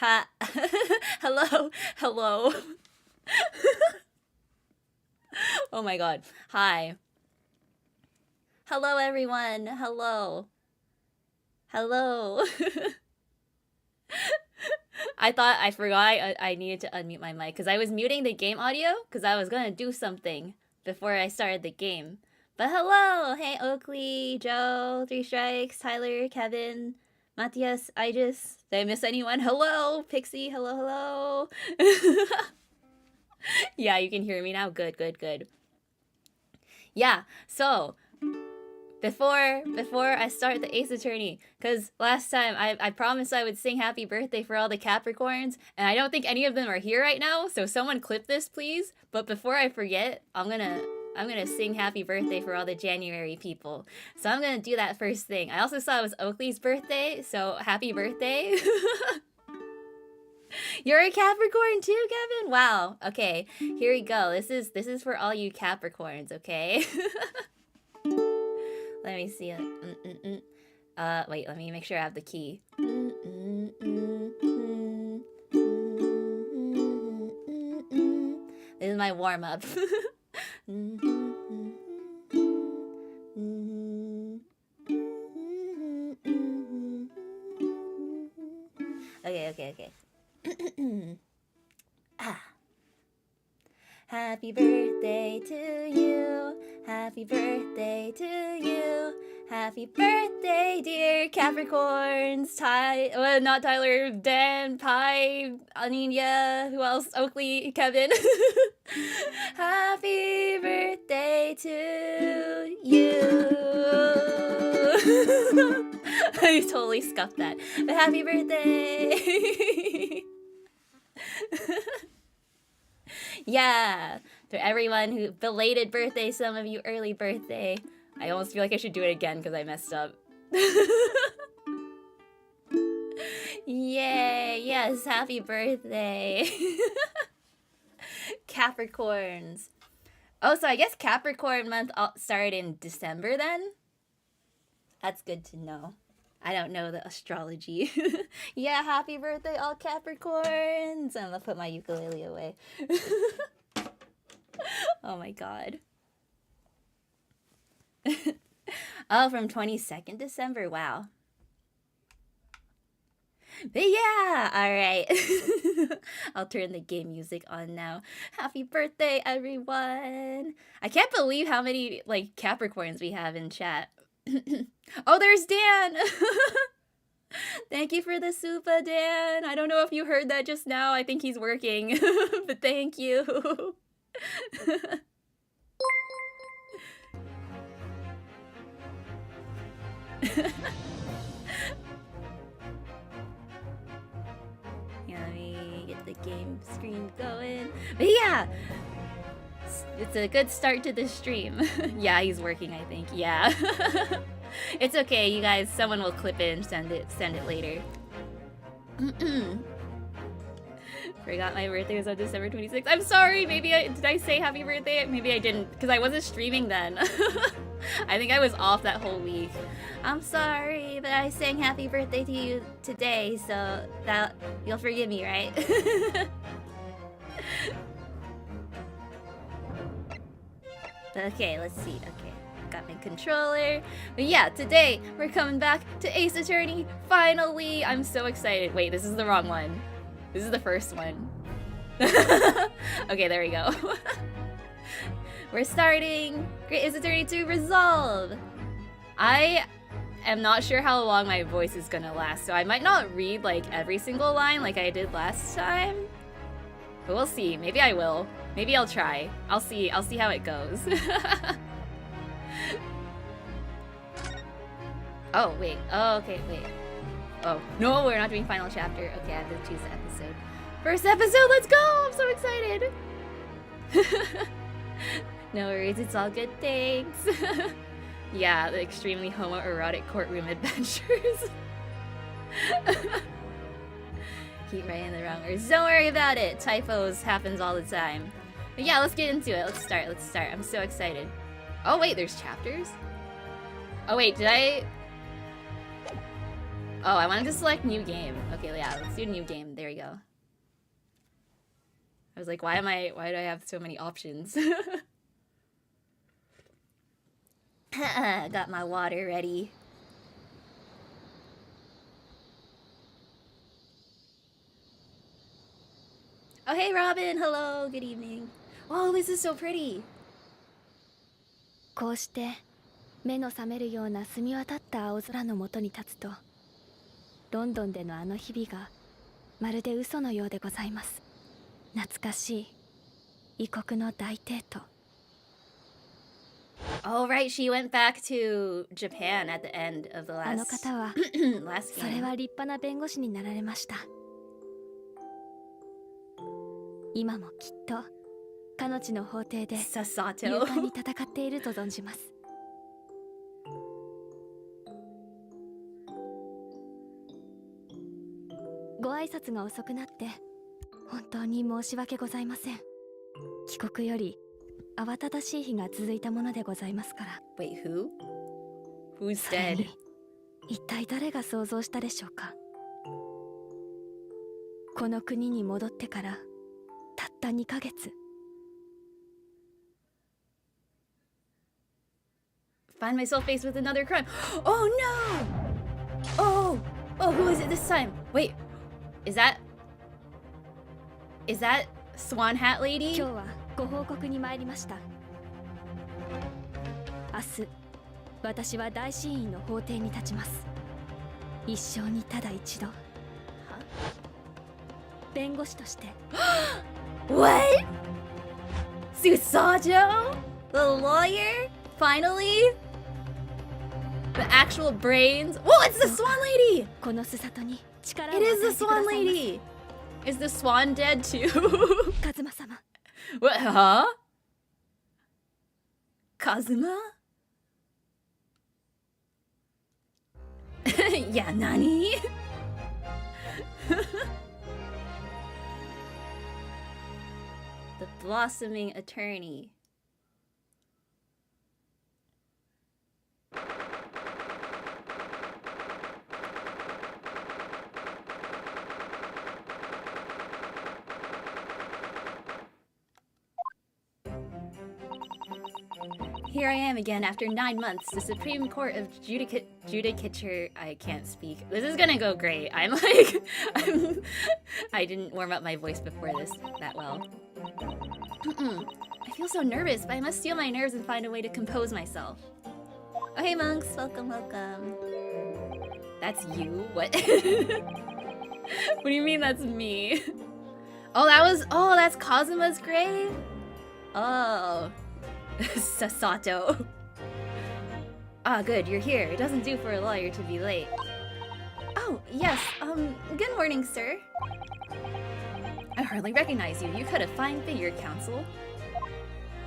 Ha. Hello. Hello. Oh my god. Hi. Hello, everyone. Hello. Hello. I forgot I needed to unmute my mic because I was muting the game audio because I was going to do something before I started the game. But hello! Hey, Oakley, Joe, Three Strikes, Tyler, Kevin, Matthias, did I miss anyone? Hello! Pixie, hello. Yeah, you can hear me now? Good. Yeah, so before I start the Ace Attorney, because last time I promised I would sing happy birthday for all the Capricorns, and I don't think any of them are here right now, so someone clip this, please. But before I forget, I'm gonna sing happy birthday for all the January people. So I'm gonna do that first thing. I also saw it was Oakley's birthday, so happy birthday. You're a Capricorn too, Kevin? Wow. Okay, here we go. This is for all you Capricorns, okay? Let me see. Wait, let me make sure I have the key. This is my warm-up. Okay. Happy birthday to you. Happy birthday to you. Happy birthday, dear Capricorns. Not Tyler, Dan, Pi, Aninia, who else? Oakley, Kevin. Happy birthday to you. I totally scuffed that. But happy birthday. Yeah, to everyone who belated birthday, some of you early birthday. I almost feel like I should do it again because I messed up. Yay, yes, happy birthday. Capricorns. Oh, so I guess Capricorn month started in December then? That's good to know. I don't know the astrology. Yeah, happy birthday, all Capricorns! I'm gonna put my ukulele away. Oh my god. Oh, from 22nd December, wow. But yeah, alright. I'll turn the game music on now. Happy birthday, everyone! I can't believe how many, Capricorns we have in chat. Oh, there's Dan! Thank you for the supa, Dan. I don't know if you heard that just now. I think he's working. But thank you. Yeah, let me get the game screen going. But yeah! It's a good start to the stream. Yeah, he's working, I think. Yeah. It's okay, you guys. Someone will clip it and send it later. Forgot my birthday was on December 26th. I'm sorry. Did I say happy birthday? Maybe I didn't, because I wasn't streaming then. I think I was off that whole week. I'm sorry, but I sang happy birthday to you today, so that you'll forgive me, right? Okay, let's see. Okay, got my controller. But yeah, today we're coming back to Ace Attorney. Finally! I'm so excited. Wait, this is the wrong one. This is the first one. Okay, there we go. We're starting Great Ace Attorney 2 Resolve. I am not sure how long my voice is gonna last, so I might not read every single line like I did last time. But we'll see. Maybe I will. Maybe I'll try. I'll see how it goes. Oh, wait. Oh, okay, wait. Oh, no, we're not doing final chapter. Okay, I have to choose the episode. First episode, let's go! I'm so excited! No worries, it's all good, thanks. Yeah, the extremely homoerotic courtroom adventures. Keep writing the wrong words. Don't worry about it. Typos happens all the time. But yeah, let's get into it. Let's start. I'm so excited. Oh wait, there's chapters? Oh wait, did I... Oh, I wanted to select new game. Okay, yeah, let's do new game. There we go. I was like, why do I have so many options? Got my water ready. Oh, hey, Robin. Hello. Good evening. Oh, this is so pretty. こうして目の覚めるような澄み渡った青空の下に立つと、ロンドンでのあの日々がまるで嘘のようでございます。懐かしい異国の大帝都。Oh, right. She went back to Japan at the end of the あの last 方は last それ game. は立派な弁護士になられました。今もきっと彼女の法廷で勇 Sasato. 敢に戦っていると存じます。ご挨拶が遅くなって本当に申し訳ございません。帰国より慌ただしい日が続いたものでございますから。 Wait, who? Who's それ dead? に一体誰が想像したでしょうか。この国に戻ってからたった2ヶ月。Find myself faced with another crime. Oh no! Oh, who is it this time? Wait, is that Swan Hat Lady? 今日はご報告に参りました。明日、私は大審院の法廷に立ちます。一生にただ一度、弁護士として。What? Susato? The lawyer? Finally? The actual brains? Whoa, it's the Swan Lady! このすさとに力を It 与え is て the くださ Swan います。 Lady! Is the Swan dead too? カズマ様、 What, huh? Kazuma? Yeah, nani? The blossoming attorney. Here I am again after 9 months. The Supreme Court of Judicature. I can't speak. This is gonna go great. I didn't warm up my voice before this that well. I feel so nervous, but I must steel my nerves and find a way to compose myself. Oh, hey, monks. Welcome, welcome. That's you? What? What do you mean that's me? Oh, that's Kazuma's grave? Oh. Sasato. Ah, good, you're here. It doesn't do for a lawyer to be late. Oh, yes, good morning, sir. I hardly recognize you. You cut a fine figure, counsel.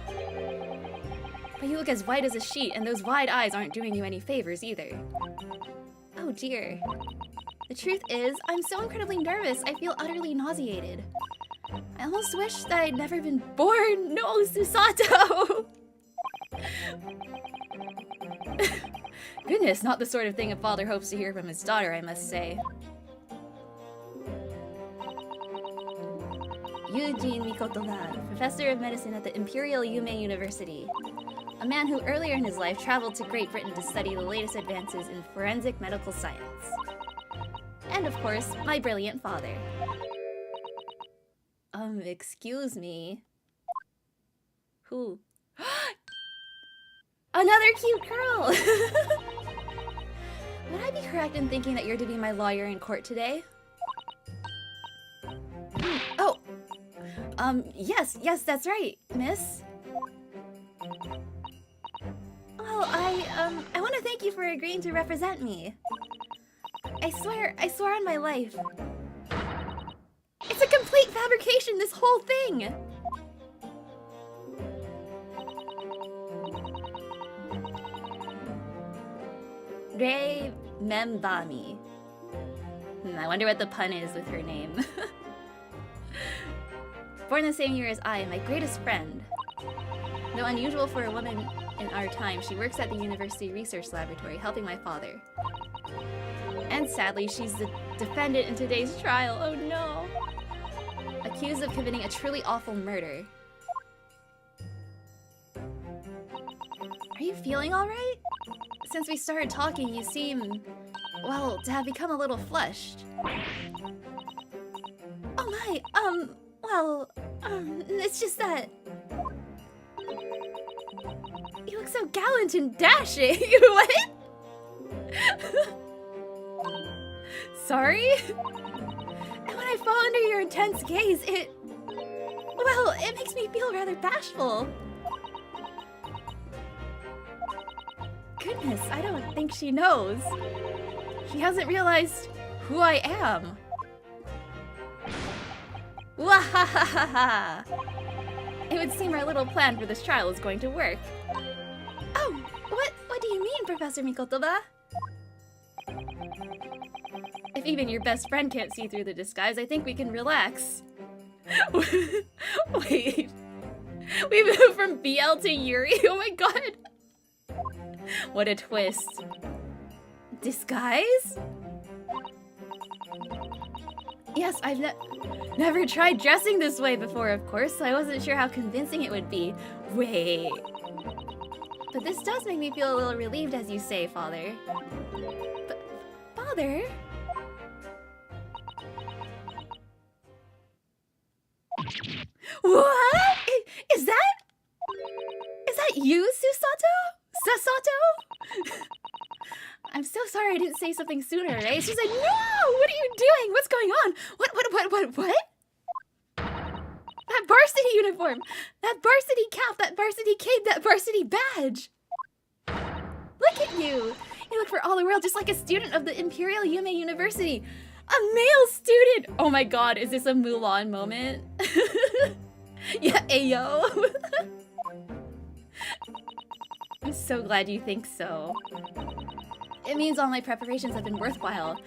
But you look as white as a sheet, and those wide eyes aren't doing you any favors either. Oh dear. The truth is, I'm so incredibly nervous, I feel utterly nauseated. I almost wish that I'd never been born. No, Susato! Goodness, not the sort of thing a father hopes to hear from his daughter, I must say. Eugene Mikotoga, professor of medicine at the Imperial Yume University. A man who earlier in his life traveled to Great Britain to study the latest advances in forensic medical science. And of course, my brilliant father. Excuse me. Who? Another cute girl! Would I be correct in thinking that you're to be my lawyer in court today? Oh! Yes, that's right, miss. Well, I want to thank you for agreeing to represent me. I swear on my life. It's a complete fabrication, this whole thing! Rei Membami. I wonder what the pun is with her name. Born the same year as I, my greatest friend. Though unusual for a woman in our time, she works at the University Research Laboratory, helping my father. And sadly, she's the defendant in today's trial. Oh no. Accused of committing a truly awful murder. Are you feeling alright? Since we started talking, you seem, well, to have become a little flushed. Oh my, it's just that... You look so gallant and dashing. What? Sorry? And when I fall under your intense gaze, it makes me feel rather bashful. Goodness, I don't think she knows. She hasn't realized who I am. Wahahaha! It would seem our little plan for this trial is going to work. Oh, what do you mean, Professor Mikotoba? If even your best friend can't see through the disguise, I think we can relax. Wait. We moved from BL to Yuri? Oh my god. What a twist. Disguise? Yes, I've never tried dressing this way before, of course, so I wasn't sure how convincing it would be. Wait. But this does make me feel a little relieved, as you say, Father. But, Father? What? Is that you, Susato? Sasato? I'm so sorry I didn't say something sooner, right? She's like, no! What are you doing? What's going on? What? That varsity uniform! That varsity cap! That varsity cape! That varsity badge! Look at you! You look for all the world just like a student of the Imperial Yume University! A male student! Oh my god, is this a Mulan moment? Yeah, ayo! I'm so glad you think so. It means all my preparations have been worthwhile.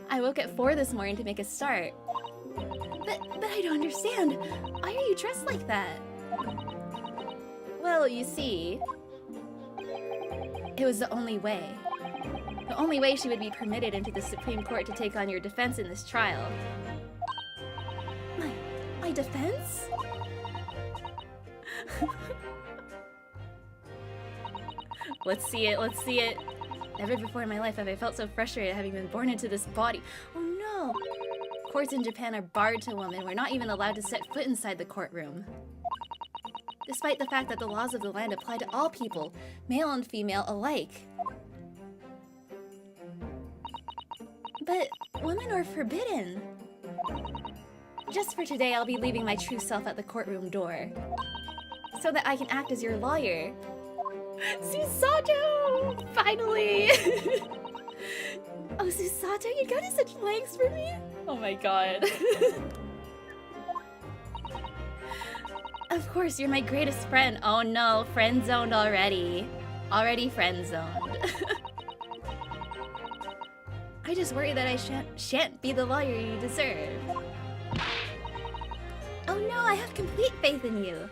I woke at 4 this morning to make a start. But I don't understand. Why are you dressed like that? Well, you see... It was the only way. The only way she would be permitted into the Supreme Court to take on your defense in this trial. My defense? Let's see it. Never before in my life have I felt so frustrated having been born into this body. Oh no! Courts in Japan are barred to women. We're not even allowed to set foot inside the courtroom. Despite the fact that the laws of the land apply to all people, male and female alike. But women are forbidden. Just for today, I'll be leaving my true self at the courtroom door. So that I can act as your lawyer. Susato! Finally! Oh, Susato, you go to such lengths for me? Oh my god. Of course, you're my greatest friend. Oh no, friend-zoned already. Already friend-zoned. I just worry that I shan't be the lawyer you deserve. Oh no, I have complete faith in you.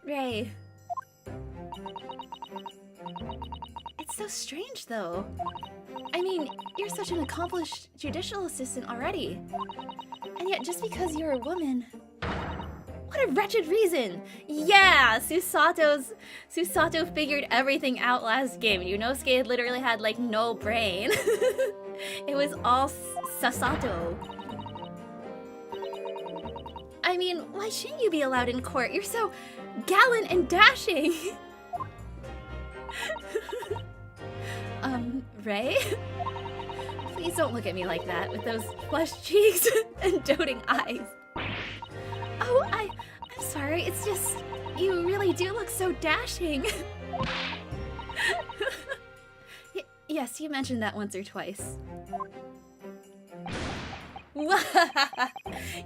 Ray. It's so strange, though. I mean, you're such an accomplished judicial assistant already. And yet, just because you're a woman... What a wretched reason! Yeah! Susato figured everything out last game. Yunosuke literally had, like, no brain. It was all Sasato. I mean, why shouldn't you be allowed in court? You're so gallant and dashing! Ray? Please don't look at me like that, with those flushed cheeks and doting eyes. Oh, I'm sorry, it's just... You really do look so dashing. Yes, you mentioned that once or twice.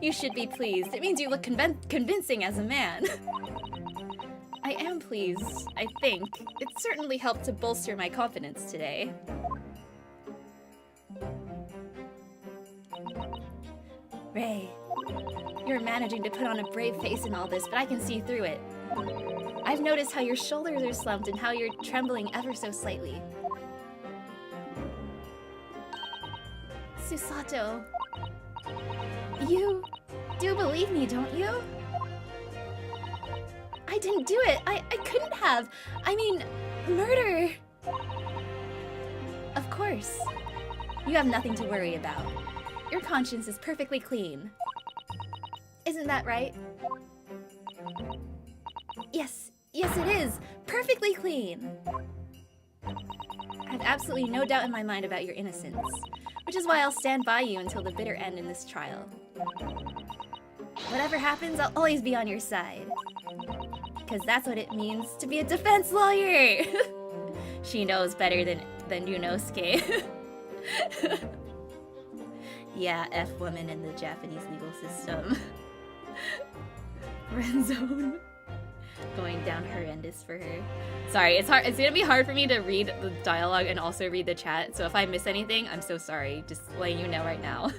You should be pleased. It means you look convincing as a man. I am pleased, I think. It certainly helped to bolster my confidence today. Ray, you're managing to put on a brave face in all this, but I can see through it. I've noticed how your shoulders are slumped and how you're trembling ever so slightly. Susato, you do believe me, don't you? I didn't do it. I couldn't have. I mean, murder. Of course. You have nothing to worry about. Your conscience is perfectly clean. Isn't that right? Yes, yes it is. Perfectly clean. I have absolutely no doubt in my mind about your innocence, which is why I'll stand by you until the bitter end in this trial. Whatever happens, I'll always be on your side. Because that's what it means to be a defense lawyer! She knows better than Yunosuke. Yeah, F-woman in the Japanese legal system. Friend zone. Going down horrendous for her. Sorry, it's hard. It's gonna be hard for me to read the dialogue and also read the chat, so if I miss anything, I'm so sorry. Just letting you know right now.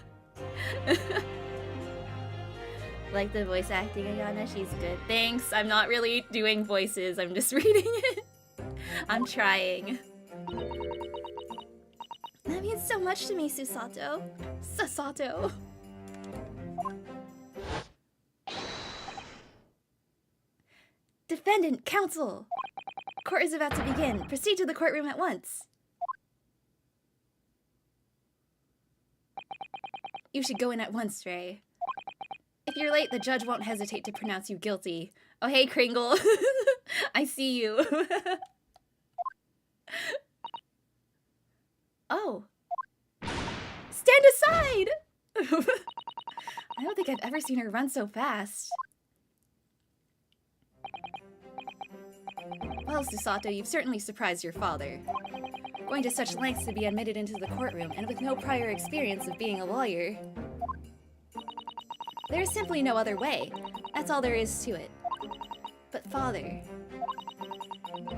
Like the voice acting, Ayana, she's good. Thanks, I'm not really doing voices, I'm just reading it. I'm trying. That means so much to me, Susato. Susato. Defendant, counsel! Court is about to begin. Proceed to the courtroom at once. You should go in at once, Ray. If you're late, the judge won't hesitate to pronounce you guilty. Oh, hey, Kringle. I see you. Oh. Stand aside! I don't think I've ever seen her run so fast. Well, Susato, you've certainly surprised your father. Going to such lengths to be admitted into the courtroom, and with no prior experience of being a lawyer. There's simply no other way. That's all there is to it. But father...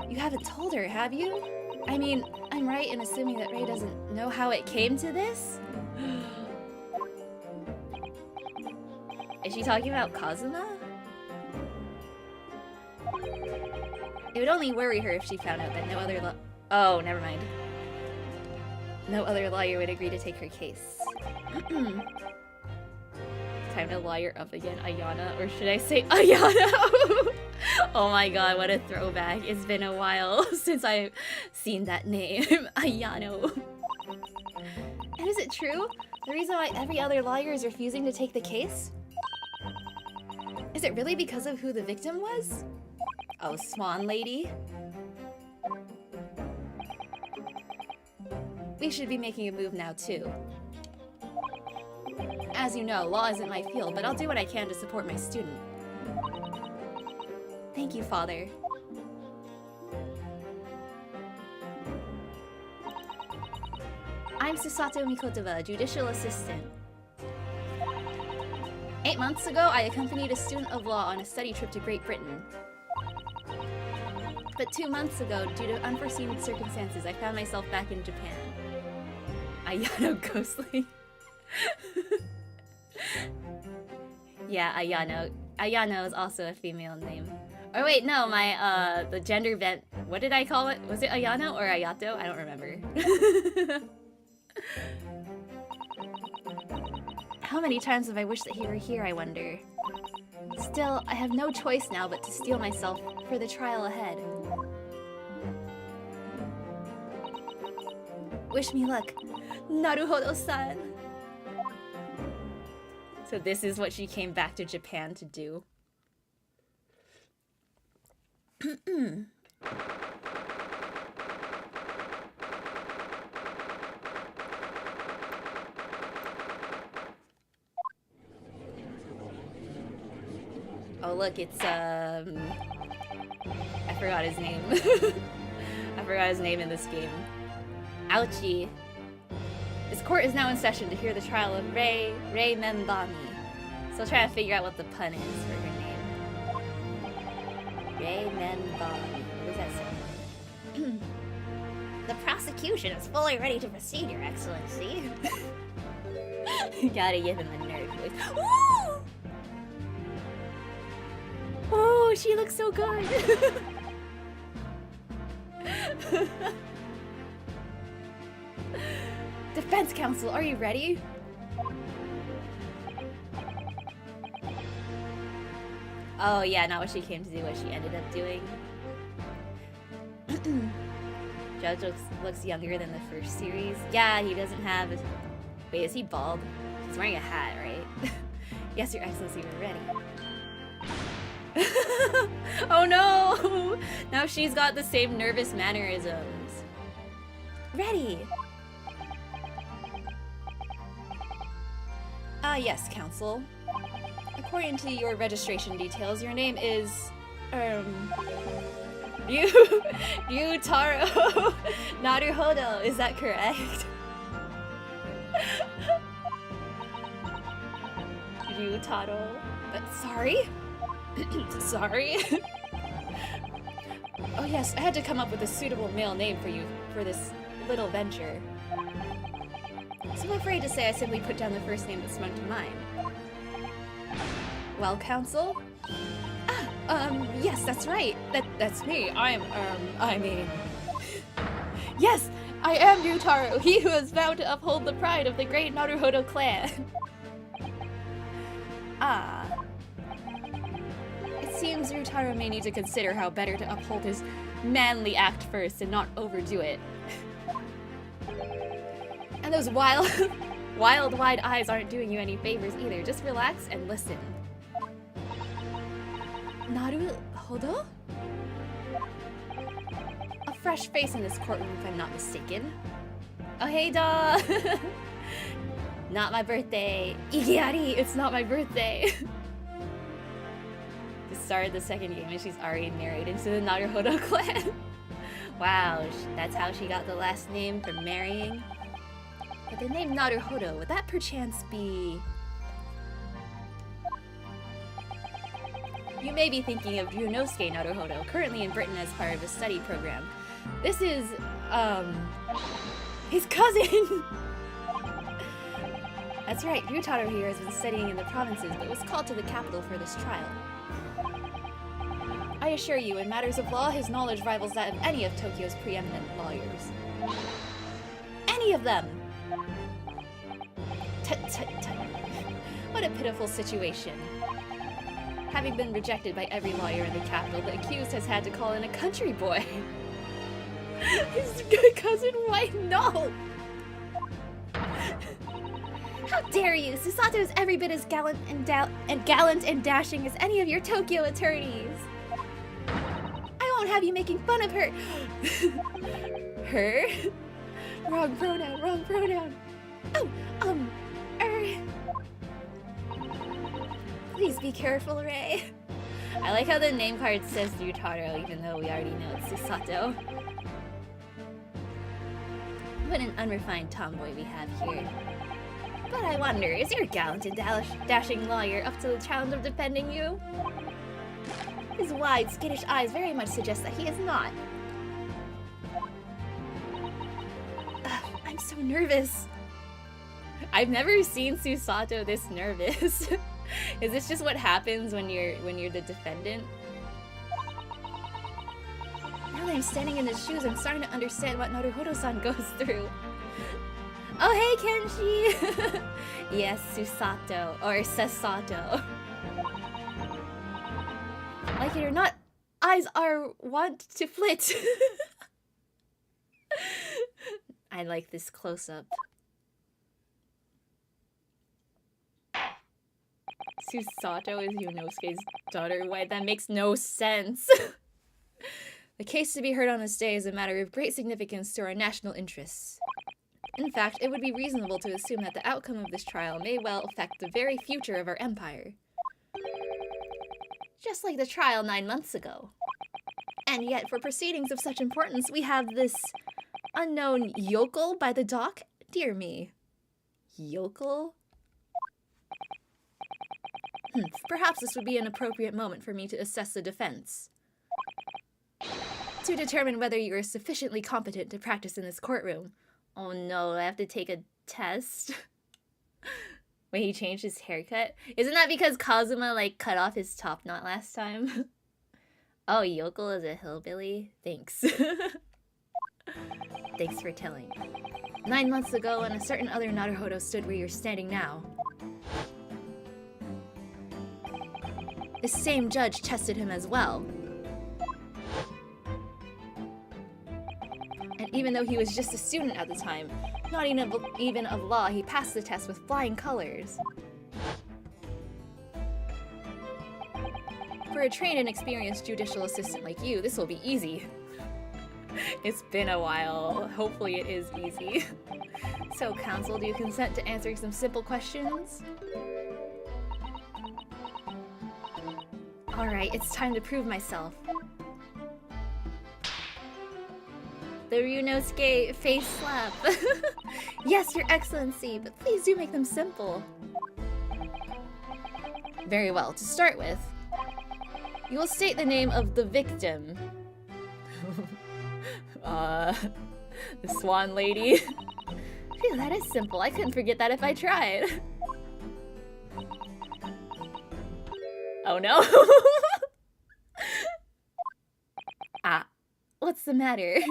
You haven't told her, have you? I mean, I'm right in assuming that Ray doesn't know how it came to this? Is she talking about Kazuma? It would only worry her if she found out that no other oh, never mind. No other lawyer would agree to take her case. Time to lawyer up again, Ayana, or should I say Ayana? Oh my god, what a throwback. It's been a while since I've seen that name, Ayano. And is it true? The reason why every other lawyer is refusing to take the case? Is it really because of who the victim was? Oh, Swan Lady? We should be making a move now, too. As you know, law isn't my field, but I'll do what I can to support my student. Thank you, Father. I'm Susato Mikotoba, Judicial Assistant. 8 months ago, I accompanied a student of law on a study trip to Great Britain. But 2 months ago, due to unforeseen circumstances, I found myself back in Japan. Ayano Ghostly. Yeah, Ayano. Ayano is also a female name. Or wait, no, my, the gender bent... What did I call it? Was it Ayano or Ayato? I don't remember. How many times have I wished that he were here, I wonder? Still, I have no choice now but to steel myself for the trial ahead. Wish me luck. Naruhodo-san. So this is what she came back to Japan to do. Oh look, it's I forgot his name. I forgot his name in this game. Ouchie. This court is now in session to hear the trial of Rei Membami. So I'll try to figure out what the pun is for her name. Rei Membami. What does that say? The prosecution is fully ready to proceed, Your Excellency. You gotta give him a nerd voice. Woo! Oh, she looks so good. Defense counsel, are you ready? Oh yeah, not what she came to do, what she ended up doing. Judge looks younger than the first series. Yeah, he doesn't have... Wait, is he bald? He's wearing a hat, right? Yes, Your Excellency, we're ready. Oh no! Now she's got the same nervous mannerisms. Ready! Yes, Counsel. According to your registration details, your name is... Ryutaro Naruhodo, is that correct? Ryutaro... sorry? Sorry? Oh yes, I had to come up with a suitable male name for you for this little venture. So I'm afraid to say I simply put down the first name that sprung to mind. Well, Counsel? Yes, that's right. That's me. Yes, I am Ryutaro, he who has vowed to uphold the pride of the great Naruhodo clan. It seems Ryutaro may need to consider how better to uphold his manly act first and not overdo it. And those wild-wide eyes aren't doing you any favors either. Just relax and listen. Naruhodo? A fresh face in this courtroom, if I'm not mistaken. Oh, hey, da! Not my birthday. Igiari, it's not my birthday. Just started the second game and she's already married into the Naruhodo clan. Wow, that's how she got the last name for marrying. But the name Naruhodo, would that perchance be... You may be thinking of Ryunosuke Naruhodo, currently in Britain as part of a study program. This is, his cousin! That's right, Ryutaro here has been studying in the provinces, but was called to the capital for this trial. I assure you, in matters of law, his knowledge rivals that of any of Tokyo's preeminent lawyers. Any of them! Tut tut tut. What a pitiful situation. Having been rejected by every lawyer in the capital, the accused has had to call in a country boy. His cousin, why no? How dare you! Susato is every bit as gallant and dashing as any of your Tokyo attorneys. I won't have you making fun of her. Her? Wrong pronoun, wrong pronoun. Oh, Please be careful, Ray. I like how the name card says Ryutaro, even though we already know it's Susato. What an unrefined tomboy we have here. But I wonder, is your gallant and dashing lawyer up to the challenge of defending you? His wide, skittish eyes very much suggest that he is not. I'm so nervous. I've never seen Susato this nervous. Is this just what happens when you're the defendant? Now that I'm standing in his shoes, I'm starting to understand what Naruhodo-san goes through. Oh hey, Kenshi! Yes, Susato, or Sasato. Like it or not, eyes are wont to flit. I like this close-up. Susato is Yunosuke's daughter. Why, that makes no sense. The case to be heard on this day is a matter of great significance to our national interests. In fact, it would be reasonable to assume that the outcome of this trial may well affect the very future of our empire. Just like the trial 9 months ago. And yet, for proceedings of such importance, we have this unknown yokel by the dock? Dear me. Yokel? Perhaps this would be an appropriate moment for me to assess the defense. To determine whether you are sufficiently competent to practice in this courtroom. Oh no, I have to take a test? Wait, he changed his haircut? Isn't that because Kazuma, like, cut off his top knot last time? Oh, yokel is a hillbilly? Thanks. Thanks for telling. 9 months ago, and a certain other Naruhodo stood where you're standing now. The same judge tested him as well. And even though he was just a student at the time, not even of law, he passed the test with flying colors. For a trained and experienced judicial assistant like you, this will be easy. It's been a while. Hopefully it is easy. So, counsel, do you consent to answering some simple questions? Alright, it's time to prove myself. The Ryunosuke face slap. Yes, Your Excellency, but please do make them simple. Very well, to start with, you will state the name of the victim. The swan lady. Phew, that is simple. I couldn't forget that if I tried. Oh no. What's the matter?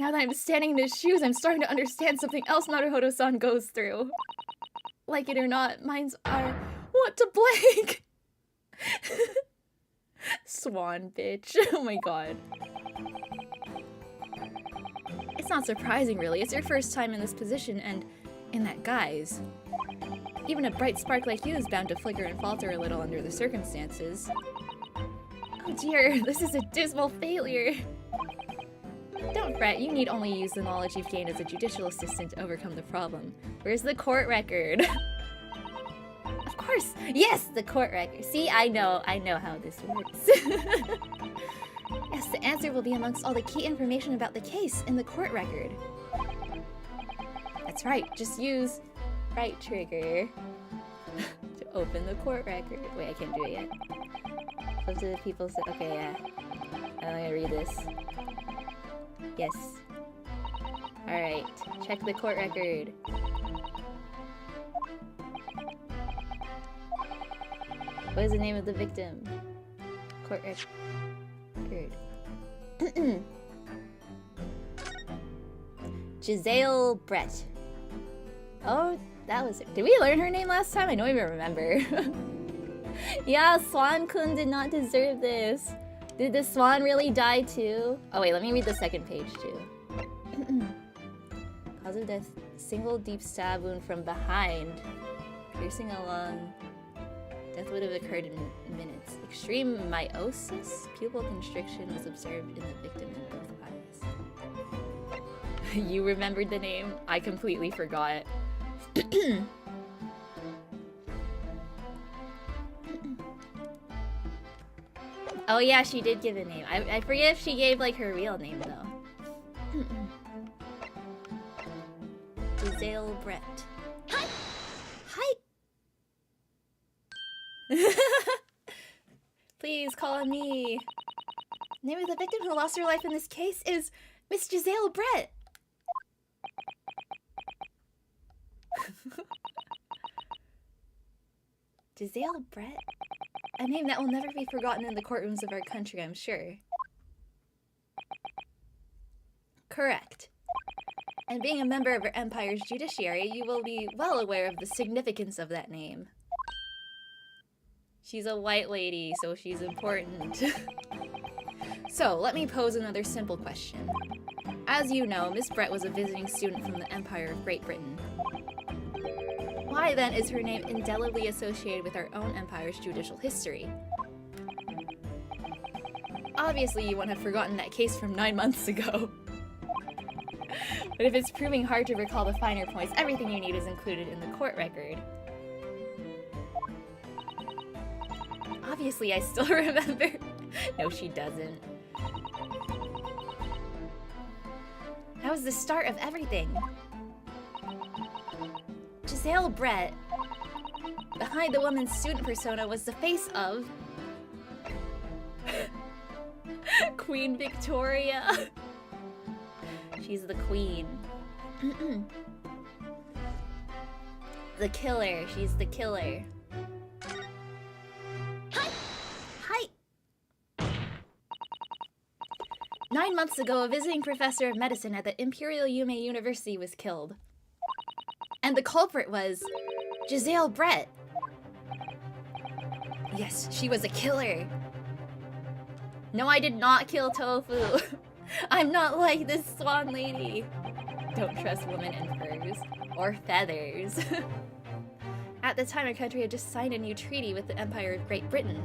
Now that I'm standing in his shoes, I'm starting to understand something else Naruhodo-san goes through. Like it or not, mines are what to blank. Swan bitch. Oh my god. It's not surprising, really. It's your first time in this position and in that guise. Even a bright spark like you is bound to flicker and falter a little under the circumstances. Oh dear, this is a dismal failure. Don't fret, you need only use the knowledge you've gained as a judicial assistant to overcome the problem. Where's the court record? Of course! Yes, the court record. See, I know how this works. Yes, the answer will be amongst all the key information about the case in the court record. That's right, just use right trigger to open the court record. Wait, I can't do it yet. Flip to the people's... Okay, yeah. I'm gonna read this. Yes. Alright, check the court record. What is the name of the victim? Court record. Giselle Brett. Oh, that was it. Did we learn her name last time? I don't even remember. Yeah, Swan-kun did not deserve this. Did the swan really die too? Oh wait, let me read the second page too. Cause of death, single deep stab wound from behind. Piercing a lung. Death would have occurred in minutes. Extreme meiosis? Pupil constriction was observed in the victim in both eyes. You remembered the name? I completely forgot. Oh yeah, she did give a name. I forget if she gave like her real name though. Giselle Brett. Hi! Hi! Please call on me. The name of the victim who lost her life in this case is Miss Giselle Brett. Giselle Brett? A name that will never be forgotten in the courtrooms of our country, I'm sure. Correct. And being a member of our empire's judiciary, you will be well aware of the significance of that name. She's a white lady, so she's important. So, let me pose another simple question. As you know, Miss Brett was a visiting student from the Empire of Great Britain. Why then is her name indelibly associated with our own empire's judicial history? Obviously, you won't have forgotten that case from 9 months ago. But if it's proving hard to recall the finer points, everything you need is included in the court record. Obviously, I still remember. No, she doesn't. That was the start of everything. Giselle Brett, behind the woman's student persona, was the face of Queen Victoria. She's the queen. The killer. She's the killer. Hi. Hi. 9 months ago, a visiting professor of medicine at the Imperial Yume University was killed. And the culprit was Giselle Brett. Yes, she was a killer. No, I did not kill Tofu. I'm not like this swan lady. Don't trust women in furs or feathers. At the time, our country had just signed a new treaty with the Empire of Great Britain.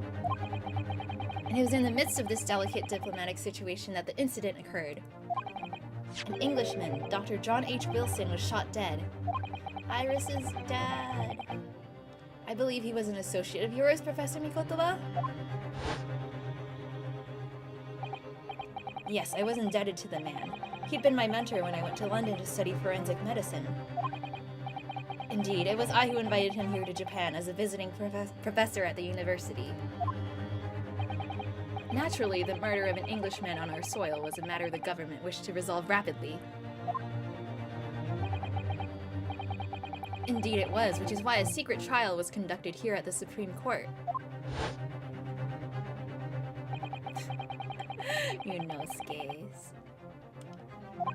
And it was in the midst of this delicate diplomatic situation that the incident occurred. An Englishman, Dr. John H. Wilson, was shot dead. Iris's dad. I believe he was an associate of yours, Professor Mikotoba? Yes, I was indebted to the man. He'd been my mentor when I went to London to study forensic medicine. Indeed, it was I who invited him here to Japan as a visiting professor at the university. Naturally, the murder of an Englishman on our soil was a matter the government wished to resolve rapidly. Indeed it was, which is why a secret trial was conducted here at the Supreme Court. You know, skays.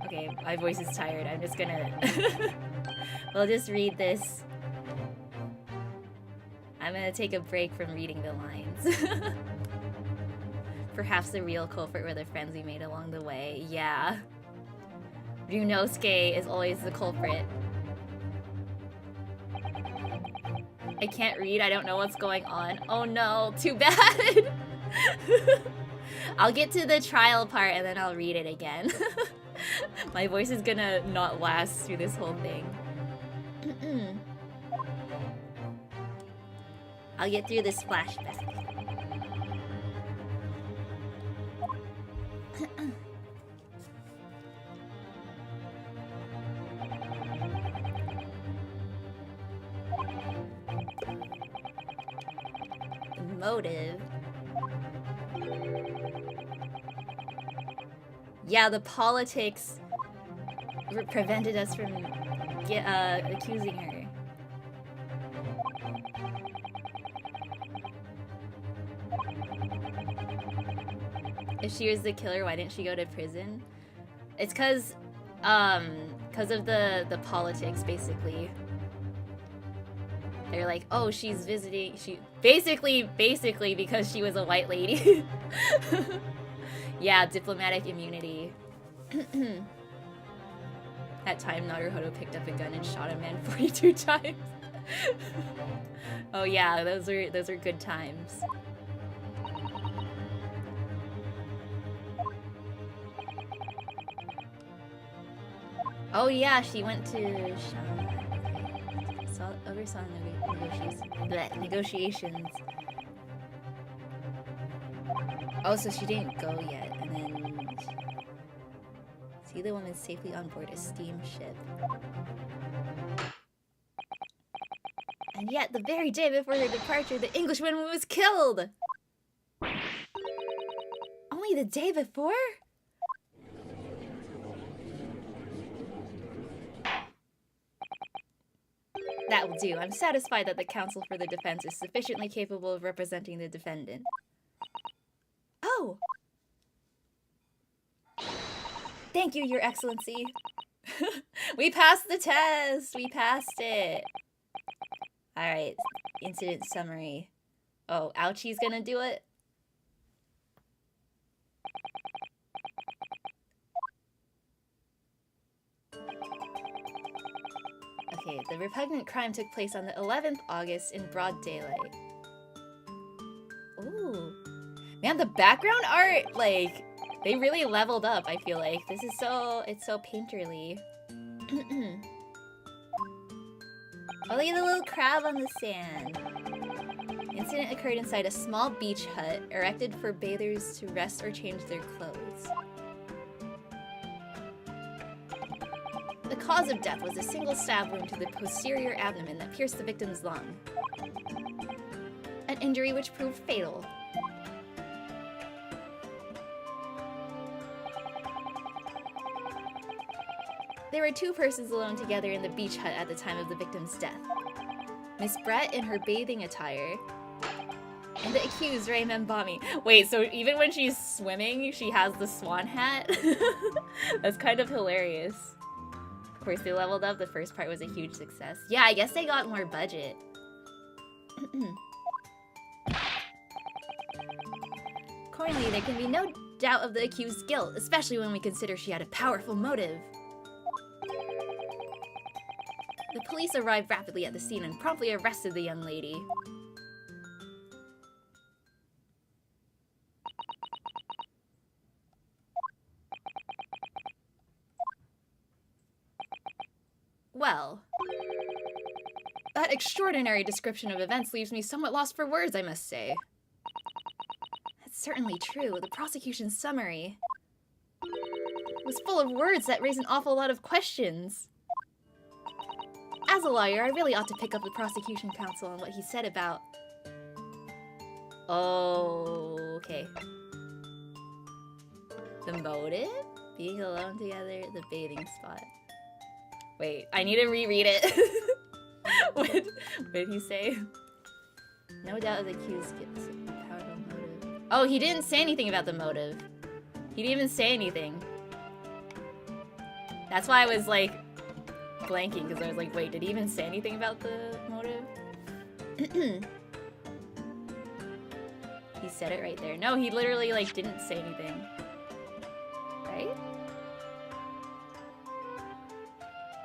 Okay, my voice is tired. I'm just gonna... We'll just read this. I'm gonna take a break from reading the lines. Perhaps the real culprit were the friends we made along the way. Yeah. Ryunosuke is always the culprit. I can't read, I don't know what's going on. Oh no, too bad! I'll get to the trial part and then I'll read it again. My voice is gonna not last through this whole thing. I'll get through this flashback. The motive. Yeah, the politics prevented us from accusing her. If she was the killer, why didn't she go to prison? It's cause of the politics, basically. They're like, oh, she's visiting, basically because she was a white lady. Yeah, diplomatic immunity. At time, Naruhodo picked up a gun and shot a man 42 times. Oh yeah, those are good times. Oh yeah, she went to oversaw negotiations. Oh, so she didn't go yet, and then see the woman safely on board a steamship. And yet, the very day before her departure, the Englishwoman was killed! Only the day before? That will do. I'm satisfied that the counsel for the defense is sufficiently capable of representing the defendant. Oh! Thank you, Your Excellency. We passed the test! We passed it! Alright, incident summary. Oh, Ouchie's gonna do it? Okay, the repugnant crime took place on the 11th August in broad daylight. Ooh. Man, the background art, like, they really leveled up, I feel like. This is it's so painterly. Oh, look at the little crab on the sand. The incident occurred inside a small beach hut erected for bathers to rest or change their clothes. The cause of death was a single stab wound to the posterior abdomen that pierced the victim's lung. An injury which proved fatal. There were two persons alone together in the beach hut at the time of the victim's death. Miss Brett in her bathing attire, And the accused, Ray Membami. Wait, so even when she's swimming, she has the swan hat? That's kind of hilarious. Of course, they leveled up. The first part was a huge success. Yeah, I guess they got more budget. Accordingly, there can be no doubt of the accused's guilt, especially when we consider she had a powerful motive. The police arrived rapidly at the scene and promptly arrested the young lady. Well, that extraordinary description of events leaves me somewhat lost for words, I must say. That's certainly true. The prosecution's summary was full of words that raise an awful lot of questions. As a lawyer, I really ought to pick up the prosecution counsel on what he said about... Oh, okay. The motive? Being alone together, the bathing spot. Wait, I need to reread it. What did he say? No doubt the accused gets a powerful motive. Oh, he didn't say anything about the motive. He didn't even say anything. That's why I was like blanking, because I was like, wait, did he even say anything about the motive? He said it right there. No, he literally like didn't say anything. Right?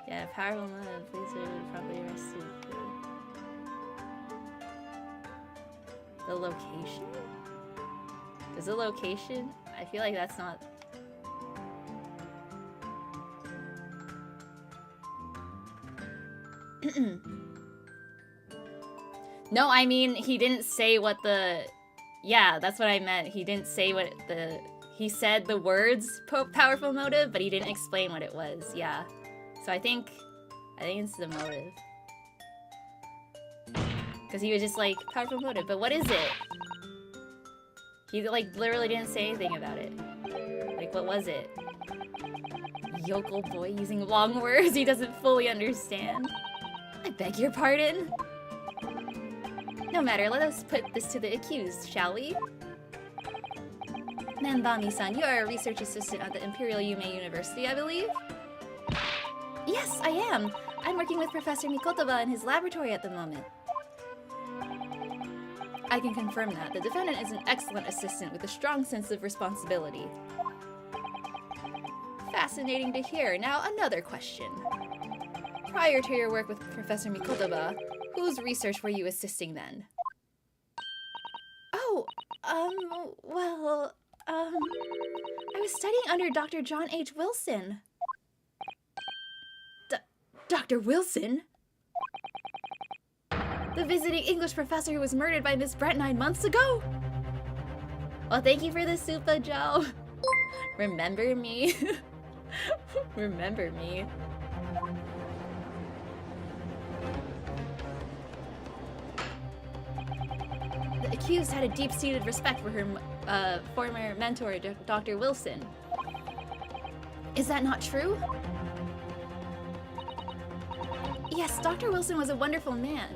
Yeah, powerful motive. Police are probably arrested. The location? Is the location? I feel like that's not... No, I mean, he didn't say what the... Yeah, that's what I meant. He didn't say what the... He said the words powerful motive, but he didn't explain what it was. Yeah. So I think it's the motive. Because he was just like, powerful motive, but what is it? He like literally didn't say anything about it. Like, what was it? Yokel boy using long words he doesn't fully understand. I beg your pardon? No matter, let us put this to the accused, shall we? Membami-san, you are a research assistant at the Imperial Yume University, I believe? Yes, I am. I'm working with Professor Mikotoba in his laboratory at the moment. I can confirm that. The defendant is an excellent assistant with a strong sense of responsibility. Fascinating to hear. Now, another question. Prior to your work with Professor Mikotoba, whose research were you assisting then? Oh, I was studying under Dr. John H. Wilson. Dr. Wilson? The visiting English professor who was murdered by Miss Brent 9 months ago? Well, thank you for the super, Joe. Remember me? Remember me. The accused had a deep-seated respect for her former mentor, Dr. Wilson. Is that not true? Yes, Dr. Wilson was a wonderful man.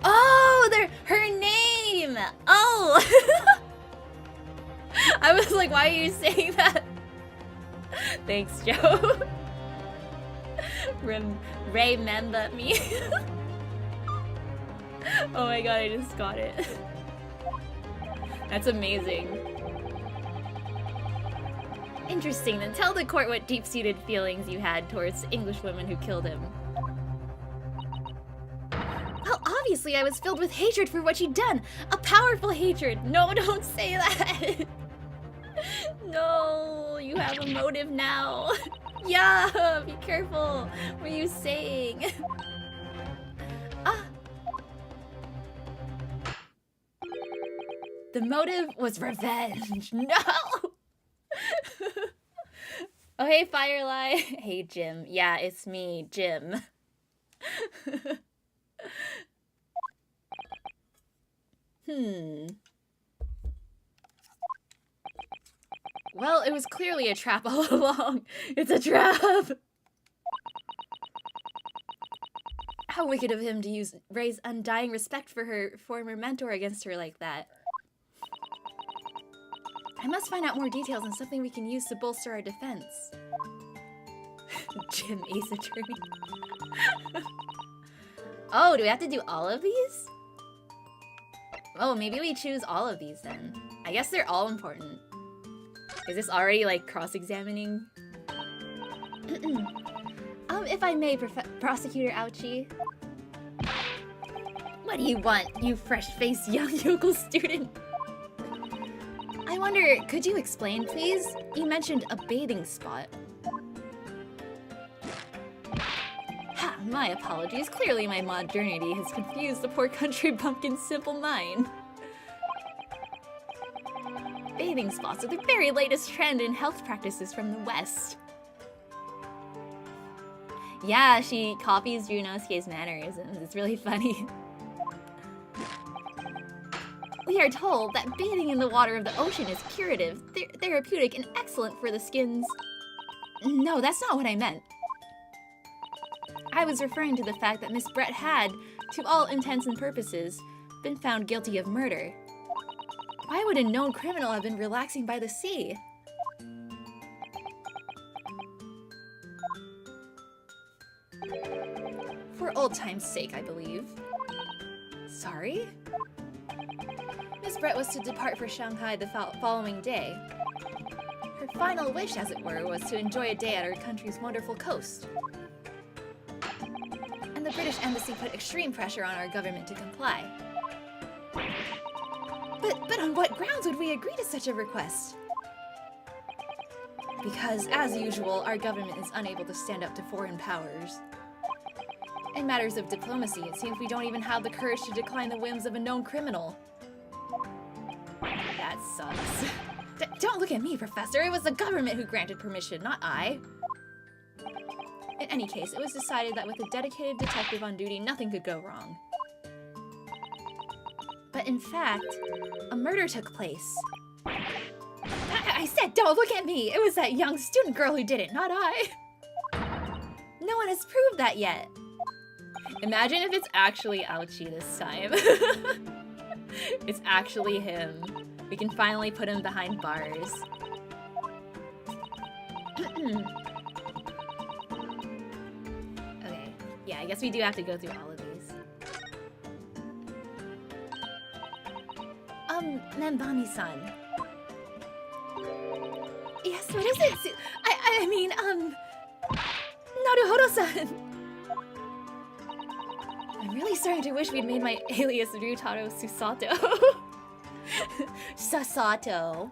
Oh, her name! Oh! I was like, why are you saying that? Thanks, Joe. Remember me. Oh my god, I just got it. That's amazing. Interesting, then tell the court what deep-seated feelings you had towards English women who killed him. Well, obviously I was filled with hatred for what she'd done. A powerful hatred. No, don't say that. No, you have a motive now. Yeah, be careful. What are you saying? The motive was revenge. No! Oh, hey, Firelight. Hey, Jim. Yeah, it's me, Jim. Well, it was clearly a trap all along. It's a trap! How wicked of him to use Ray's undying respect for her former mentor against her like that. I must find out more details on something we can use to bolster our defense. Jim Ace Attorney. Oh, do we have to do all of these? Oh, maybe we choose all of these then. I guess they're all important. Is this already like cross-examining? If I may, Prosecutor Ouchie. What do you want, you fresh-faced young yokel student? I wonder, could you explain, please? You mentioned a bathing spot. Ha, my apologies. Clearly my modernity has confused the poor country bumpkin's simple mind. Bathing spots are the very latest trend in health practices from the West. Yeah, she copies Junosuke's mannerisms. It's really funny. We are told that bathing in the water of the ocean is curative, therapeutic, and excellent for the skins. No, that's not what I meant. I was referring to the fact that Miss Brett had, to all intents and purposes, been found guilty of murder. Why would a known criminal have been relaxing by the sea? For old time's sake, I believe. Sorry? Miss Brett was to depart for Shanghai the following day. Her final wish, as it were, was to enjoy a day at her country's wonderful coast. And the British embassy put extreme pressure on our government to comply. But on what grounds would we agree to such a request? Because, as usual, our government is unable to stand up to foreign powers. In matters of diplomacy, it seems we don't even have the courage to decline the whims of a known criminal. That sucks. Don't look at me, Professor. It was the government who granted permission, not I. In any case, it was decided that with a dedicated detective on duty, nothing could go wrong. But in fact, a murder took place. I said, don't look at me! It was that young student girl who did it, not I! No one has proved that yet. Imagine if it's actually Ouchie this time. It's actually him. We can finally put him behind bars. Okay. Yeah, I guess we do have to go through all of these. Nambami-san. Yes, what is it? I mean, Naruhodo-san. I'm really starting to wish we'd made my alias Ryutaro Susato. Sasato.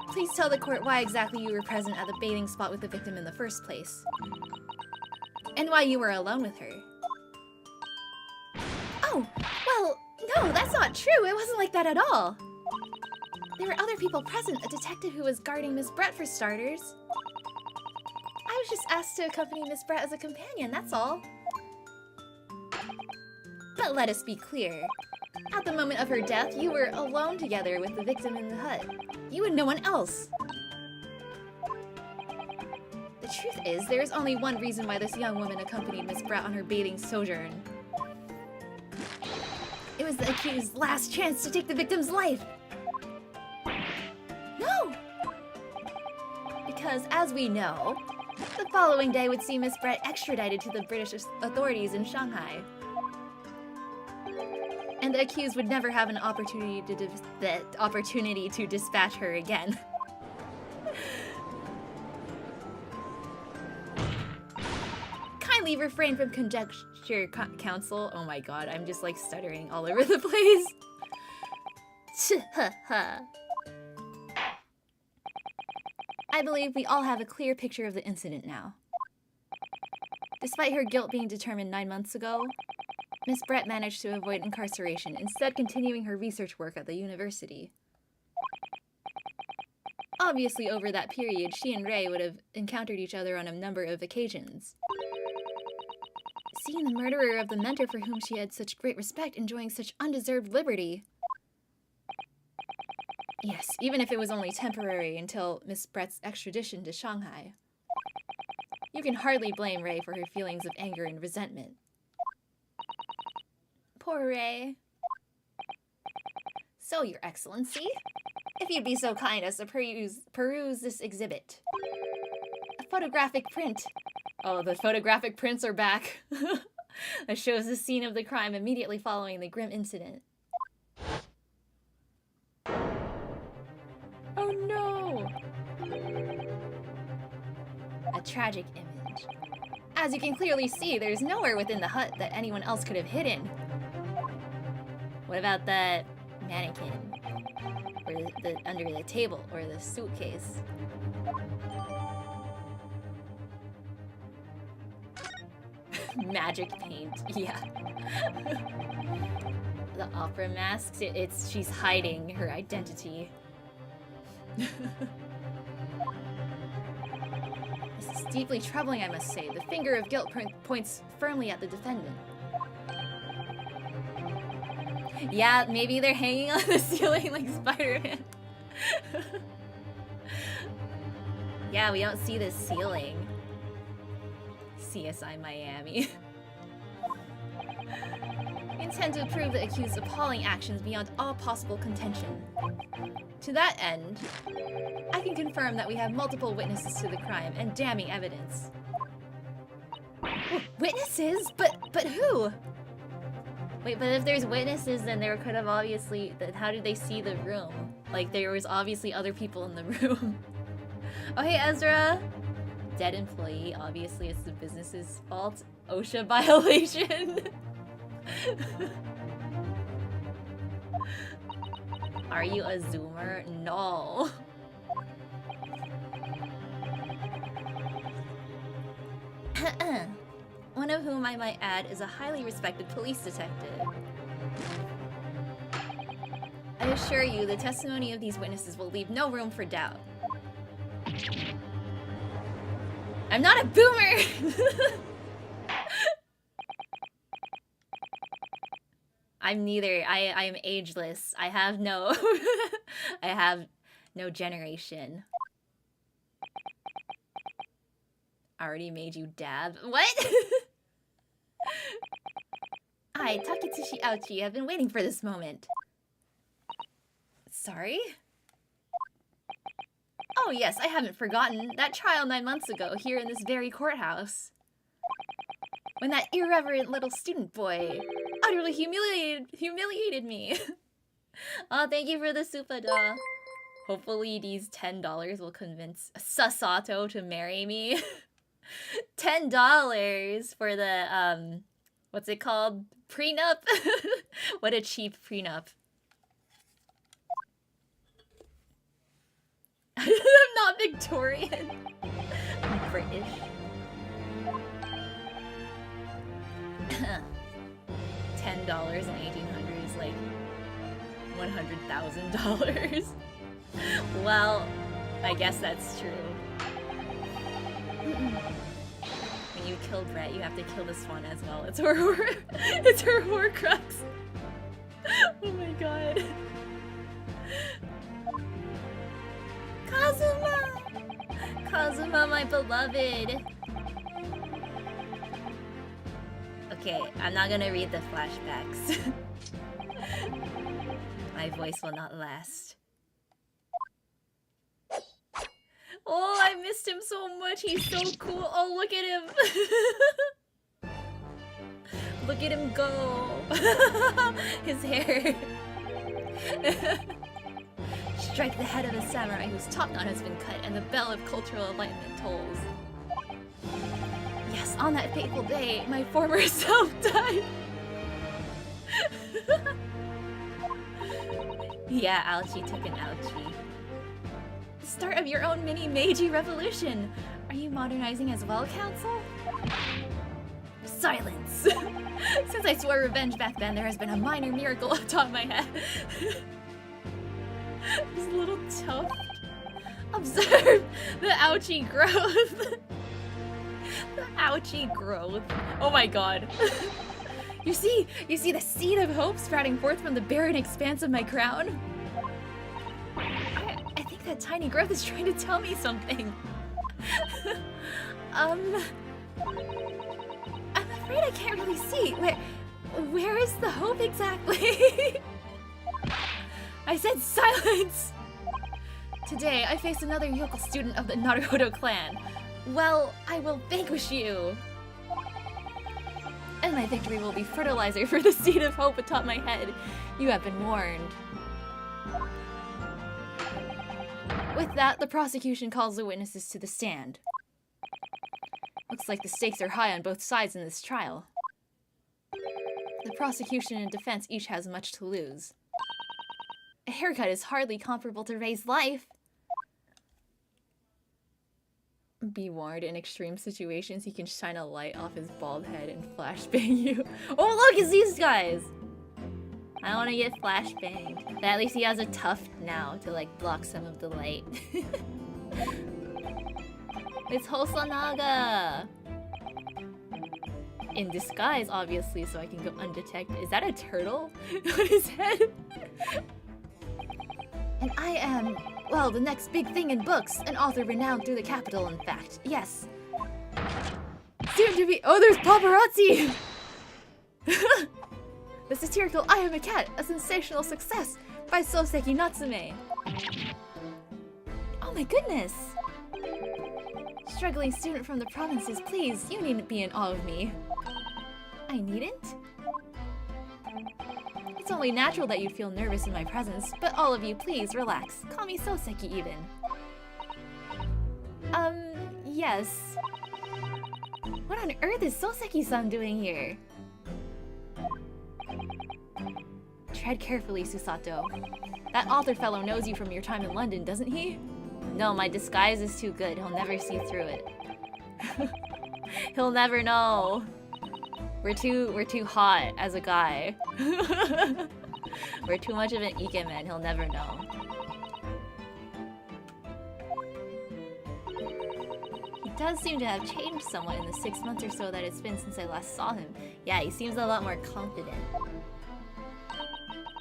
Please tell the court why exactly you were present at the bathing spot with the victim in the first place. And why you were alone with her. Oh, well, no, that's not true. It wasn't like that at all. There were other people present, a detective who was guarding Miss Brett for starters. I was just asked to accompany Miss Brett as a companion, that's all. But let us be clear. At the moment of her death, you were alone together with the victim in the hut. You and no one else. The truth is, there is only one reason why this young woman accompanied Miss Brett on her bathing sojourn. It was the accused's last chance to take the victim's life. No! Because, as we know, the following day would see Miss Brett extradited to the British authorities in Shanghai. And the accused would never have an opportunity to dispatch her again. Kindly refrain from conjecture, counsel. Oh my god, I'm just like stuttering all over the place. I believe we all have a clear picture of the incident now. Despite her guilt being determined 9 months ago, Miss Brett managed to avoid incarceration, instead continuing her research work at the university. Obviously, over that period, she and Ray would have encountered each other on a number of occasions. Seeing the murderer of the mentor for whom she had such great respect enjoying such undeserved liberty. Yes, even if it was only temporary until Miss Brett's extradition to Shanghai. You can hardly blame Ray for her feelings of anger and resentment. Poor Ray. So, Your Excellency, if you'd be so kind as to peruse this exhibit. A photographic print. Oh, the photographic prints are back. That shows the scene of the crime immediately following the grim incident. Oh no! A tragic image. As you can clearly see, there's nowhere within the hut that anyone else could have hidden. What about that mannequin? Or the under the table, or the suitcase? Magic paint, yeah. The opera masks, she's hiding her identity. This is deeply troubling, I must say. The finger of guilt points firmly at the defendant. Yeah, maybe they're hanging on the ceiling like Spider-Man. Yeah, we don't see the ceiling. CSI Miami. We intend to prove the accused's appalling actions beyond all possible contention. To that end, I can confirm that we have multiple witnesses to the crime and damning evidence. Witnesses? But who? Wait, but if there's witnesses, then there could have obviously... How did they see the room? Like, there was obviously other people in the room. Oh, hey, Ezra! Dead employee, obviously it's the business's fault. OSHA violation. Are you a Zoomer? No. One of whom I might add is a highly respected police detective. I assure you, the testimony of these witnesses will leave no room for doubt. I'm not a boomer! I'm neither. I am ageless. I have no... I have no generation. Already made you dab? What? I, Taketsushi Ouchi, have been waiting for this moment. Sorry? Oh yes, I haven't forgotten. That trial 9 months ago, here in this very courthouse. When that irreverent little student boy utterly humiliated me. Oh, thank you for the Supada. Hopefully these $10 will convince Sasato to marry me. $10 for the, what's it called? Prenup? What a cheap prenup. I'm not Victorian. I'm British. $10 in 1800 is like $100,000. Well, I guess that's true. When you kill Brett, you have to kill this one as well. It's her it's her Horcrux. Oh my god. Kazuma! Kazuma, my beloved. Okay, I'm not gonna read the flashbacks. My voice will not last. Oh, I missed him so much. He's so cool. Oh, look at him. Look at him go. His hair. Strike the head of the samurai whose top knot has been cut and the bell of cultural enlightenment tolls. Yes, on that fateful day, my former self died. Yeah, Ouchie took an ouchie. The start of your own mini Meiji revolution. Are you modernizing as well, Council? Silence! Since I swore revenge back then, there has been a minor miracle atop my head. This little tuft. Observe the ouchie growth. The ouchie growth. Oh my god. You see the seed of hope sprouting forth from the barren expanse of my crown? I think that tiny growth is trying to tell me something. I'm afraid I can't really see. Where is the hope exactly? I said silence! Today, I face another yokel student of the Naruhodo clan. Well, I will vanquish you! And my victory will be fertilizer for the seed of hope atop my head. You have been warned. With that, the prosecution calls the witnesses to the stand. Looks like the stakes are high on both sides in this trial. The prosecution and defense each has much to lose. A haircut is hardly comparable to Rei's life. Be warned, in extreme situations, he can shine a light off his bald head and flashbang you. Oh, look, it's these guys! I want to get flashbanged. But at least he has a tuft now to, like, block some of the light. It's Hosonaga! In disguise, obviously, so I can go undetected. Is that a turtle on his head? And I am, well, the next big thing in books. An author renowned through the capital, in fact. Yes. Soon to be— oh, there's paparazzi! The satirical I Am a Cat, a sensational success by Soseki Natsume. Oh my goodness! Struggling student from the provinces, please, you needn't be in awe of me. I needn't? It's only natural that you'd feel nervous in my presence, but all of you, please, relax. Call me Soseki, even. Yes. What on earth is Soseki-san doing here? Tread carefully, Susato. That author fellow knows you from your time in London, doesn't he? No, my disguise is too good. He'll never see through it. He'll never know. We're too hot as a guy. We're too much of an ikemen. He'll never know. He does seem to have changed somewhat in the 6 months or so that it's been since I last saw him. Yeah, he seems a lot more confident.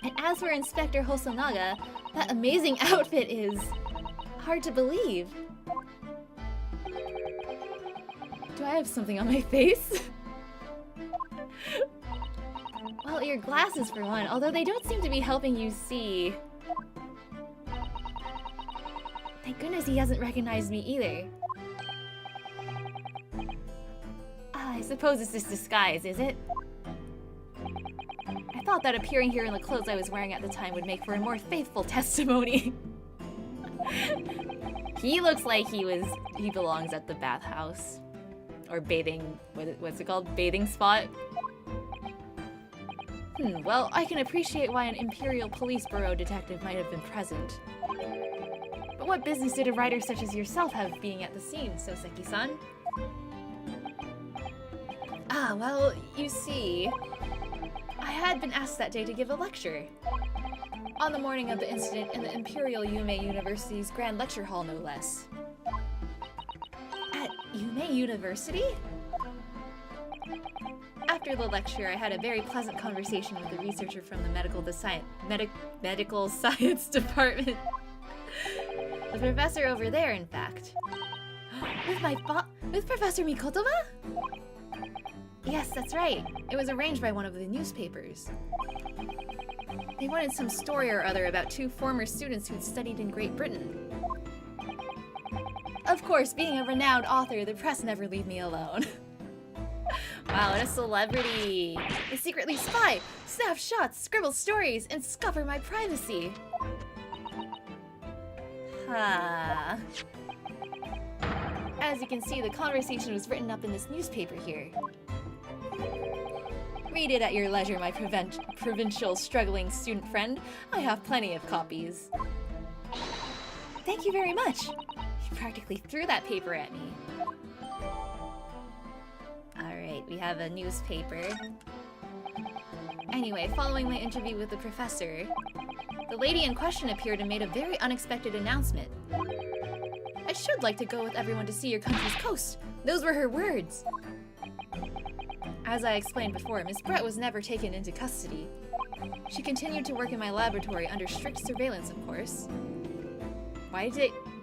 And as for Inspector Hosonaga, that amazing outfit is hard to believe. Do I have something on my face? Well, your glasses for one, although they don't seem to be helping you see. Thank goodness he hasn't recognized me either. I suppose it's this disguise, is it? I thought that appearing here in the clothes I was wearing at the time would make for a more faithful testimony. He looks like he belongs at the bathhouse. Or bathing, what's it called? Bathing spot? Well, I can appreciate why an Imperial Police Bureau detective might have been present. But what business did a writer such as yourself have being at the scene, Soseki-san? Ah, well, you see, I had been asked that day to give a lecture. On the morning of the incident in the Imperial Yume University's Grand Lecture Hall, no less. At Yume University? After the lecture, I had a very pleasant conversation with a researcher from the medical science department. The professor over there, in fact. With Professor Mikotoba? Yes, that's right. It was arranged by one of the newspapers. They wanted some story or other about 2 former students who'd studied in Great Britain. Of course, being a renowned author, the press never leave me alone. Wow, what a celebrity! They secretly spy, snap shots, scribble stories, and scupper my privacy. As you can see, the conversation was written up in this newspaper here. Read it at your leisure, my provincial struggling student friend. I have plenty of copies. Thank you very much. You practically threw that paper at me. Alright, we have a newspaper. Anyway, following my interview with the professor, the lady in question appeared and made a very unexpected announcement. I should like to go with everyone to see your country's coast. Those were her words. As I explained before, Miss Brett was never taken into custody. She continued to work in my laboratory under strict surveillance, of course. Why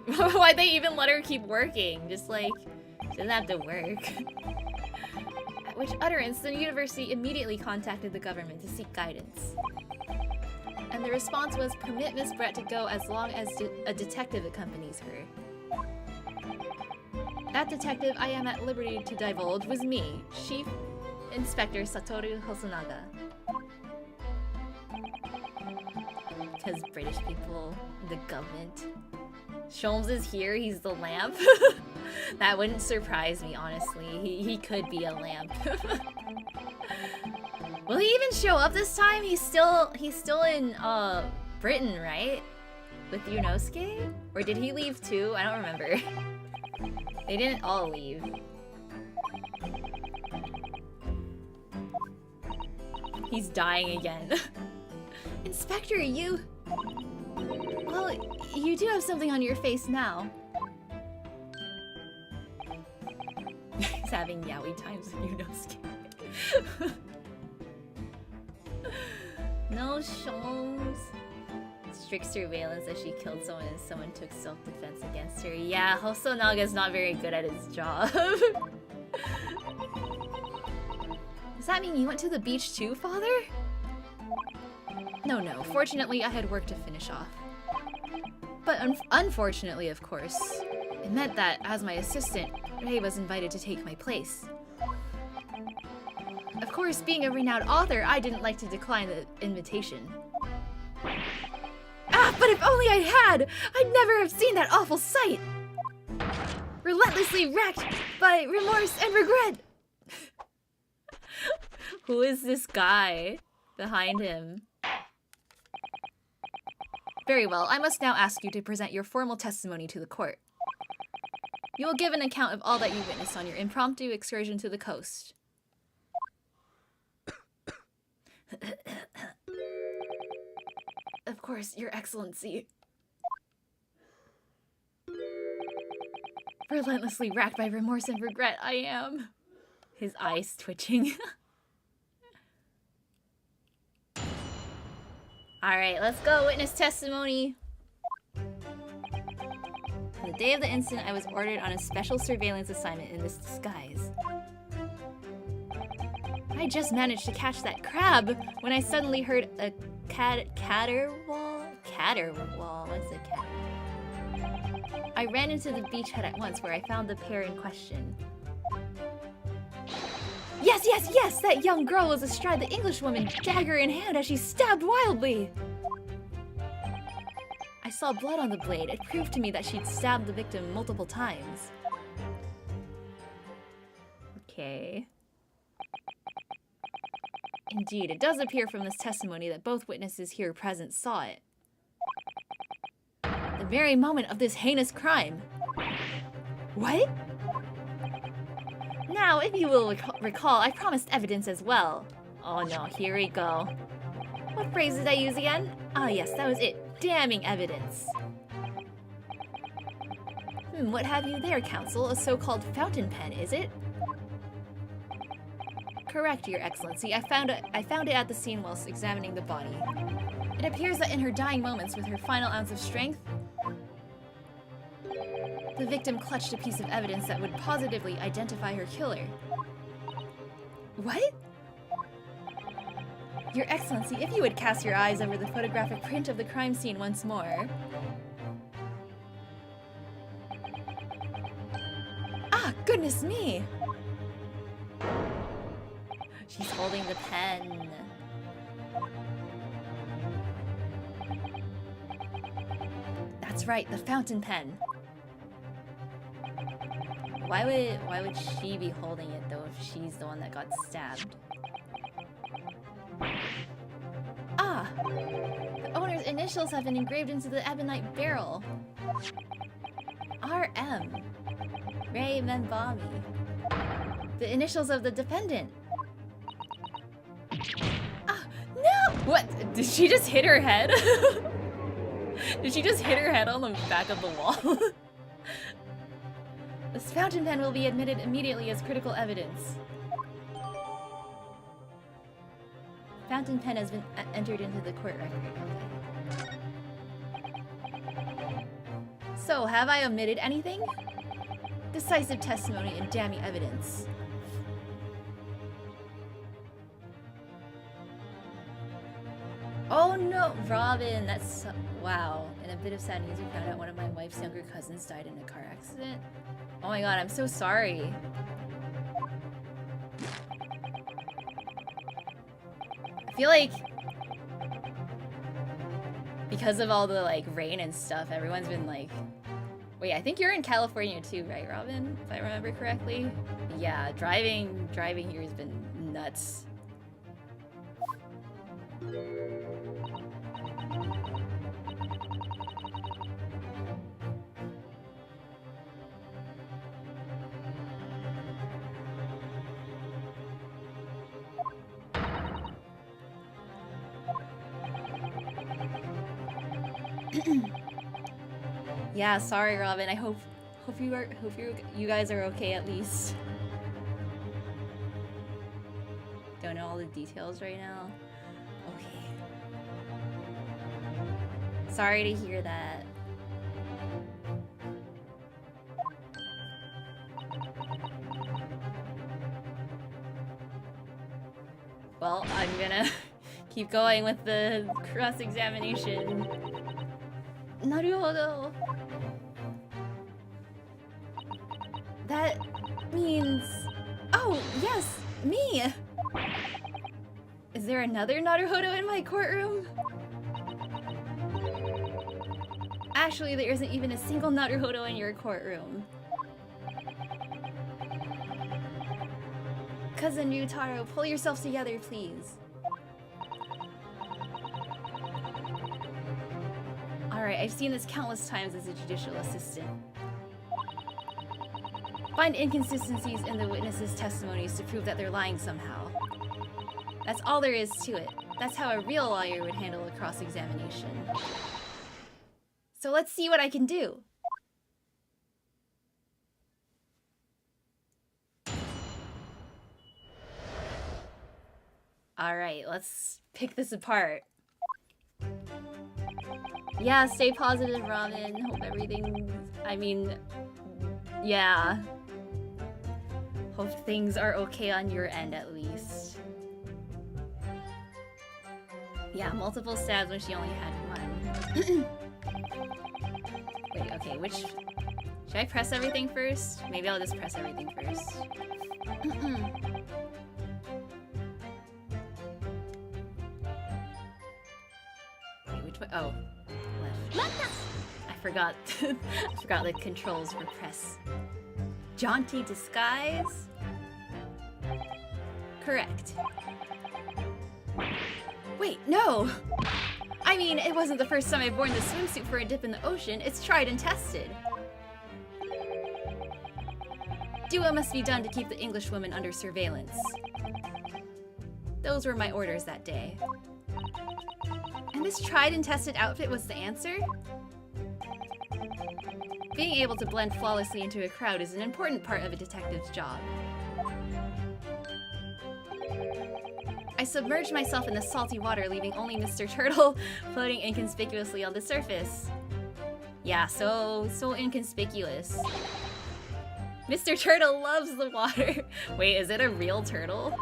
Why'd they even let her keep working? Just like, she doesn't have to work. At which utterance, the university immediately contacted the government to seek guidance. And the response was, permit Miss Brett to go as long as a detective accompanies her. That detective I am at liberty to divulge was me, Chief Inspector Satoru Hosonaga. Because British people, the government. Sholmes is here, he's the lamp. That wouldn't surprise me, honestly. He could be a lamp. Will he even show up this time? He's still in Britain, right? With Yunosuke? Or did he leave too? I don't remember. They didn't all leave. He's dying again. Inspector, you... Well, you do have something on your face now. He's having yaoi times with Yunosuke. No, Sholmes. Strict surveillance that she killed someone and someone took self-defense against her. Yeah, Hosonaga's not very good at his job. Does that mean you went to the beach too, father? No. Fortunately, I had work to finish off. But unfortunately, of course, it meant that, as my assistant, Ray was invited to take my place. Of course, being a renowned author, I didn't like to decline the invitation. Ah, but if only I had! I'd never have seen that awful sight! Relentlessly racked by remorse and regret! Who is this guy behind him? Very well, I must now ask you to present your formal testimony to the court. You will give an account of all that you witnessed on your impromptu excursion to the coast. Of course, Your Excellency. Relentlessly racked by remorse and regret, I am. His eyes twitching. Alright, let's go. Witness testimony. On the day of the incident, I was ordered on a special surveillance assignment in this disguise. I just managed to catch that crab when I suddenly heard a caterwaul? Caterwaul? What's a caterwaul? I ran into the beachhead at once where I found the pair in question. Yes! That young girl was astride the Englishwoman, dagger in hand, as she stabbed wildly! I saw blood on the blade. It proved to me that she'd stabbed the victim multiple times. Okay. Indeed, it does appear from this testimony that both witnesses here present saw it. The very moment of this heinous crime. What? Now, if you will recall, I promised evidence as well. Oh no, here we go. What phrase did I use again? Ah yes, that was it. Damning evidence. What have you there, Counsel? A so-called fountain pen, is it? Correct, Your Excellency. I found it at the scene whilst examining the body. It appears that in her dying moments, with her final ounce of strength, the victim clutched a piece of evidence that would positively identify her killer. What? Your Excellency, if you would cast your eyes over the photographic print of the crime scene once more. Ah, goodness me! She's holding the pen. That's right, the fountain pen. Why would she be holding it though if she's the one that got stabbed? Ah! The owner's initials have been engraved into the ebonite barrel. RM. Ray Menbami. The initials of the defendant. Ah, no! What? Did she just hit her head? Did she just hit her head on the back of the wall? This fountain pen will be admitted immediately as critical evidence. Fountain pen has been entered into the court record. Okay. So, have I omitted anything? Decisive testimony and damning evidence. Oh no, Robin, that's wow. In a bit of sad news, we found out one of my wife's younger cousins died in a car accident. Oh my god, I'm so sorry. I feel like because of all the like rain and stuff, everyone's been like, wait, I think you're in California too, right, Robin? If I remember correctly. Yeah, driving here has been nuts. Yeah, sorry, Robin. I hope you guys are okay at least. Don't know all the details right now. Okay. Sorry to hear that. Well, I'm gonna keep going with the cross-examination. Naruhodo. That means... Oh, yes, me! Is there another Naruhodo in my courtroom? Actually, there isn't even a single Naruhodo in your courtroom. Cousin Ryutaro, pull yourself together, please. Alright, I've seen this countless times as a judicial assistant. Find inconsistencies in the witnesses' testimonies to prove that they're lying somehow. That's all there is to it. That's how a real lawyer would handle a cross-examination. So let's see what I can do. Alright, let's pick this apart. Yeah, stay positive, Robin. Hope everything... I mean... Yeah. Hope things are okay on your end, at least. Yeah, multiple stabs when she only had one. Wait, okay, which... Should I press everything first? Maybe I'll just press everything first. Wait, which way? Oh. Left. I forgot. I forgot the controls for press. Jaunty disguise? Correct. Wait, no! I mean, it wasn't the first time I've worn this swimsuit for a dip in the ocean. It's tried and tested. Do what must be done to keep the Englishwoman under surveillance. Those were my orders that day. And this tried and tested outfit was the answer? Being able to blend flawlessly into a crowd is an important part of a detective's job. I submerged myself in the salty water, leaving only Mr. Turtle floating inconspicuously on the surface. Yeah, so inconspicuous. Mr. Turtle loves the water. Wait, is it a real turtle?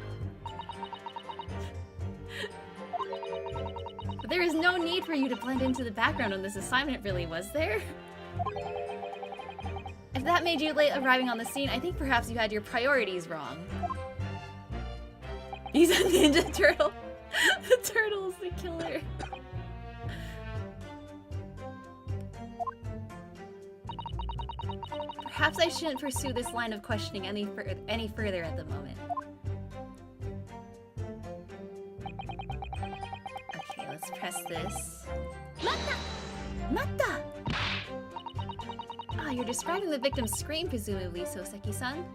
But there is no need for you to blend into the background on this assignment, really, was there? If that made you late arriving on the scene, I think perhaps you had your priorities wrong. He's a ninja turtle. The turtle is the killer. Perhaps I shouldn't pursue this line of questioning any further at the moment. Okay, let's press this. Matta! Ah, you're describing the victim's scream, presumably, Soseki-san.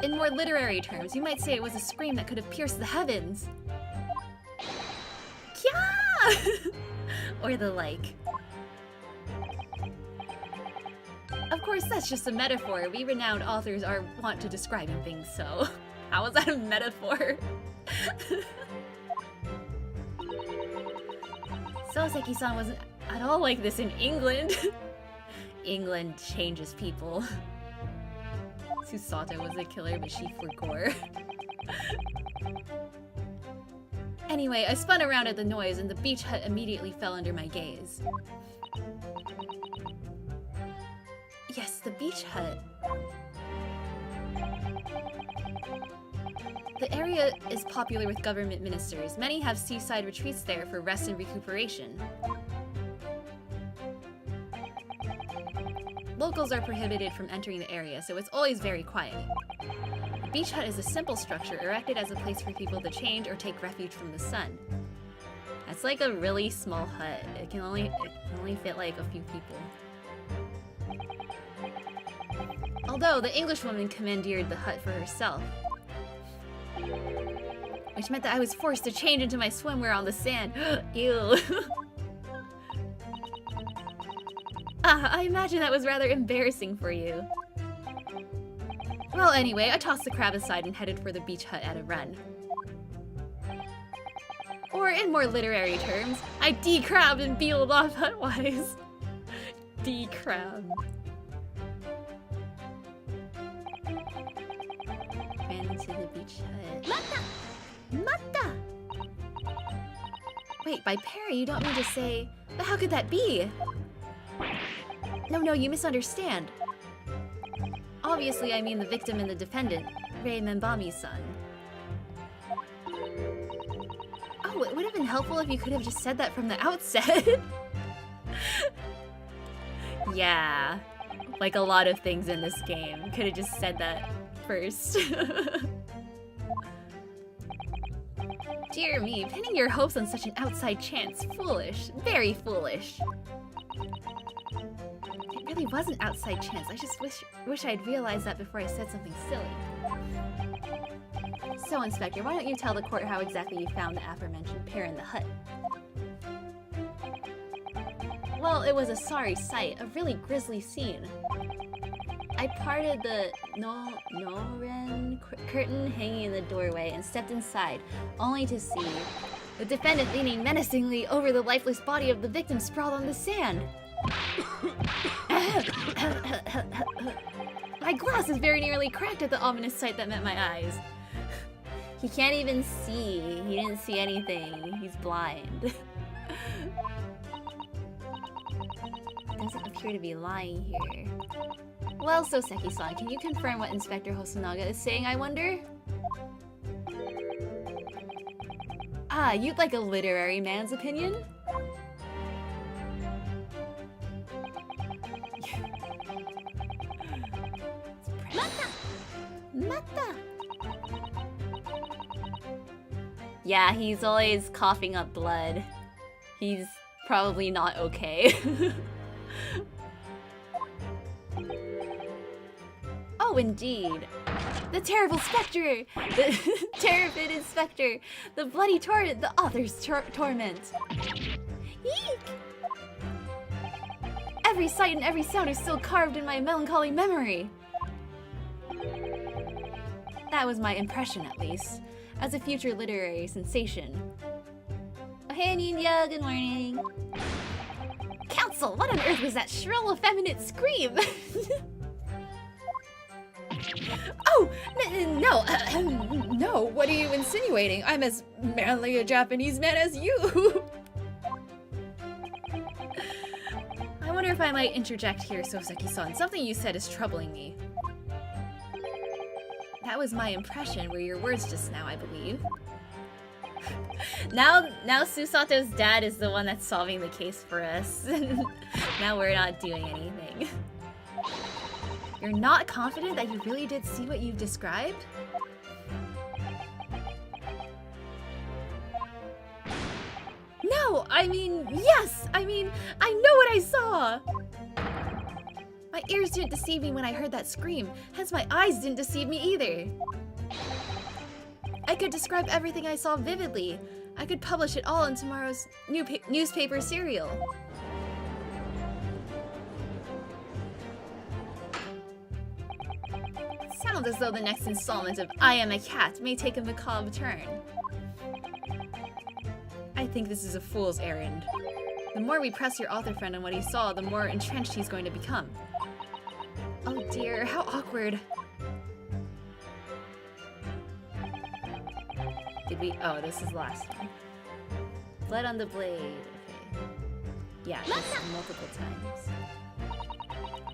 In more literary terms, you might say it was a scream that could have pierced the heavens. Kya! Or the like. Of course, that's just a metaphor. We renowned authors are wont to describing things, so... How is that a metaphor? Soseki-san was at all like this in England. England changes people. Susato was a killer, but she forgore. Anyway, I spun around at the noise and the beach hut immediately fell under my gaze. Yes, the beach hut. The area is popular with government ministers. Many have seaside retreats there for rest and recuperation. Locals are prohibited from entering the area, so it's always very quiet. The beach hut is a simple structure erected as a place for people to change or take refuge from the sun. That's like a really small hut. It can only fit like a few people. Although the Englishwoman commandeered the hut for herself, which meant that I was forced to change into my swimwear on the sand. Ew. I imagine that was rather embarrassing for you. Well, anyway, I tossed the crab aside and headed for the beach hut at a run. Or in more literary terms, I de-crabbed and beetled off hut-wise. De-crab. Ran into the beach hut. Mata! Mata! Wait, by Perry, you don't mean to say... But how could that be? No, you misunderstand. Obviously, I mean the victim and the defendant, Rei Membami-san. Oh, it would have been helpful if you could have just said that from the outset. Yeah, like a lot of things in this game. Could have just said that first. Dear me, pinning your hopes on such an outside chance. Foolish. Very foolish. It really was an outside chance. I just wish I'd realized that before I said something silly. So, Inspector, why don't you tell the court how exactly you found the aforementioned pair in the hut? Well, it was a sorry sight, a really grisly scene. I parted the Noren curtain hanging in the doorway and stepped inside, only to see the defendant leaning menacingly over the lifeless body of the victim sprawled on the sand. My glasses very nearly cracked at the ominous sight that met my eyes. He can't even see. He didn't see anything. He's blind. Doesn't appear to be lying here. Well, Soseki-san, can you confirm what Inspector Hosonaga is saying, I wonder? Ah, you'd like a literary man's opinion? Mata! Mata! Yeah, he's always coughing up blood. He's probably not okay. Oh, indeed. The terrible spectre! The terrified inspector! The bloody torment! The author's torment! Eek! Every sight and every sound is still carved in my melancholy memory. That was my impression, at least, as a future literary sensation. Oh, hey, Ninya, good morning. Counsel, what on earth was that shrill, effeminate scream? Oh, no, no, what are you insinuating? I'm as manly a Japanese man as you. I wonder if I might interject here, Soseki-san. Something you said is troubling me. That was my impression, were your words just now, I believe. Now Susato's dad is the one that's solving the case for us. Now we're not doing anything. You're not confident that you really did see what you've described? No, I mean, yes! I mean, I know what I saw! My ears didn't deceive me when I heard that scream, hence my eyes didn't deceive me either. I could describe everything I saw vividly. I could publish it all in tomorrow's newspaper serial. Sounds as though the next installment of I Am a Cat may take a macabre turn. I think this is a fool's errand. The more we press your author friend on what he saw, the more entrenched he's going to become. Oh dear, how awkward. Did we? Oh, this is the last one. Blood on the blade. Okay. Yeah, multiple times.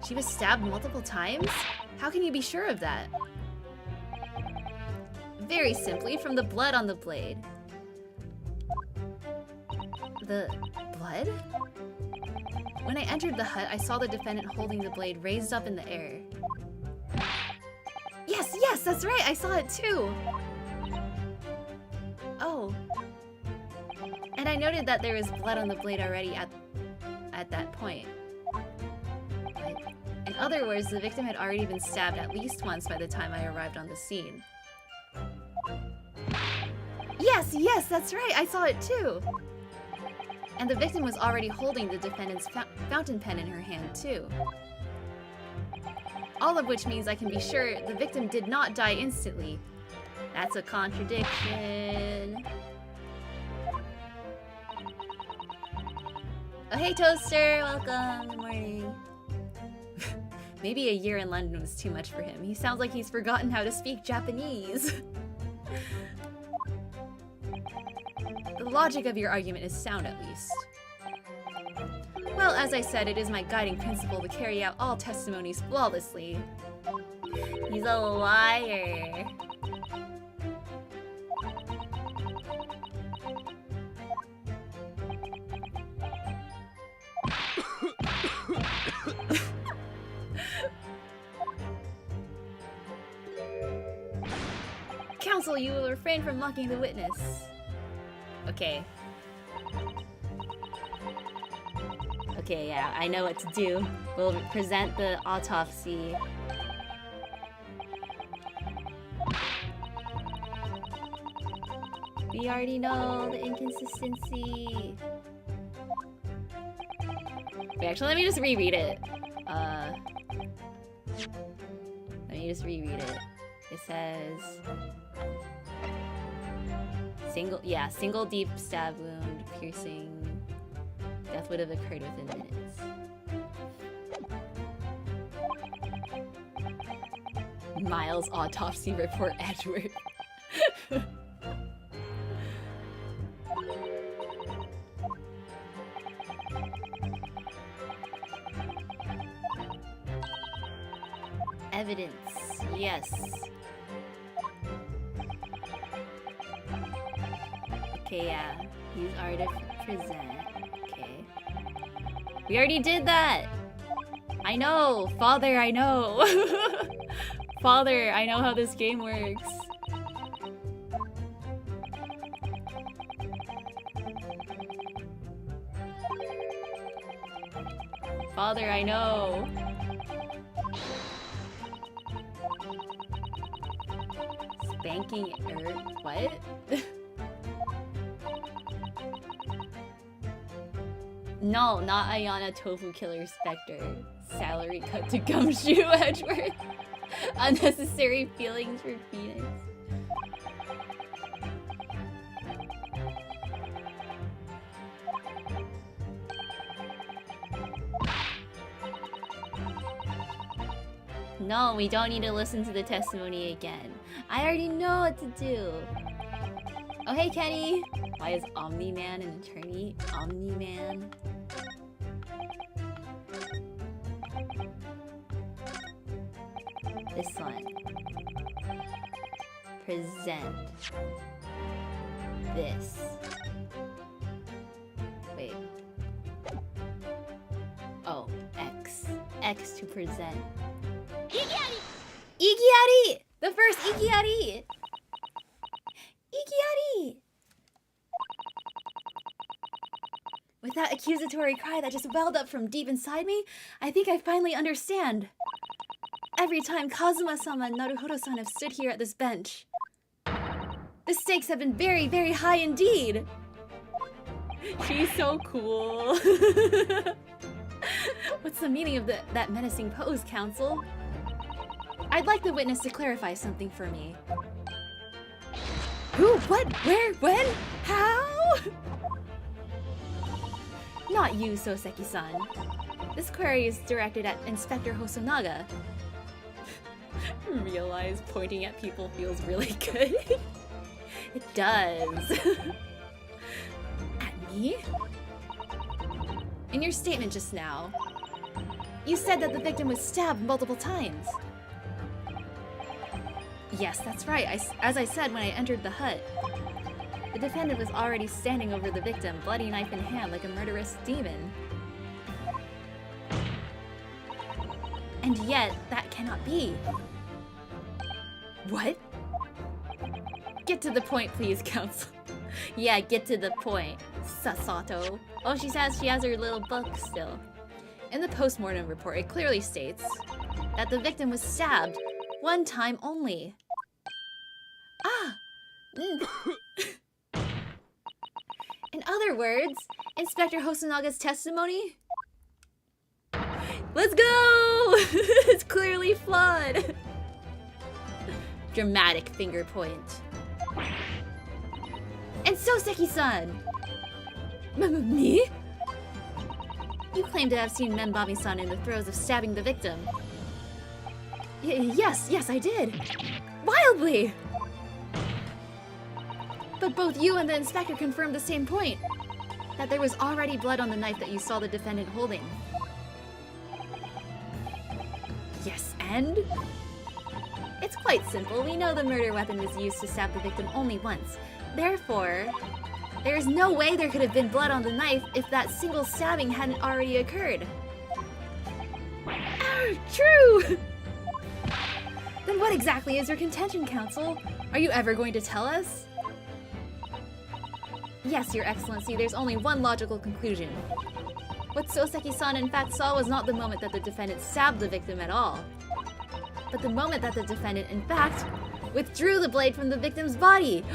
She was stabbed multiple times? How can you be sure of that? Very simply, from the blood on the blade. The blood? When I entered the hut, I saw the defendant holding the blade raised up in the air. Yes, yes, that's right, I saw it too! Oh. And I noted that there was blood on the blade already at that point. But in other words, the victim had already been stabbed at least once by the time I arrived on the scene. Yes, yes, that's right, I saw it too! And the victim was already holding the defendant's fountain pen in her hand too. All of which means I can be sure the victim did not die instantly. That's a contradiction. Oh hey Toaster, welcome, good morning. Maybe a year in London was too much for him. He sounds like he's forgotten how to speak Japanese. The logic of your argument is sound, at least. Well, as I said, it is my guiding principle to carry out all testimonies flawlessly. He's a liar. Counsel, you will refrain from mocking the witness. Okay. Okay, yeah, I know what to do. We'll present the autopsy. We already know the inconsistency. Wait, actually, let me just reread it. Let me just reread it. It says... Single deep stab wound, piercing. Death would have occurred within minutes. Miles' autopsy report, Edward. Evidence, yes. Okay, yeah. Use R to present. Okay. We already did that! I know! Father, I know! Father, I know how this game works. Father, I know! Spanking what? No, not Ayana Tofu Killer Spector. Salary cut to Gumshoe Edward. Unnecessary feelings for Phoenix. No, we don't need to listen to the testimony again. I already know what to do. Oh hey Kenny! Why is Omni-Man an attorney? Omni-Man? This one. Present. This. Wait. Oh, X. X to present. Ikiari! Ikiari! The first Ikiari! Ikiari! With that accusatory cry that just welled up from deep inside me, I think I finally understand. Every time Kazuma-sama and Naruhodo-san have stood here at this bench, the stakes have been very, very high indeed. She's so cool. What's the meaning of that menacing pose, counsel? I'd like the witness to clarify something for me. Who? What? Where? When? How? Not you, Soseki-san. This query is directed at Inspector Hosonaga. Realize pointing at people feels really good. It does. At me? In your statement just now, you said that the victim was stabbed multiple times. Yes, that's right. As I said when I entered the hut. The defendant was already standing over the victim, bloody knife in hand like a murderous demon. And yet, that cannot be. What? Get to the point, please, counsel. Yeah, get to the point, Sasato. Oh, she says she has her little book still. In the postmortem report, it clearly states that the victim was stabbed one time only. Ah! In other words, Inspector Hosanaga's testimony? Let's go! It's clearly flawed. Dramatic finger point. And Soseki-san! Me? You claim to have seen Membami-san in the throes of stabbing the victim. Yes, I did. Wildly! But both you and the inspector confirmed the same point. That there was already blood on the knife that you saw the defendant holding. Yes, and? It's quite simple. We know the murder weapon was used to stab the victim only once. Therefore, there is no way there could have been blood on the knife if that single stabbing hadn't already occurred. True! Then what exactly is your contention, counsel? Are you ever going to tell us? Yes, Your Excellency, there's only one logical conclusion. What Soseki-san in fact saw was not the moment that the defendant stabbed the victim at all, but the moment that the defendant in fact withdrew the blade from the victim's body.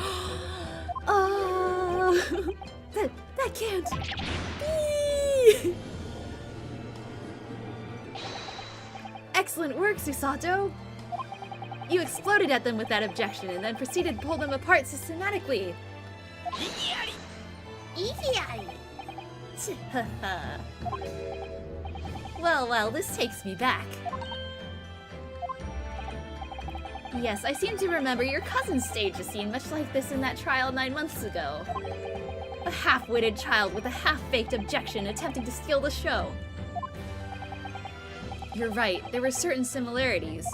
Oh, that can't be! Excellent work, Susato! You exploded at them with that objection and then proceeded to pull them apart systematically. Well, this takes me back. Yes, I seem to remember your cousin staged a scene much like this in that trial 9 months ago. A half-witted child with a half-baked objection attempting to steal the show. You're right, there were certain similarities.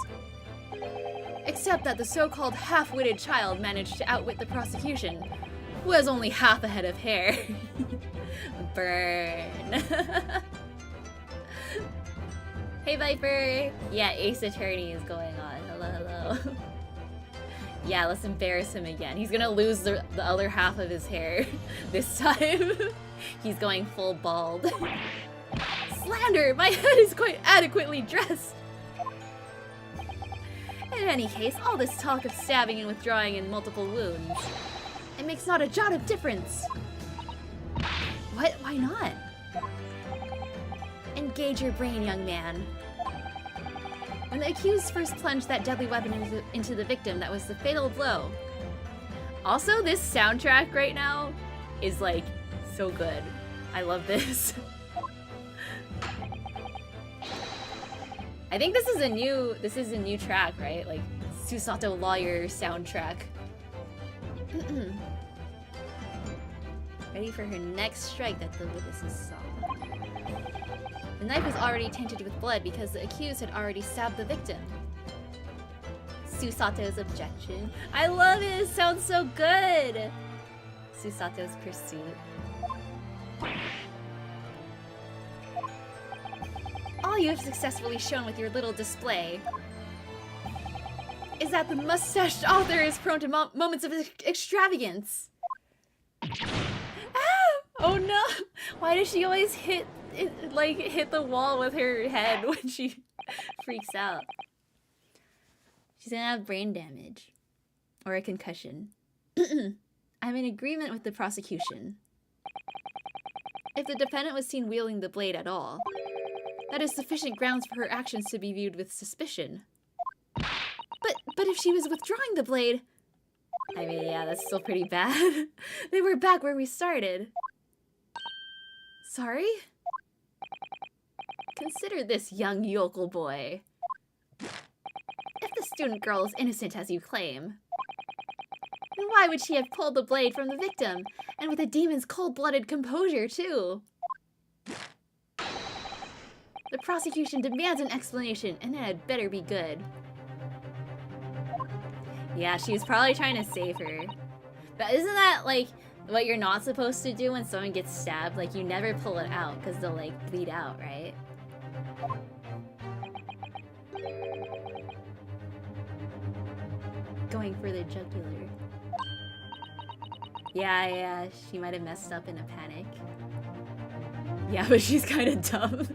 Except that the so-called half-witted child managed to outwit the prosecution, who has only half a head of hair. Burn. Hey Viper! Yeah, Ace Attorney is going on. Hello. Yeah, let's embarrass him again. He's gonna lose the other half of his hair this time. He's going full bald. Slander! My head is quite adequately dressed! In any case, all this talk of stabbing and withdrawing in multiple wounds, it makes not a jot of difference. What? Why not? Engage your brain, young man. When the accused first plunged that deadly weapon into the victim, that was the fatal blow. Also, this soundtrack right now is like so good. I love this. I think this is a new track, right? Like Susato Lawyer soundtrack. Ready for her next strike that the witnesses saw. The knife was already tainted with blood because the accused had already stabbed the victim. Susato's objection. I love it! It sounds so good! Susato's pursuit. All you have successfully shown with your little display is that the mustached author is prone to moments of extravagance. Oh no! Why does she always hit the wall with her head when she freaks out? She's gonna have brain damage. Or a concussion. I'm in agreement with the prosecution. If the defendant was seen wielding the blade at all, that is sufficient grounds for her actions to be viewed with suspicion. But if she was withdrawing the blade... I mean, yeah, that's still pretty bad. They were back where we started. Sorry? Consider this, young yokel boy. If the student girl is innocent as you claim, then why would she have pulled the blade from the victim? And with a demon's cold-blooded composure, too. The prosecution demands an explanation, and it had better be good. Yeah, she was probably trying to save her. But isn't that, like, what you're not supposed to do when someone gets stabbed? Like, you never pull it out, because they'll, like, bleed out, right? Going for the jugular. Yeah, she might have messed up in a panic. Yeah, but she's kind of dumb.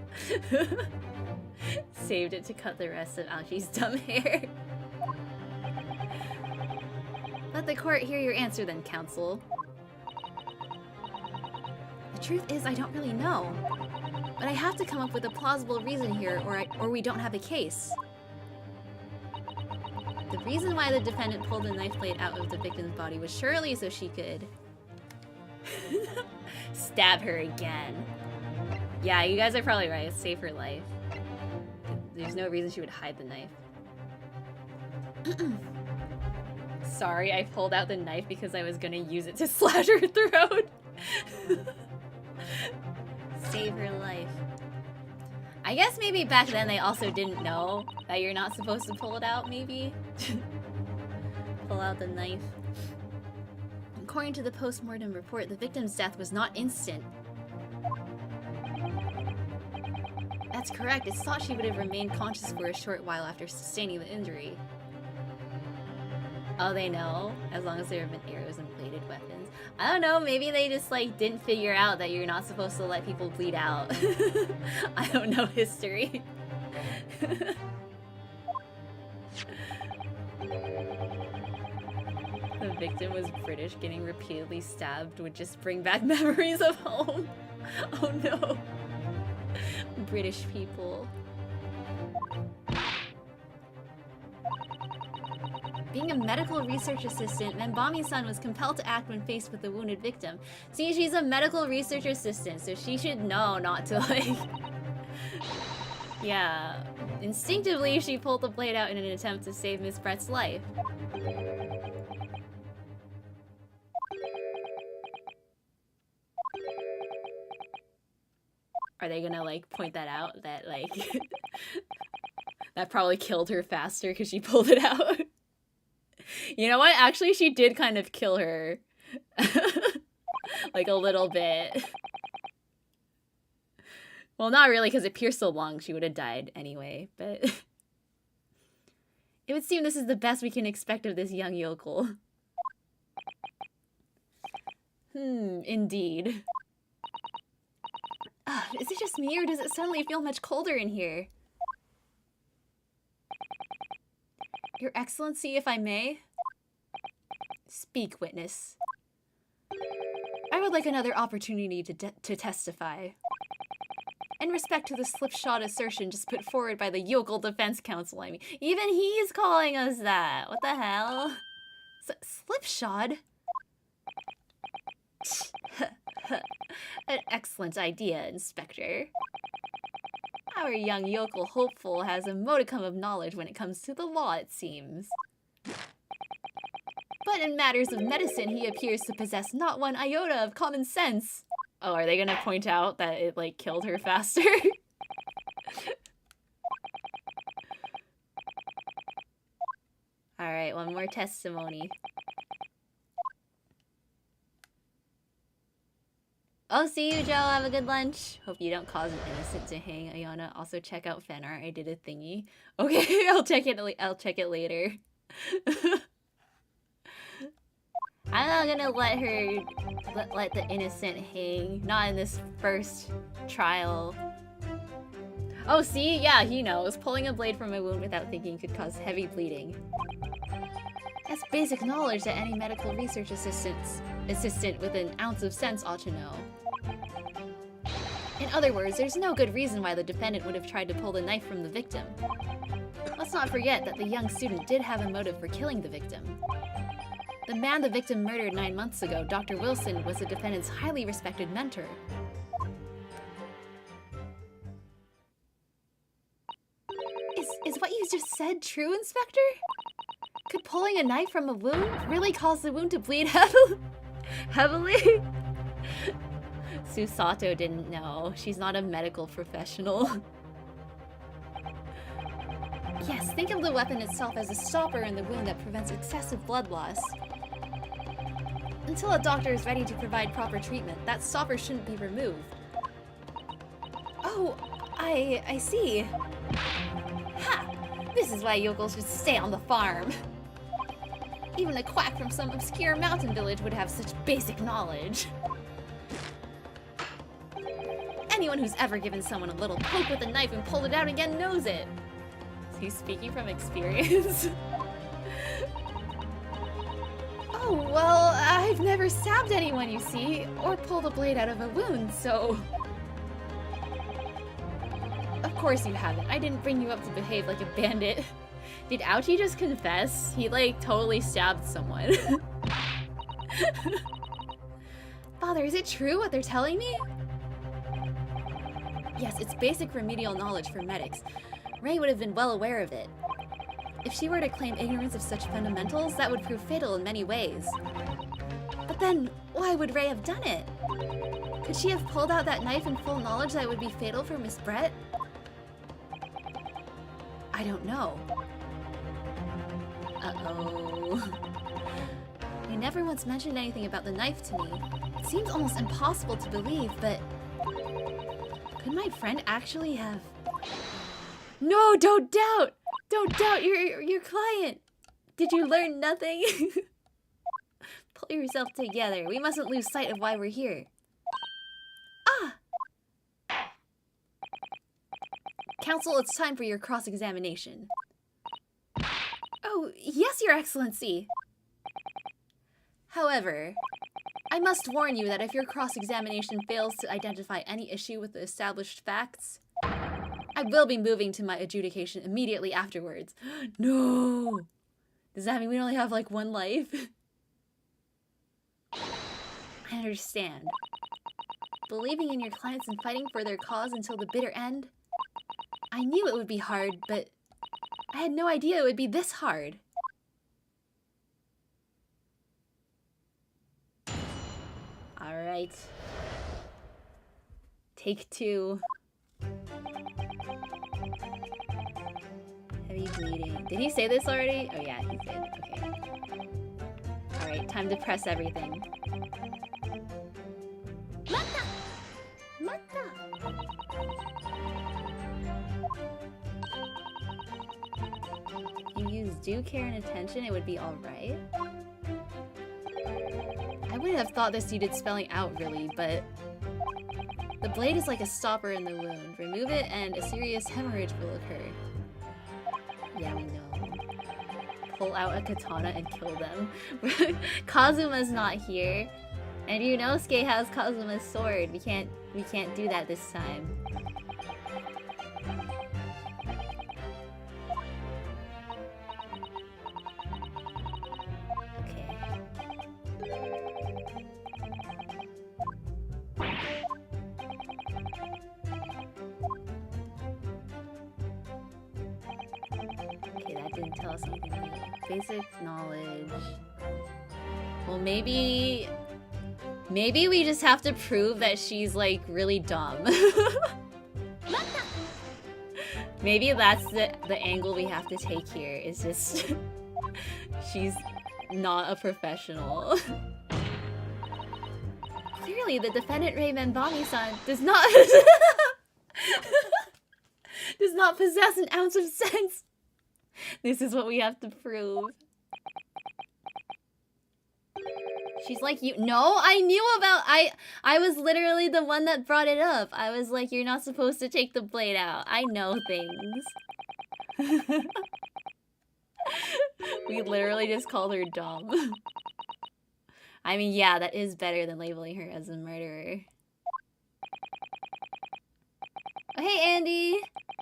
Saved it to cut the rest of Aoki's dumb hair. Let the court hear your answer then, counsel. The truth is, I don't really know. But I have to come up with a plausible reason here, or we don't have a case. The reason why the defendant pulled the knife blade out of the victim's body was surely so she could... stab her again. Yeah, you guys are probably right. Save her life. There's no reason she would hide the knife. Sorry, I pulled out the knife because I was gonna use it to slash her throat. Save her life. I guess maybe back then they also didn't know that you're not supposed to pull it out, maybe? Pull out the knife. According to the post-mortem report, the victim's death was not instant. That's correct. It's thought she would have remained conscious for a short while after sustaining the injury. Oh, they know? As long as there have been arrows and bladed weapons. I don't know, maybe they just, like, didn't figure out that you're not supposed to let people bleed out. I don't know history. The victim was British. Getting repeatedly stabbed would just bring back memories of home. Oh no. British people. Being a medical research assistant, Menbami-san was compelled to act when faced with the wounded victim. See, she's a medical research assistant, so she should know not to, like... Yeah. Instinctively, she pulled the blade out in an attempt to save Miss Brett's life. Are they gonna, like, point that out? That, like... that probably killed her faster because she pulled it out? You know what? Actually, she did kind of kill her. Like, a little bit. Well, not really, because it pierced so long, she would have died anyway, but... It would seem this is the best we can expect of this young yokel. Indeed. Is it just me, or does it suddenly feel much colder in here? Your Excellency, if I may? Speak, witness. I would like another opportunity to testify. In respect to the slipshod assertion just put forward by the yokel defense counsel, I mean, even he's calling us that. What the hell? Slipshod? An excellent idea, Inspector. Our young yokel hopeful has a modicum of knowledge when it comes to the law, it seems. But in matters of medicine, he appears to possess not one iota of common sense. Oh, are they gonna point out that it, like, killed her faster? Alright, one more testimony. Oh, see you, Joe. Have a good lunch. Hope you don't cause an innocent to hang. Ayana, also check out fan art. I did a thingy. Okay, I'll check it later. I'm not gonna let her let the innocent hang. Not in this first trial. Oh, see? Yeah, he knows. Pulling a blade from a wound without thinking could cause heavy bleeding. That's basic knowledge that any medical research assistant with an ounce of sense ought to know. In other words, there's no good reason why the defendant would have tried to pull the knife from the victim. Let's not forget that the young student did have a motive for killing the victim. The man the victim murdered 9 months ago, Dr. Wilson, was the defendant's highly respected mentor. Is what you just said true, Inspector? Could pulling a knife from a wound really cause the wound to bleed heavily? Susato didn't know. She's not a medical professional. Yes, think of the weapon itself as a stopper in the wound that prevents excessive blood loss. Until a doctor is ready to provide proper treatment, that stopper shouldn't be removed. Oh, I see. Ha! This is why yokels should stay on the farm. Even a quack from some obscure mountain village would have such basic knowledge. Anyone who's ever given someone a little poke with a knife and pulled it out again knows it. He's speaking from experience. Oh, well, I've never stabbed anyone, you see, or pulled a blade out of a wound, so... Of course you haven't. I didn't bring you up to behave like a bandit. Did Ouchie just confess? He, like, totally stabbed someone. Father, is it true what they're telling me? Yes, it's basic remedial knowledge for medics. Ray would have been well aware of it. If she were to claim ignorance of such fundamentals, that would prove fatal in many ways. But then, why would Ray have done it? Could she have pulled out that knife in full knowledge that it would be fatal for Miss Brett? I don't know. Uh-oh. You never once mentioned anything about the knife to me. It seems almost impossible to believe, but... Could my friend actually have... No, don't doubt! Don't doubt your client! Did you learn nothing? Pull yourself together. We mustn't lose sight of why we're here. Ah! Counsel, it's time for your cross-examination. Oh, yes, Your Excellency! However, I must warn you that if your cross-examination fails to identify any issue with the established facts, I will be moving to my adjudication immediately afterwards. No! Does that mean we only have, like, one life? I understand. Believing in your clients and fighting for their cause until the bitter end? I knew it would be hard, but I had no idea it would be this hard. Alright. Take 2. Heavy bleeding. Did he say this already? Oh yeah, he did. Okay. Alright, time to press everything. Mata! Mata! If you use due care and attention, it would be alright. I wouldn't have thought this needed spelling out, really, but... The blade is like a stopper in the wound. Remove it and a serious hemorrhage will occur. Yeah, we know. Pull out a katana and kill them. Kazuma's not here. And Ryunosuke has Kazuma's sword. We can't do that this time. Tell us anything new. Basic knowledge. Well, maybe we just have to prove that she's like really dumb. Maybe that's the angle we have to take here. Is just she's not a professional. Clearly, the defendant Rei Menbami-san does not does not possess an ounce of sense. This is what we have to prove. She's like, you no, I knew about I was literally the one that brought it up. I was like, you're not supposed to take the blade out. I know things. We literally just called her dumb. I mean, yeah, that is better than labeling her as a murderer. Oh, hey, Andy.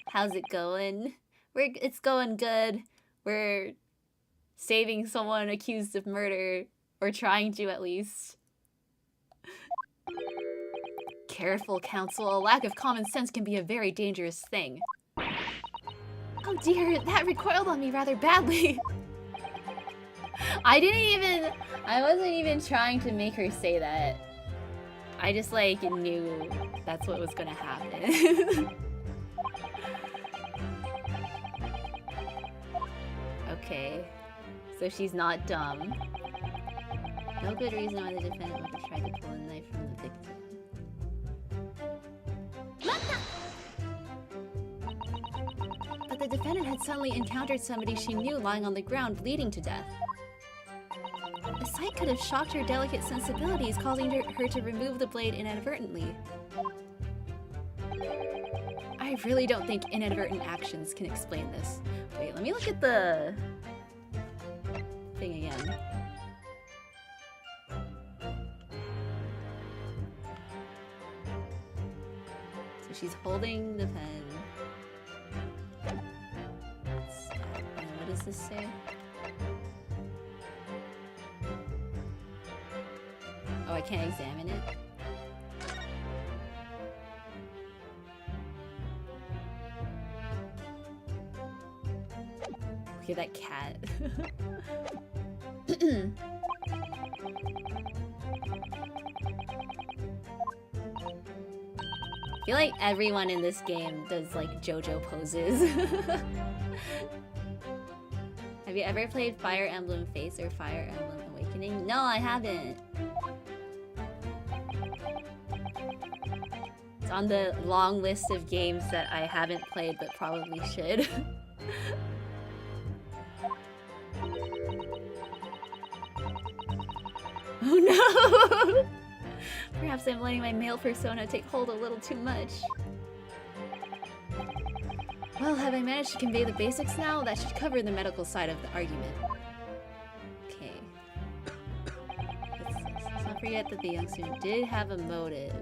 How's it going? It's going good. We're saving someone accused of murder. Or trying to, at least. Careful, Counsel. A lack of common sense can be a very dangerous thing. Oh dear, that recoiled on me rather badly. I wasn't even trying to make her say that. I just like knew that's what was gonna happen. Okay, so she's not dumb. No good reason why the defendant would have tried to pull a knife from the victim. But the defendant had suddenly encountered somebody she knew lying on the ground, bleeding to death. The sight could have shocked her delicate sensibilities, causing her to remove the blade inadvertently. I really don't think inadvertent actions can explain this. Wait, let me look at the thing again. So she's holding the pen. And what does this say? Oh, I can't examine it? Okay, that cat. I feel like everyone in this game does like JoJo poses. Have you ever played Fire Emblem Fates or Fire Emblem Awakening? No, I haven't. It's on the long list of games that I haven't played but probably should. Oh no! Perhaps I'm letting my male persona take hold a little too much. Well, have I managed to convey the basics now? That should cover the medical side of the argument. Okay. Let's not forget that the young student did have a motive.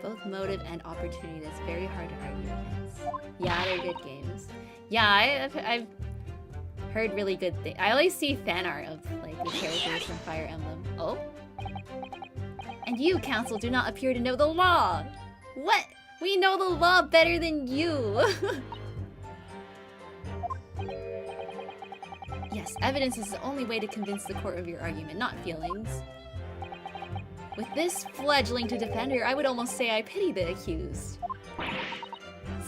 Both motive and opportunity, that's very hard to argue against. Yeah, they're good games. Yeah, I've heard really good things. I always see fan art of like the characters from Fire Emblem. Oh? And you, Council, do not appear to know the law! What? We know the law better than you! Yes, evidence is the only way to convince the court of your argument, not feelings. With this fledgling to defend her, I would almost say I pity the accused.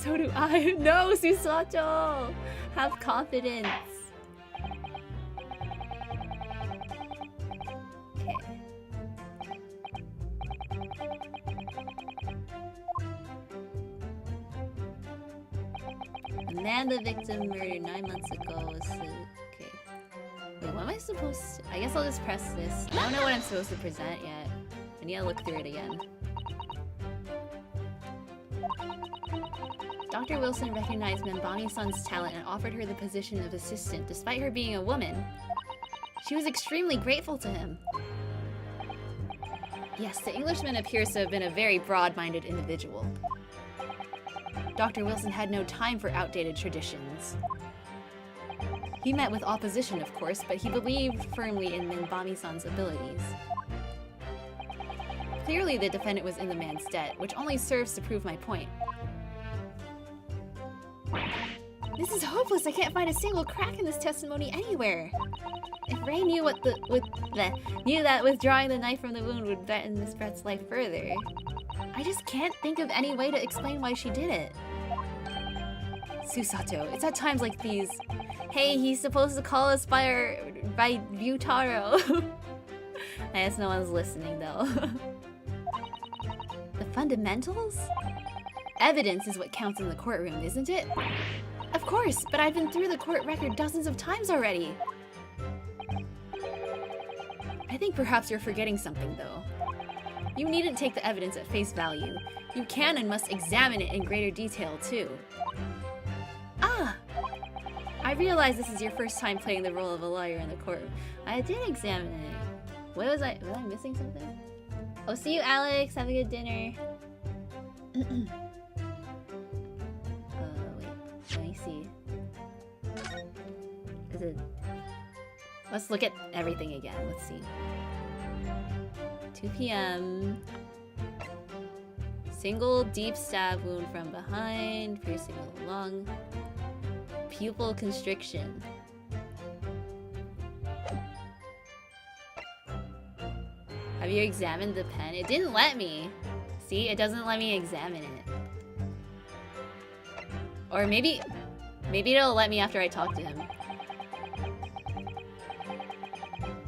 So do I. No, Susato! Have confidence. Okay. The man the victim murdered 9 months ago was the... Okay. Wait, what am I supposed to... I guess I'll just press this. I don't know what I'm supposed to present yet. I need to look through it again. Dr. Wilson recognized Membami-san's talent and offered her the position of assistant, despite her being a woman. She was extremely grateful to him. Yes, the Englishman appears to have been a very broad-minded individual. Dr. Wilson had no time for outdated traditions. He met with opposition, of course, but he believed firmly in Membami-san's abilities. Clearly, the defendant was in the man's debt, which only serves to prove my point. This is hopeless. I can't find a single crack in this testimony anywhere. If Ray knew that withdrawing the knife from the wound would threaten Miss Brett's life further, I just can't think of any way to explain why she did it. Susato, it's at times like these. Hey, he's supposed to call us by Ryutaro. I guess no one's listening though. The fundamentals? Evidence is what counts in the courtroom, isn't it? Of course, but I've been through the court record dozens of times already. I think perhaps you're forgetting something, though. You needn't take the evidence at face value. You can and must examine it in greater detail, too. Ah! I realize this is your first time playing the role of a lawyer in the courtroom. I did examine it. Was I missing something? Oh, see you, Alex. Have a good dinner. Wait. Let me see. Is it... Let's look at everything again. Let's see. 2 p.m. Single deep stab wound from behind, piercing the lung. Pupil constriction. Have you examined the pen? It didn't let me. See, it doesn't let me examine it. Or maybe it'll let me after I talk to him.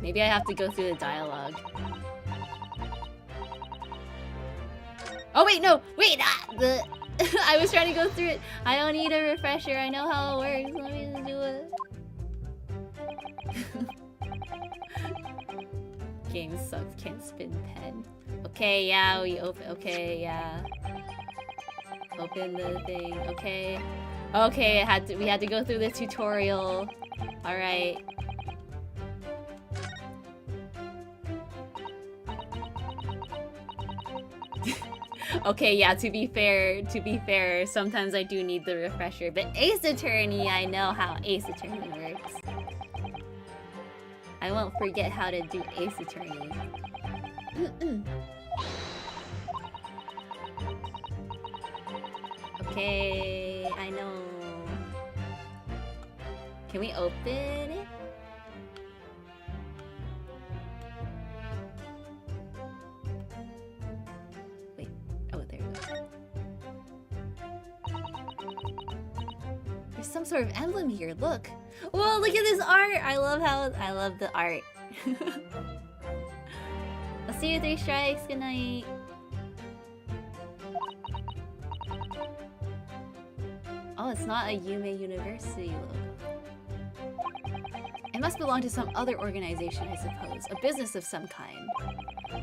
Maybe I have to go through the dialogue. Oh wait, no! Wait! I was trying to go through it. I don't need a refresher. I know how it works. Let me just do it. Game sucks. Can't spin pen. Okay, yeah, we open. Okay, yeah. Open the thing. Okay. Okay, we had to go through the tutorial. All right. Okay, yeah, to be fair, sometimes I do need the refresher, but Ace Attorney, I know how Ace Attorney works. I won't forget how to do Ace Attorney. Okay, I know. Can we open it? Wait. Oh, there we go. There's some sort of emblem here. Look. Whoa, look at this art. I love the art. I'll see you 3 strikes. Good night. Oh, it's not a Yume University logo. It must belong to some other organization, I suppose. A business of some kind.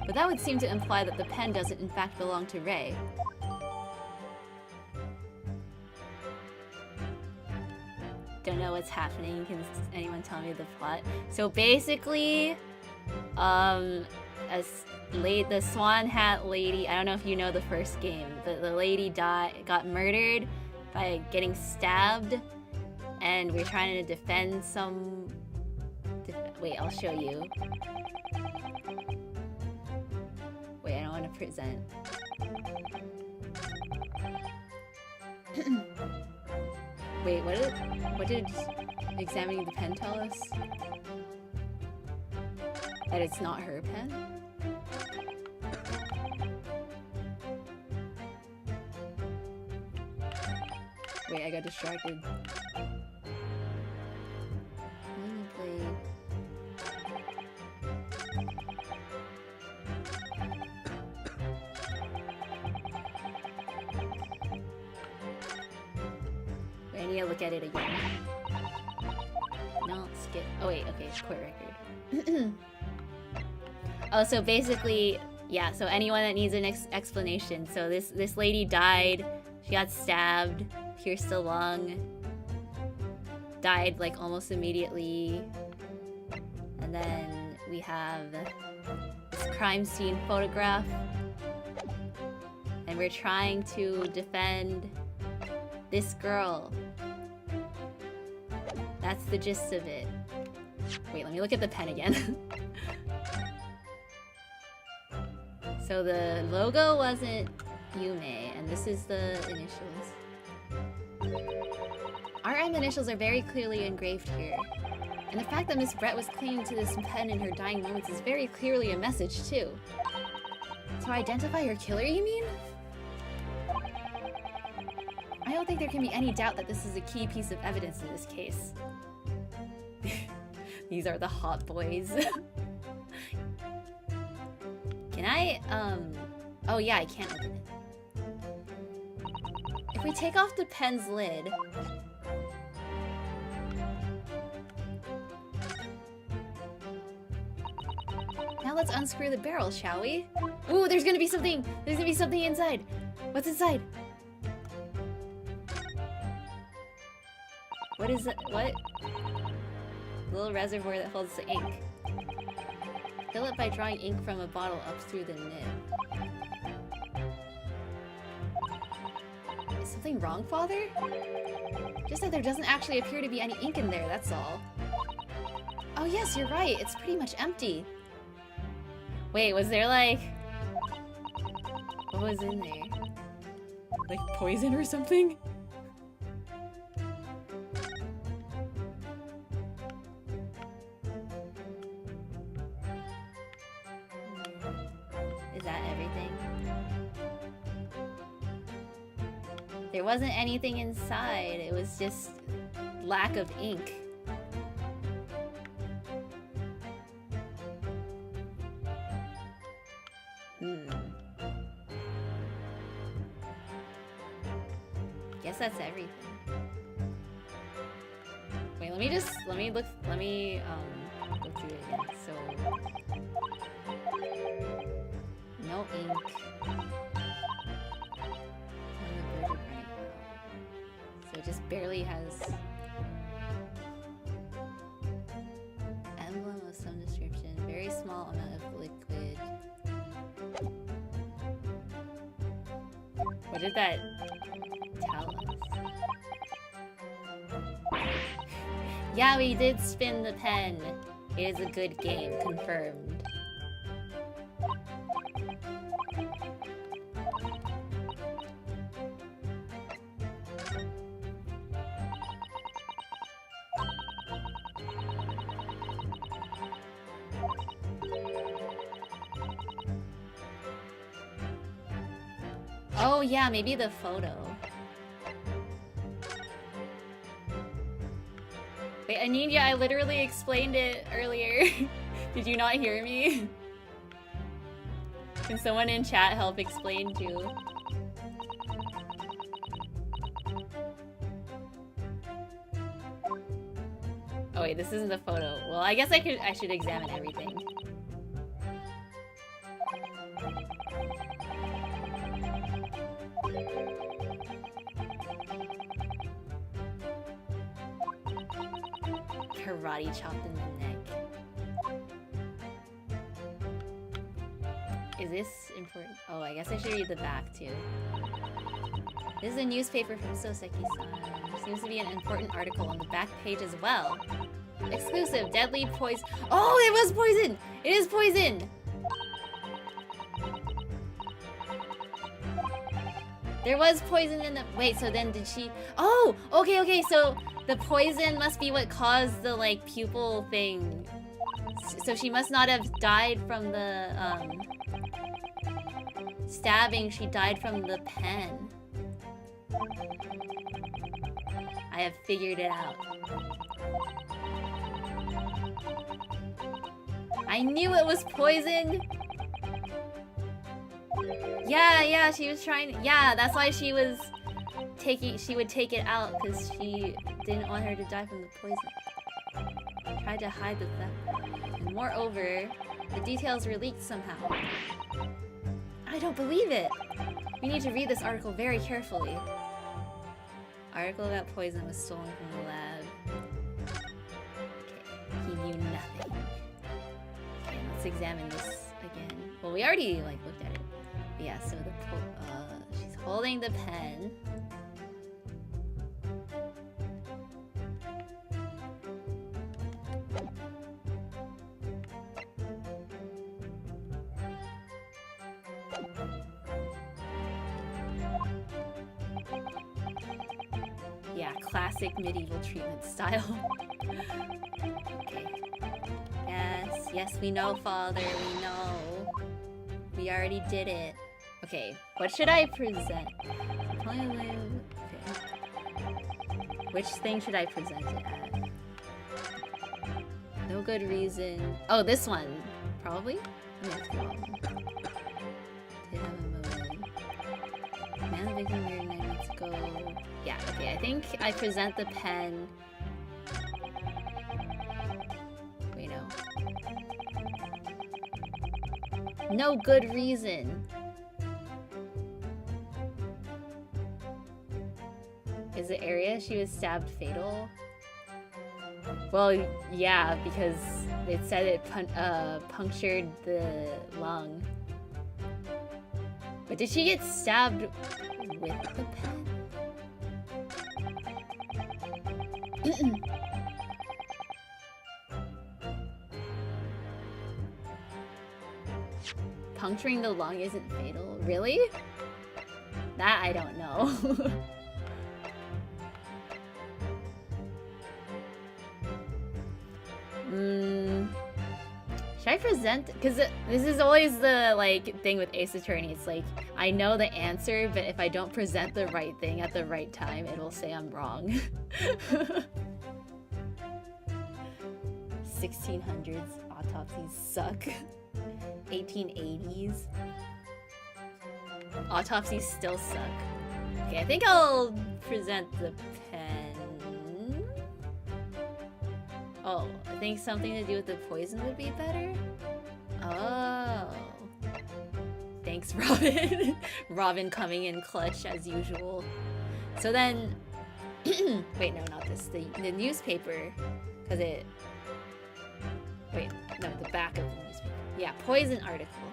But that would seem to imply that the pen doesn't in fact belong to Rei. Don't know what's happening. Can anyone tell me the plot? So basically, the Swan Hat lady, I don't know if you know the first game, but the lady got murdered by getting stabbed, and we're trying to defend some... Wait, I'll show you. Wait, I don't want to present. Wait, what did examining the pen tell us? That it's not her pen? Wait, I got distracted. Wait, I need to look at it again. No, skip. Oh wait, okay, court record. Oh, so basically, yeah, so anyone that needs an explanation. So this lady died, she got stabbed, pierced the lung, died like almost immediately, and then we have this crime scene photograph, and we're trying to defend this girl. That's the gist of it. Wait, let me look at the pen again. So the logo wasn't Yume, and this is the initials. RM initials are very clearly engraved here. And the fact that Miss Brett was clinging to this pen in her dying moments is very clearly a message, too. To identify her killer, you mean? I don't think there can be any doubt that this is a key piece of evidence in this case. These are the hot boys. Can I, oh yeah, I can't open it. If we take off the pen's lid... Now let's unscrew the barrel, shall we? Ooh, there's gonna be something! There's gonna be something inside! What's inside? What is it? What? A little reservoir that holds the ink. Fill it by drawing ink from a bottle up through the nib. Is something wrong, Father? Just that there doesn't actually appear to be any ink in there, that's all. Oh yes, you're right. It's pretty much empty. Wait, was there like... What was in there? Like poison or something? Is that everything? There wasn't anything inside. It was just lack of ink. Guess that's everything. Wait, let me look through it again. So, no ink. So it just barely has emblem of some description. Very small amount of liquid. What did that tell us? Yeah, we did spin the pen. It is a good game, confirmed. Oh yeah, maybe the photo. Wait, Aninia, I literally explained it earlier. Did you not hear me? Can someone in chat help explain too? Oh wait, this isn't the photo. Well, I guess I should examine everything. Karate chopped in the neck. Is this important? Oh, I guess I should read the back too. This is a newspaper from Soseki-san. There seems to be an important article on the back page as well. Exclusive, deadly poison. Oh, it was poison! It is poison! There was poison in the... Wait, so then did she... Oh! Okay, so the poison must be what caused the, like, pupil thing. So she must not have died from the, stabbing. She died from the pen. I have figured it out. I knew it was poison! Yeah, she was trying... Yeah, that's why she was taking... She would take it out, because she didn't want her to die from the poison. Tried to hide the theft. And moreover, the details were leaked somehow. I don't believe it! We need to read this article very carefully. Article about poison was stolen from the lab. Okay, he knew nothing. Okay, let's examine this again. Well, we already, like, looked at it. But yeah, so the she's holding the pen. Yeah, classic medieval treatment style. Okay. Yes, we know, Father, we know. We already did it. Okay, what should I present? Okay. Which thing should I present it as? No good reason. Oh, this one. Probably? Did have a moment. Man the victim here 9 minutes ago. Yeah, okay, I think I present the pen. Wait, no. No good reason. Is the area she was stabbed fatal? Well, yeah, because it said it punctured the lung. But did she get stabbed with the pen? Puncturing the lung isn't fatal. Really? That I don't know. Should I present? Because this is always the like thing with Ace Attorney. It's like I know the answer, but if I don't present the right thing at the right time, it'll say I'm wrong. 1600s autopsies suck. 1880s autopsies still suck. Okay, I think I'll present the pen. Oh, I think something to do with the poison would be better? Oh. Thanks, Robin. Robin coming in clutch as usual. So then... Wait, no, not this. The newspaper. Because it... Wait, no, the back of the newspaper. Yeah, poison article.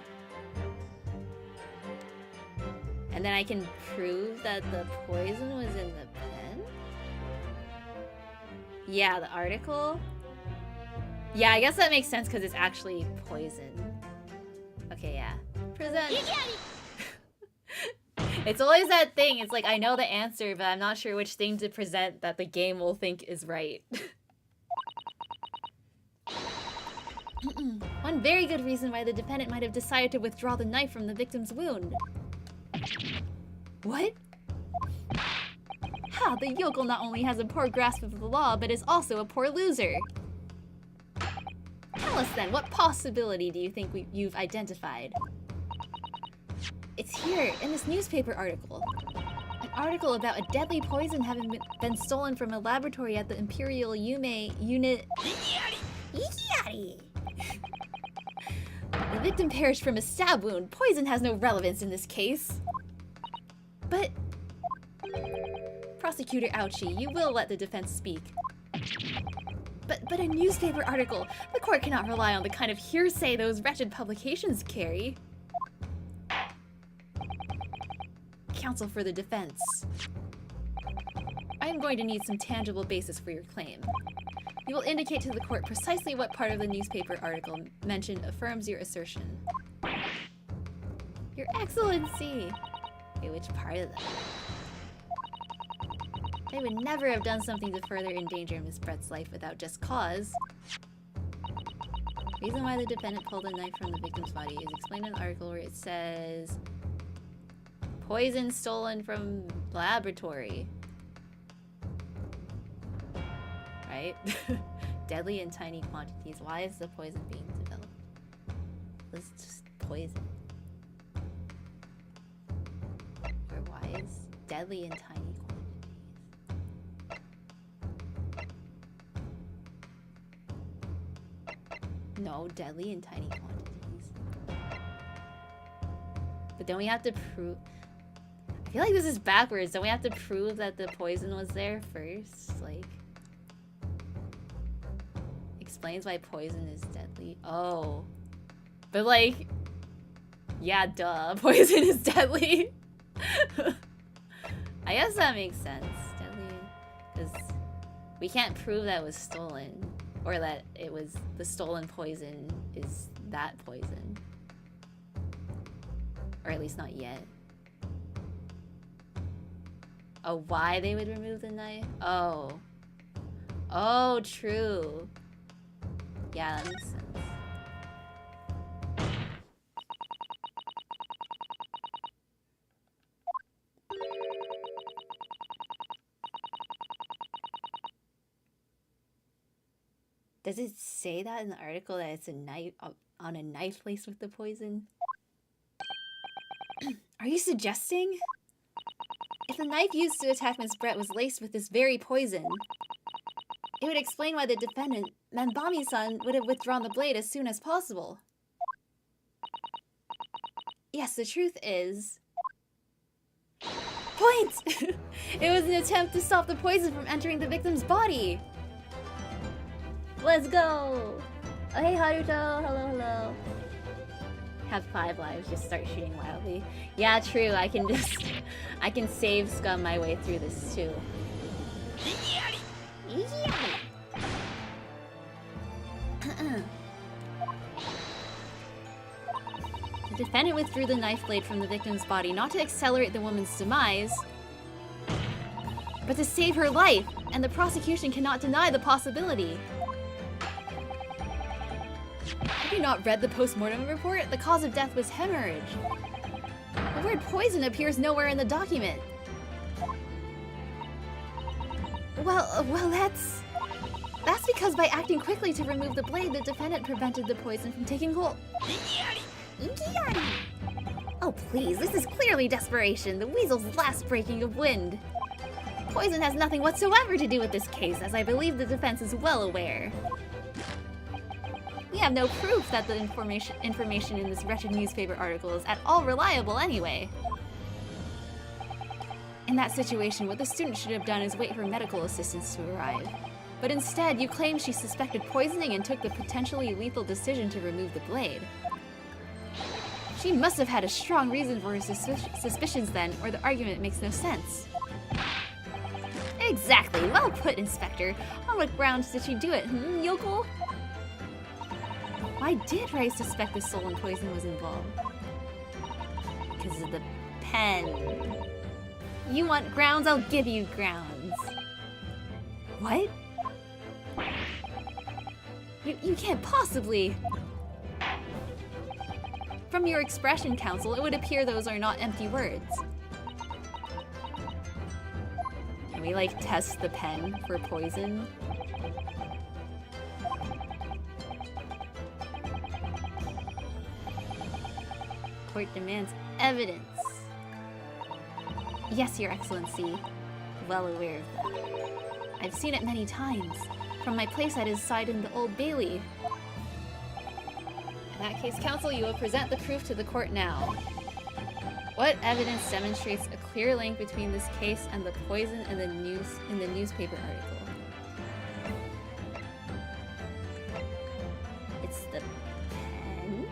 And then I can prove that the poison was in the pen? Yeah, the article? Yeah, I guess that makes sense because it's actually poison. Okay, yeah. Present. It's always that thing. It's like I know the answer, but I'm not sure which thing to present that the game will think is right. One very good reason why the defendant might have decided to withdraw the knife from the victim's wound. What? Ha! The yokel not only has a poor grasp of the law, but is also a poor loser. Tell us then, what possibility do you think you've identified? It's here, in this newspaper article. An article about a deadly poison having been stolen from a laboratory at the Imperial Yume unit... The victim perished from a stab wound. Poison has no relevance in this case. But... Prosecutor Ouchie, you will let the defense speak. But a newspaper article! The court cannot rely on the kind of hearsay those wretched publications carry. Counsel for the defense. I am going to need some tangible basis for your claim. You will indicate to the court precisely what part of the newspaper article mentioned affirms your assertion. Your Excellency! Okay, which part of that? They would never have done something to further endanger Miss Brett's life without just cause. Reason why the defendant pulled a knife from the victim's body is explained in an article where it says... Poison stolen from laboratory. Right? Deadly in tiny quantities. Why is the poison being developed? It's just poison. Or why is deadly in tiny quantities? No, deadly in tiny quantities. But then we have to prove... I feel like this is backwards. Don't we have to prove that the poison was there first? Like... Explains why poison is deadly. Oh. But like... Yeah, duh. Poison is deadly. I guess that makes sense. Deadly. Because we can't prove that it was stolen. Or that it was the stolen poison is that poison. Or at least not yet. Oh, why they would remove the knife? Oh. Oh, true. Yeah, that makes sense. Does it say that in the article that it's a knife on a knife laced with the poison? Are you suggesting? If the knife used to attack Miss Brett was laced with this very poison, it would explain why the defendant, Manbami-san, would have withdrawn the blade as soon as possible. Yes, the truth is... Point! It was an attempt to stop the poison from entering the victim's body! Let's go! Oh, hey, Haruto! Hello, hello. Have 5 lives, just start shooting wildly. Yeah, true, I can just... I can save scum my way through this, too. The defendant withdrew the knife blade from the victim's body not to accelerate the woman's demise, but to save her life, and the prosecution cannot deny the possibility. Have you not read the post-mortem report? The cause of death was hemorrhage. The word poison appears nowhere in the document. Well, that's because by acting quickly to remove the blade, the defendant prevented the poison from taking hold. Oh please, this is clearly desperation, the weasel's last breaking of wind. Poison has nothing whatsoever to do with this case, as I believe the defense is well aware. We have no proof that the information in this wretched newspaper article is at all reliable anyway. In that situation, what the student should have done is wait for medical assistance to arrive. But instead, you claim she suspected poisoning and took the potentially lethal decision to remove the blade. She must have had a strong reason for her suspicions then, or the argument makes no sense. Exactly, well put, Inspector. On what grounds did she do it, yokel? Why did Ray suspect the stolen poison was involved? Because of the pen. You want grounds? I'll give you grounds. What? You can't possibly... From your expression, counsel, it would appear those are not empty words. Can we, like, test the pen for poison? Court demands evidence. Yes, Your Excellency. Well aware of that. I've seen it many times. From my place at his side in the Old Bailey. In that case, counsel, you will present the proof to the court now. What evidence demonstrates a clear link between this case and the poison in the newspaper article? It's the pen?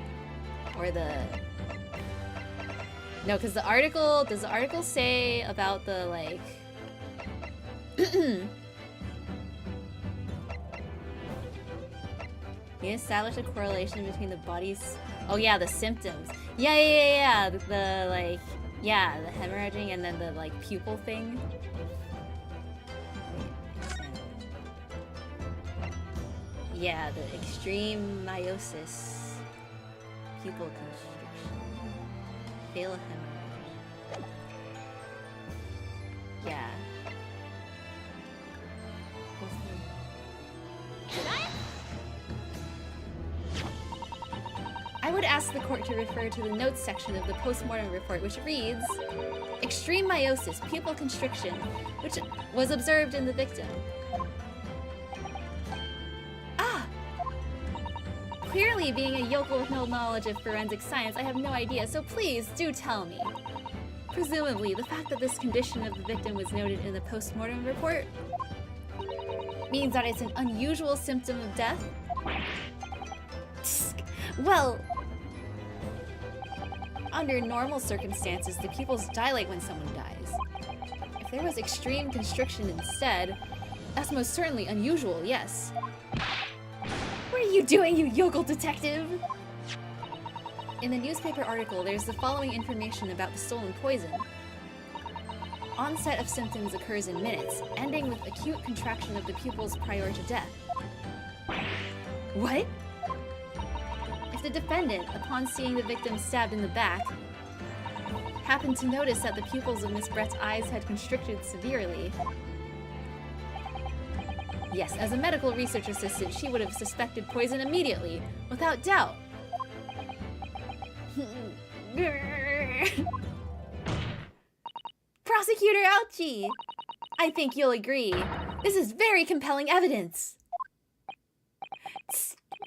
Or the... No, because the article... Does the article say about the, like... You establish a correlation between the body's... Oh yeah, the symptoms. Yeah. The like... Yeah, the hemorrhaging and then the, like, pupil thing. Yeah, the extreme meiosis. Pupil constriction. Fatal hemorrhage. Yeah. I would ask the court to refer to the notes section of the post-mortem report, which reads, extreme meiosis, pupil constriction, which was observed in the victim. Ah! Clearly, being a yokel with no knowledge of forensic science, I have no idea, so please, do tell me. Presumably, the fact that this condition of the victim was noted in the post-mortem report means that it's an unusual symptom of death? Well, under normal circumstances, the pupils dilate when someone dies. If there was extreme constriction instead, that's most certainly unusual, yes. What are you doing, you yokel detective? In the newspaper article, there's the following information about the stolen poison. Onset of symptoms occurs in minutes, ending with acute contraction of the pupils prior to death. What? If the defendant, upon seeing the victim stabbed in the back, happened to notice that the pupils of Miss Brett's eyes had constricted severely, yes, as a medical research assistant, she would have suspected poison immediately, without doubt. Prosecutor Ouchie! I think you'll agree. This is very compelling evidence.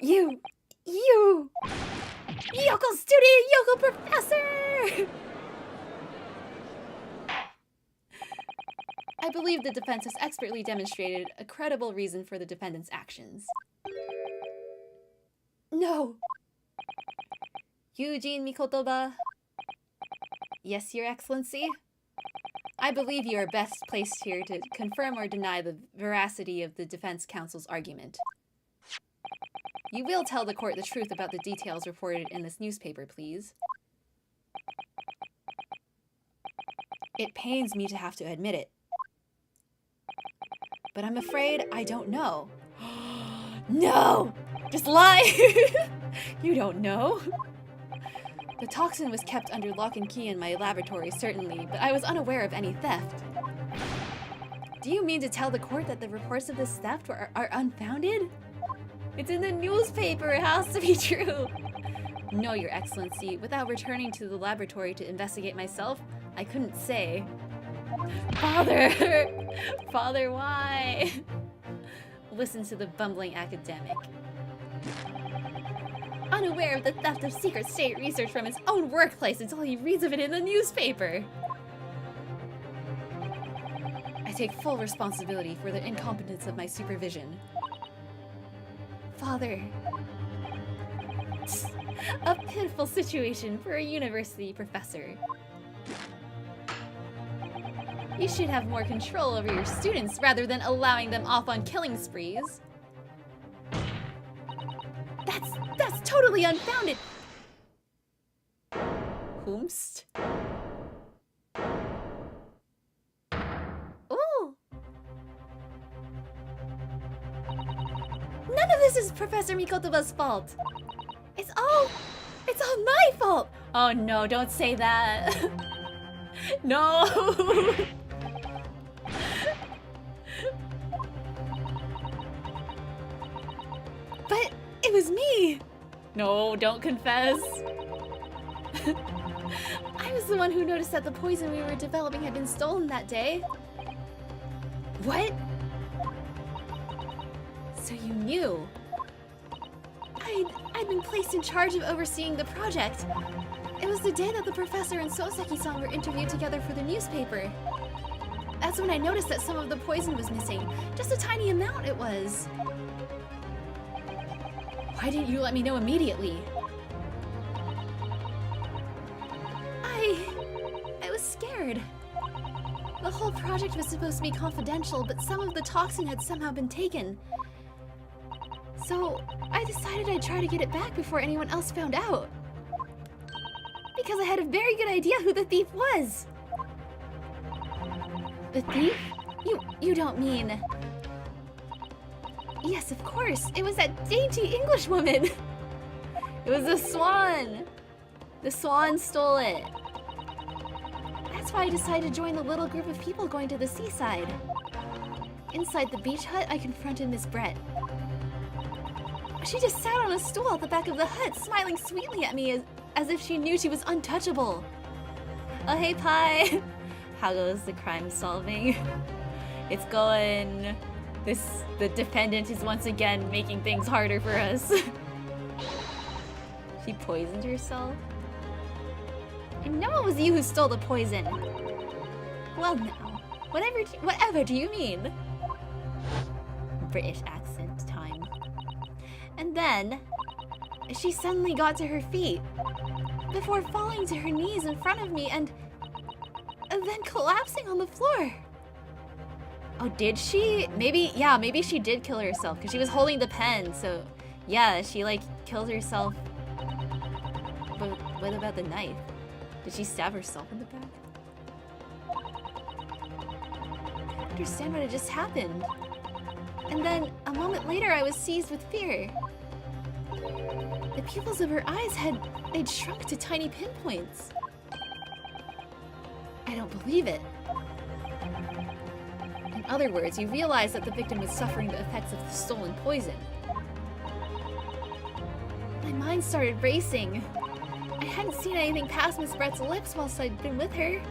You! Yokel student, yokel professor! I believe the defense has expertly demonstrated a credible reason for the defendant's actions. No! Eugene Mikotoba. Yes, Your Excellency? I believe you are best placed here to confirm or deny the veracity of the defense counsel's argument. You will tell the court the truth about the details reported in this newspaper, please. It pains me to have to admit it. But I'm afraid I don't know. No! Just lie! You don't know. The toxin was kept under lock and key in my laboratory, certainly, but I was unaware of any theft. Do you mean to tell the court that the reports of this theft are unfounded? It's in the newspaper, it has to be true. No, Your Excellency, without returning to the laboratory to investigate myself, I couldn't say. Father! Father, why? Listen to the bumbling academic. Unaware of the theft of secret state research from his own workplace until he reads of it in the newspaper. I take full responsibility for the incompetence of my supervision. Father. A pitiful situation for a university professor. You should have more control over your students rather than allowing them off on killing sprees. That's totally unfounded. Whomst? Ooh. None of this is Professor Mikotoba's fault. It's all my fault. Oh no, don't say that. No. But it was me. No, don't confess. I was the one who noticed that the poison we were developing had been stolen that day. What? So you knew? I'd been placed in charge of overseeing the project. It was the day that the professor and Soseki-san were interviewed together for the newspaper. That's when I noticed that some of the poison was missing. Just a tiny amount it was. Why didn't you let me know immediately? I was scared. The whole project was supposed to be confidential, but some of the toxin had somehow been taken. So I decided I'd try to get it back before anyone else found out. Because I had a very good idea who the thief was. The thief? You don't mean... Yes, of course. It was that dainty English woman. It was the swan. The swan stole it. That's why I decided to join the little group of people going to the seaside. Inside the beach hut, I confronted Miss Brett. She just sat on a stool at the back of the hut, smiling sweetly at me as if she knew she was untouchable. Oh, hey, Pi. How goes the crime solving? It's going... The defendant is once again making things harder for us. She poisoned herself? I know it was you who stole the poison. Well now, whatever do you mean? British accent time. And then, she suddenly got to her feet, before falling to her knees in front of me and then collapsing on the floor. Oh, did she? Maybe she did kill herself because she was holding the pen, so yeah, she like killed herself. But what about the knife? Did she stab herself in the back? I don't understand what had just happened. And then, a moment later, I was seized with fear. The pupils of her eyes they'd shrunk to tiny pinpoints. I don't believe it. In other words, you realized that the victim was suffering the effects of the stolen poison. My mind started racing. I hadn't seen anything past Miss Brett's lips whilst I'd been with her.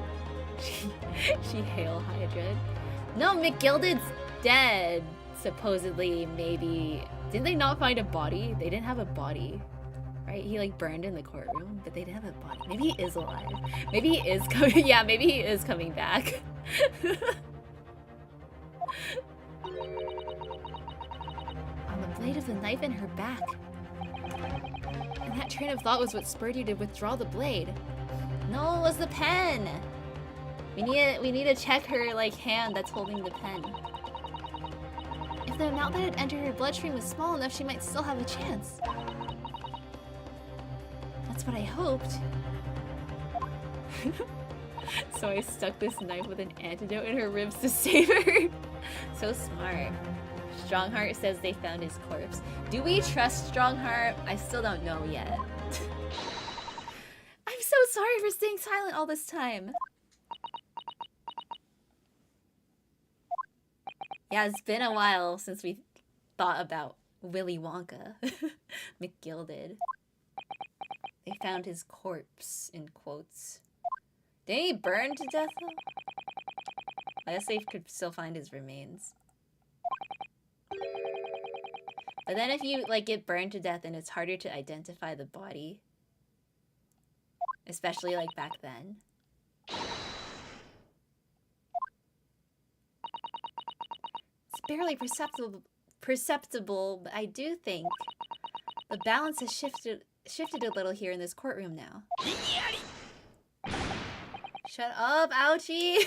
She hail Hydra. No, McGilded's dead. Supposedly, maybe. Didn't they not find a body? They didn't have a body. Right? He like burned in the courtroom, but they didn't have a body. Maybe he is alive. Maybe he is coming. Yeah, maybe he is coming back. On the blade of the knife in her back. And that train of thought was what spurred you to withdraw the blade. No, it was the pen. We need to check her like hand that's holding the pen. If the amount that had entered her bloodstream was small enough, she might still have a chance. That's what I hoped. So I stuck this knife with an antidote in her ribs to save her. So smart. Strongheart says they found his corpse. Do we trust Strongheart? I still don't know yet. I'm so sorry for staying silent all this time. Yeah, it's been a while since we thought about Willy Wonka. McGilded. They found his corpse, in quotes. Didn't he burn to death though? I guess they could still find his remains. But then if you like get burned to death, then it's harder to identify the body. Especially like back then. It's barely perceptible, but I do think the balance has shifted a little here in this courtroom now. Shut up, ouchie!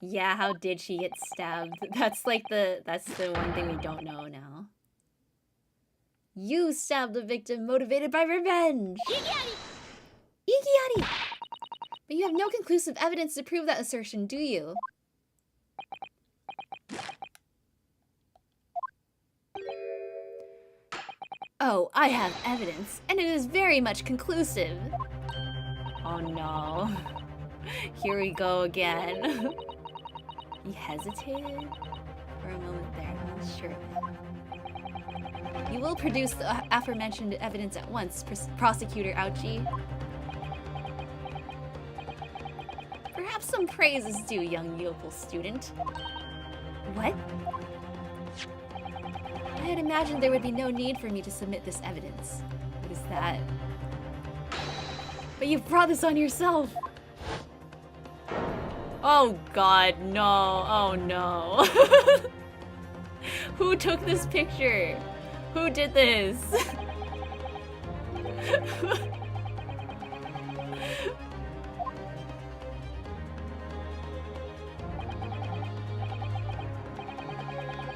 Yeah, how did she get stabbed? That's the one thing we don't know now. You stabbed the victim motivated by revenge! Ikiari! But you have no conclusive evidence to prove that assertion, do you? Oh, I have evidence, and it is very much conclusive. Oh no. Here we go again. He hesitated for a moment there, unsure. You will produce the aforementioned evidence at once, Prosecutor Ouchie. Perhaps some praise is due, young yokel student. What? I had imagined there would be no need for me to submit this evidence. What is that? But you've brought this on yourself! Oh god, no. Oh no. Who took this picture? Who did this?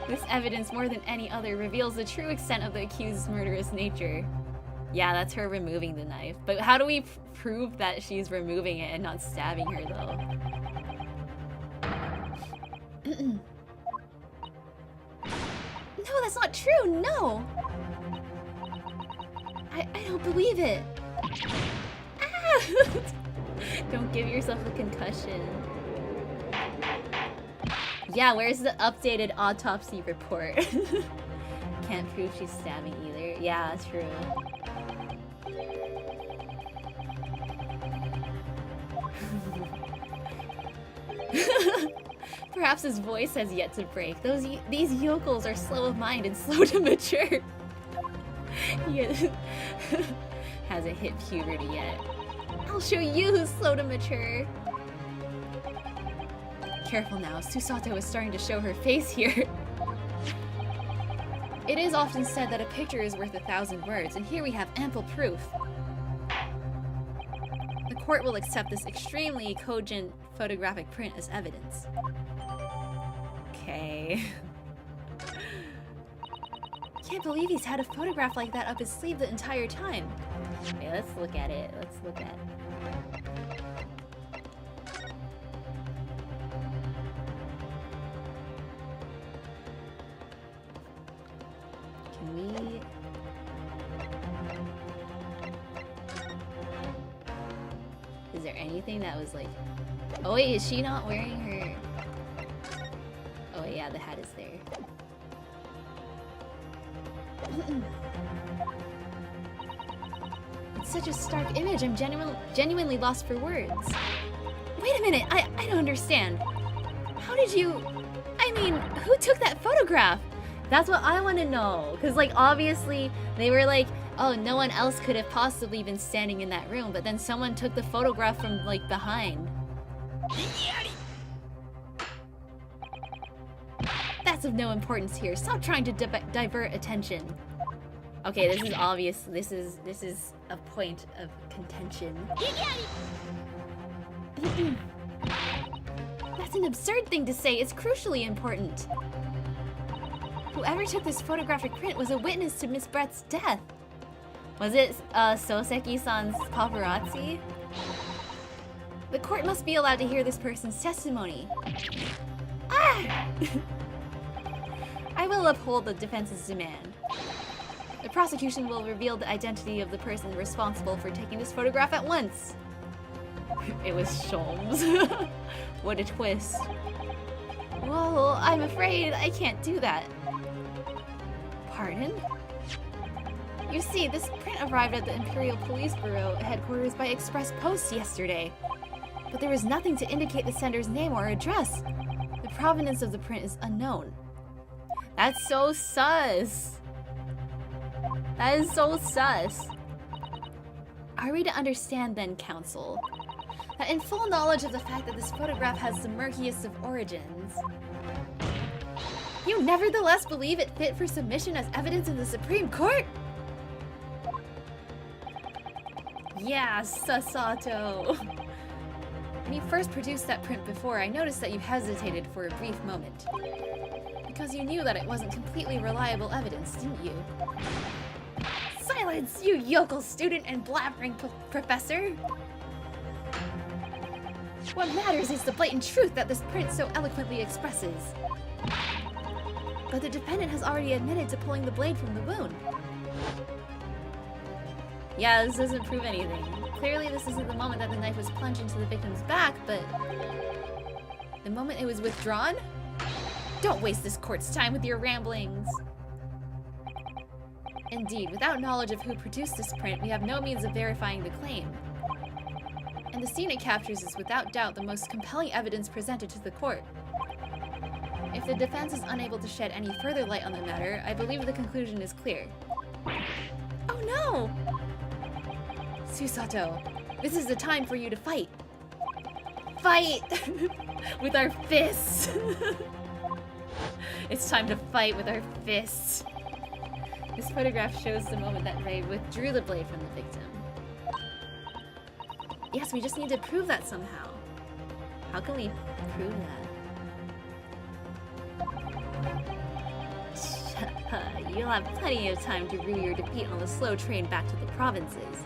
This evidence, more than any other, reveals the true extent of the accused's murderous nature. Yeah, that's her removing the knife. But how do we prove that she's removing it and not stabbing her, though? No, that's not true! No! I don't believe it! Ah! Don't give yourself a concussion. Yeah, where's the updated autopsy report? Can't prove she's stabbing either. Yeah, true. Perhaps his voice has yet to break. These yokels are slow of mind and slow to mature. He hasn't hit puberty yet. I'll show you who's slow to mature. Careful now, Susato is starting to show her face here. It is often said that a picture is worth 1,000 words, and here we have ample proof. The court will accept this extremely cogent photographic print as evidence. Okay. Can't believe he's had a photograph like that up his sleeve the entire time. Okay, let's look at it. Let's look at it. Can we... Is there anything that was like... Oh wait, is she not wearing her... Oh yeah, the hat is there. It's such a stark image, I'm genuinely lost for words. Wait a minute, I don't understand. How did you... I mean, who took that photograph? That's what I want to know. Because, like, obviously, they were like, oh, no one else could have possibly been standing in that room. But then someone took the photograph from, like, behind. That's of no importance here. Stop trying to divert attention. Okay, this is obvious. This is a point of contention. That's an absurd thing to say. It's crucially important. Whoever took this photographic print was a witness to Miss Brett's death. Was it Soseki-san's paparazzi? The court must be allowed to hear this person's testimony. Ah! I will uphold the defense's demand. The prosecution will reveal the identity of the person responsible for taking this photograph at once. It was Sholmes. What a twist. Well, I'm afraid I can't do that. Pardon? You see, this print arrived at the Imperial Police Bureau headquarters by express post yesterday. But there was nothing to indicate the sender's name or address. The provenance of the print is unknown. That's so sus. That is so sus. Are we to understand then, counsel, that in full knowledge of the fact that this photograph has the murkiest of origins, you nevertheless believe it fit for submission as evidence in the Supreme Court? Yeah, Sasato. When you first produced that print before, I noticed that you hesitated for a brief moment. Because you knew that it wasn't completely reliable evidence, didn't you? Silence, you yokel student and blabbering professor! What matters is the blatant truth that this print so eloquently expresses. But the defendant has already admitted to pulling the blade from the wound. Yeah, this doesn't prove anything. Clearly this isn't the moment that the knife was plunged into the victim's back, but the moment it was withdrawn? Don't waste this court's time with your ramblings. Indeed, without knowledge of who produced this print, we have no means of verifying the claim. And the scene it captures is without doubt the most compelling evidence presented to the court. If the defense is unable to shed any further light on the matter, I believe the conclusion is clear. Oh no! Susato, this is the time for you to fight. Fight! With our fists! It's time to fight with our fists. This photograph shows the moment that Ray withdrew the blade from the victim. Yes, we just need to prove that somehow. How can we prove that? You'll have plenty of time to rue your defeat on the slow train back to the provinces.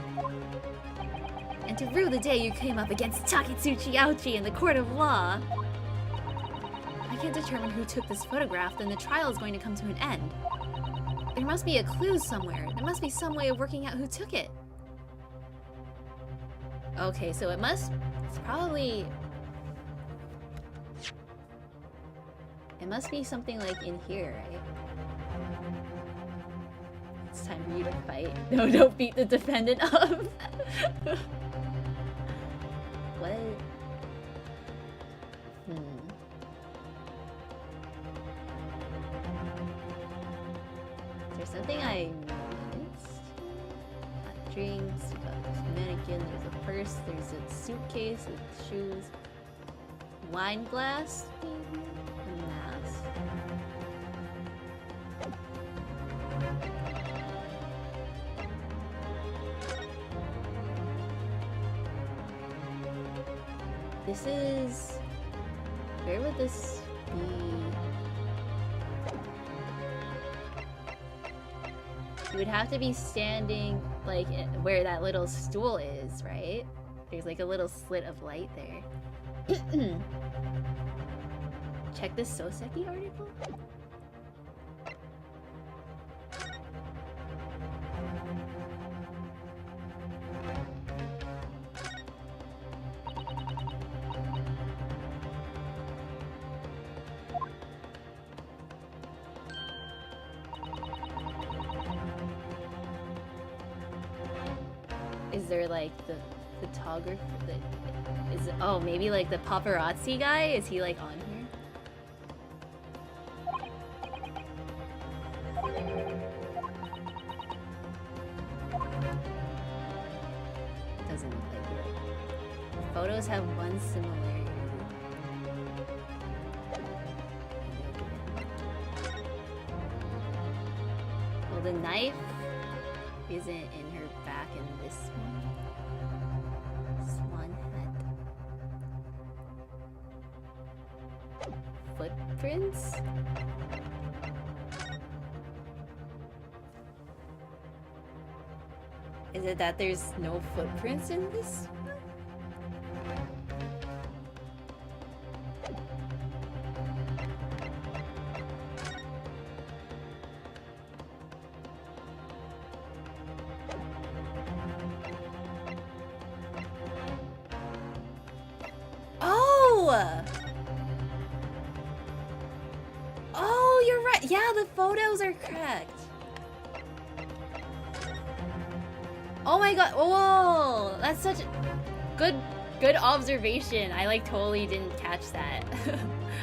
And to rue the day you came up against Taketsuchi Ouchi in the court of law. If I can't determine who took this photograph, then the trial is going to come to an end. There must be a clue somewhere. There must be some way of working out who took it. Okay, so it's probably... It must be something like in here, right? It's time for you to fight. No, don't beat the defendant up. What? Is there something I missed? Drinks, you got this mannequin, there's a purse, there's a suitcase with shoes, wine glass, maybe? A mask. This is... Where would this be? You would have to be standing, like, where that little stool is, right? There's like a little slit of light there. Check this Soseki article? Is there like the photographer that is, oh, maybe like the paparazzi guy? Is he like on here? It doesn't look like it. Photos have one similarity. Well, the knife isn't in her back in this one. Swan head. footprints? Is it that there's no footprints in this? Oh, you're right. Yeah, the photos are correct. Oh my god. Whoa, that's such a good observation. I like totally didn't catch that.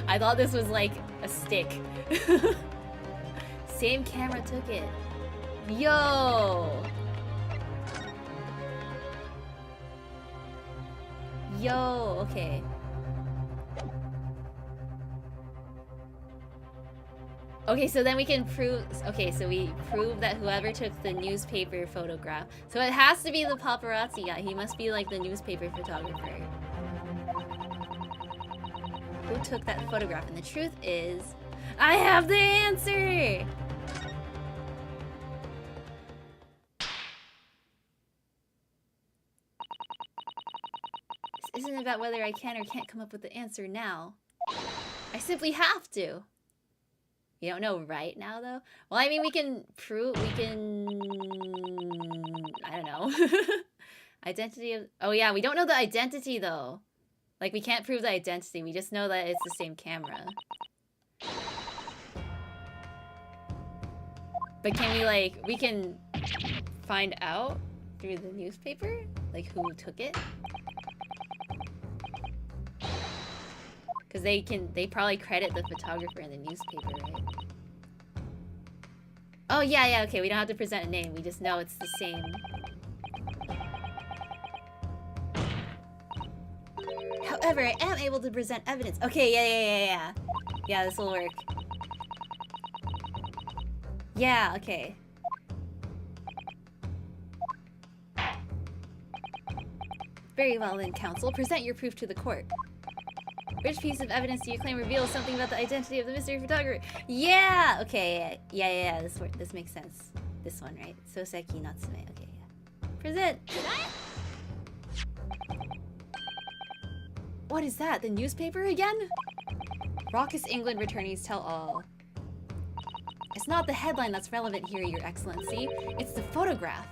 I thought this was like a stick. Same camera took it. Yo. Yo, okay. Okay, so then we can prove... Okay, so we prove that whoever took the newspaper photograph... So it has to be the paparazzi guy. He must be like the newspaper photographer. Who took that photograph? And the truth is... I have the answer! This isn't about whether I can or can't come up with the answer now. I simply have to. You don't know right now, though? Well, I mean, we can prove... We can... I don't know. Identity of... Oh, yeah, we don't know the identity, though. Like, we can't prove the identity. We just know that it's the same camera. But can we, like... We can find out through the newspaper? Like, who took it? Because they probably credit the photographer in the newspaper, right? Oh, yeah, okay, we don't have to present a name, we just know it's the same. However, I am able to present evidence. Okay, yeah. Yeah, this will work. Yeah, okay. Very well then, counsel. Present your proof to the court. Which piece of evidence do you claim reveals something about the identity of the mystery photographer? Yeah! Okay, yeah, this makes sense. This one, right? Soseki Natsume. Okay, yeah. Present! What is that? The newspaper again? Raucous England returnees tell all. It's not the headline that's relevant here, Your Excellency. It's the photograph.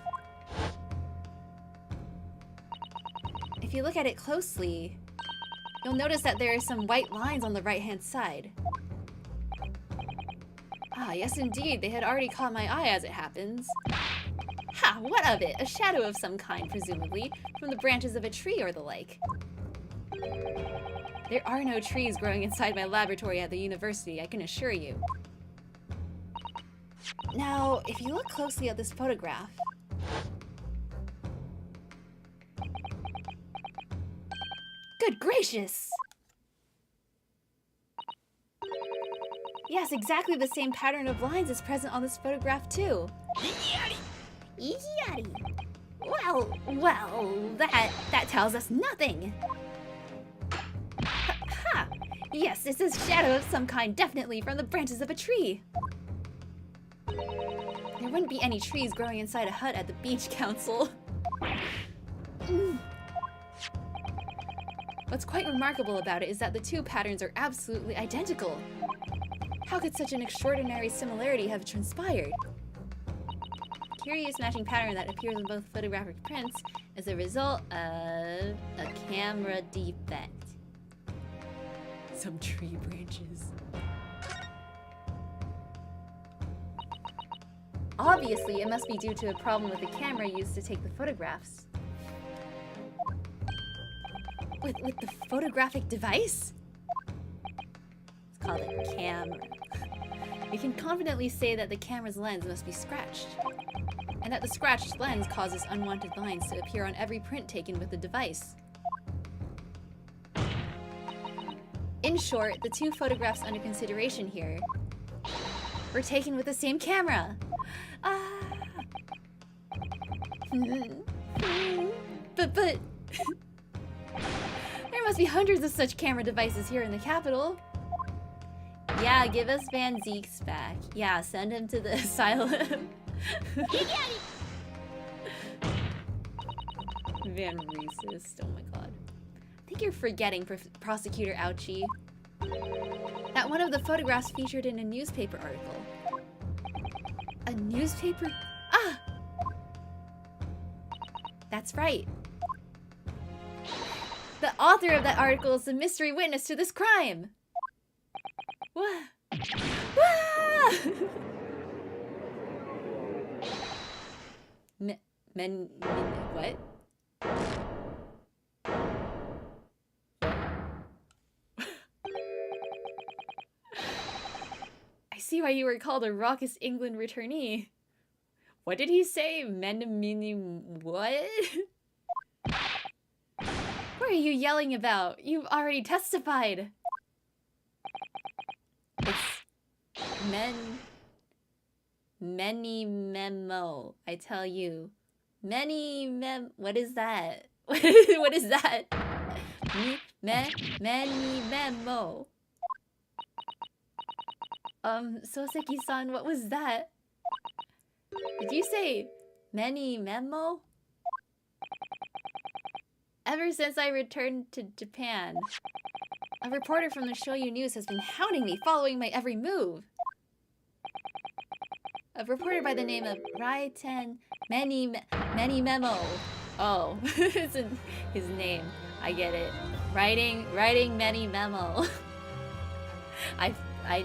If you look at it closely, you'll notice that there are some white lines on the right-hand side. Ah, yes indeed, they had already caught my eye as it happens. Ha, what of it? A shadow of some kind, presumably, from the branches of a tree or the like. There are no trees growing inside my laboratory at the university, I can assure you. Now, if you look closely at this photograph... Good gracious! Yes, exactly the same pattern of lines is present on this photograph too. Yari. Well, that tells us nothing. Ha! Yes, this is a shadow of some kind, definitely from the branches of a tree. There wouldn't be any trees growing inside a hut at the beach, Council. What's quite remarkable about it is that the two patterns are absolutely identical. How could such an extraordinary similarity have transpired? Curious matching pattern that appears in both photographic prints is a result of a camera defect. Some tree branches. Obviously, it must be due to a problem with the camera used to take the photographs. With the photographic device? It's called a camera. We can confidently say that the camera's lens must be scratched, and that the scratched lens causes unwanted lines to appear on every print taken with the device. In short, the two photographs under consideration here were taken with the same camera. But there must be hundreds of such camera devices here in the capital. Yeah, give us Van Zeke's back. Yeah, send him to the asylum. Van Racist, oh my god. I think you're forgetting, Prosecutor Ouchie, that one of the photographs featured in a newspaper article. A newspaper? Ah! That's right. The author of that article is the mystery witness to this crime. What? What? I see why you were called a raucous England returnee. What did he say? Menamini what? What are you yelling about? You've already testified. It's many memo. I tell you, what is that? What is that? Many memo. Soseki-san, what was that? Did you say many memo? Ever since I returned to Japan, a reporter from the Shoyu News has been hounding me, following my every move. A reporter by the name of Raiten Many Memo. Oh, it's his name. I get it. Writing Many Memo. I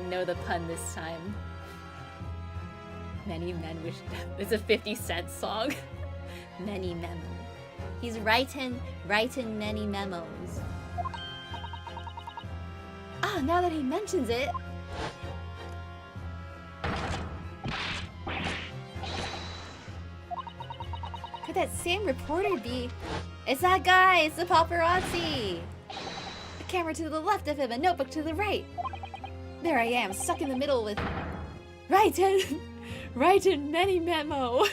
know the pun this time. Many men wish death. It's a 50 Cent song. Many memo. He's writing many memos. Ah, now that he mentions it. Could that same reporter be? It's that guy, it's the paparazzi. A camera to the left of him, a notebook to the right. There I am, stuck in the middle with writing many memo.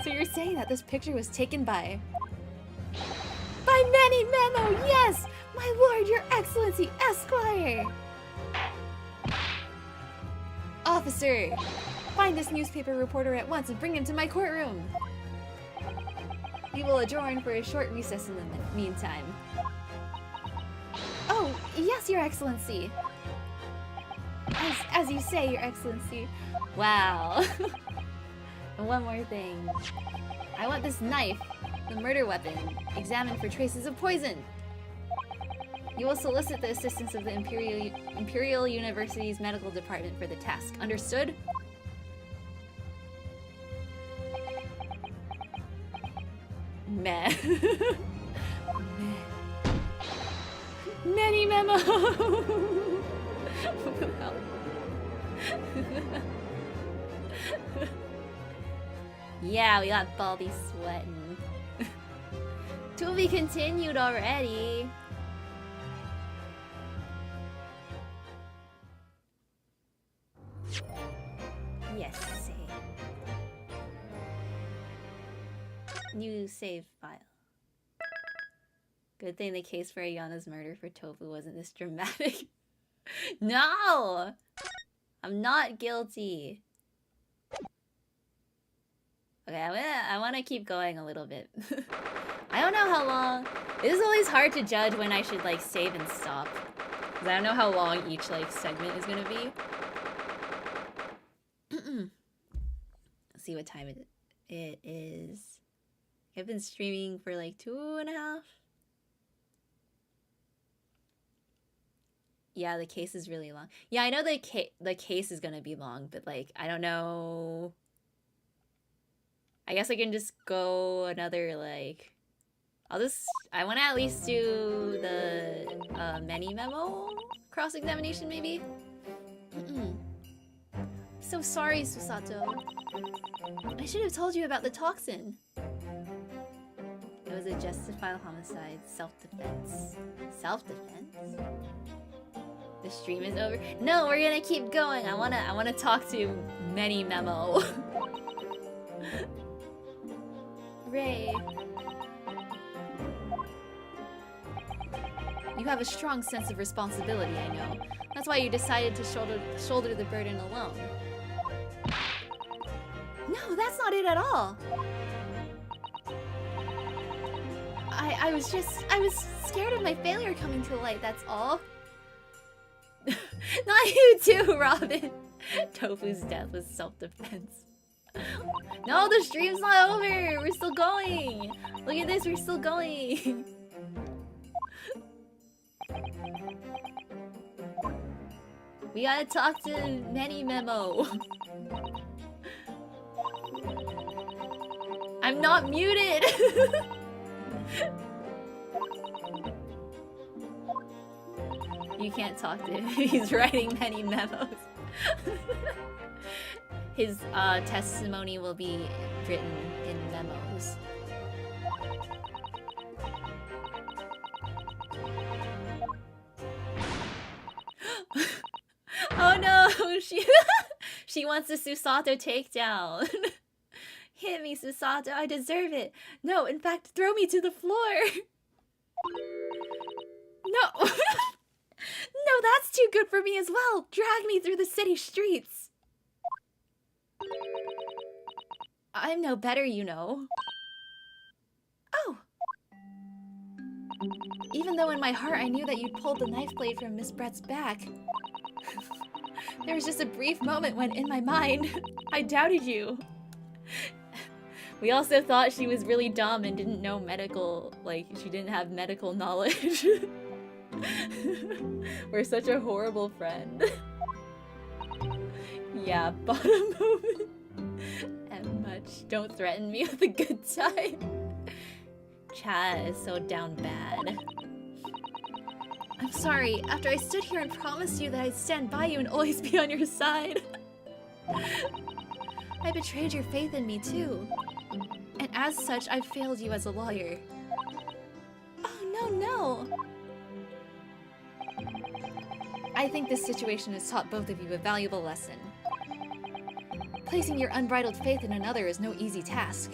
So you're saying that this picture was taken by Many Memo, yes! My lord, your excellency, Esquire! Officer, find this newspaper reporter at once and bring him to my courtroom. We will adjourn for a short recess in the meantime. Oh, yes, your excellency. As you say, your excellency. Wow. And one more thing. I want this knife, the murder weapon, examined for traces of poison. You will solicit the assistance of the Imperial University's medical department for the task. Understood? Meh. Many memo. Yeah, we got Baldy sweating. To be continued already. Yes, save. New save file. Good thing the case for Ayana's murder for Tofu wasn't this dramatic. No! I'm not guilty. Okay, I want to keep going a little bit. I don't know how long. It is always hard to judge when I should like save and stop, because I don't know how long each like segment is gonna be. Let's see what time it is. I've been streaming for like 2.5. Yeah, the case is really long. Yeah, I know the case is gonna be long, but like I don't know. I guess I can just go another like. I want to at least do the many memo cross-examination maybe. So sorry, Susato. I should have told you about the toxin. It was a justified homicide, self-defense. Self-defense? The stream is over. No, we're gonna keep going. I wanna talk to many memo. Ray. You have a strong sense of responsibility, I know. That's why you decided to shoulder the burden alone. No, that's not it at all. I was scared of my failure coming to light, that's all. Not you too, Robin. Tofu's death was self-defense. No, the stream's not over. We're still going. Look at this, we're still going. We gotta talk to Many Memo. I'm not muted. You can't talk to him. He's writing many memos. His testimony will be written in memos. Oh no, she wants a Susato takedown. Hit me, Susato, I deserve it. No, in fact, throw me to the floor. No. No, that's too good for me as well. Drag me through the city streets. I'm no better, you know. Oh. Even though in my heart I knew that you'd pulled the knife blade from Miss Brett's back. There was just a brief moment when, in my mind, I doubted you. We also thought she was really dumb and didn't know medical, like, she didn't have medical knowledge. We're such a horrible friend. Yeah, bottom moment. And much. Don't threaten me with a good time. Chat is so down bad. I'm sorry, after I stood here and promised you that I'd stand by you and always be on your side. I betrayed your faith in me too. And as such, I've failed you as a lawyer. Oh, no. I think this situation has taught both of you a valuable lesson. Placing your unbridled faith in another is no easy task.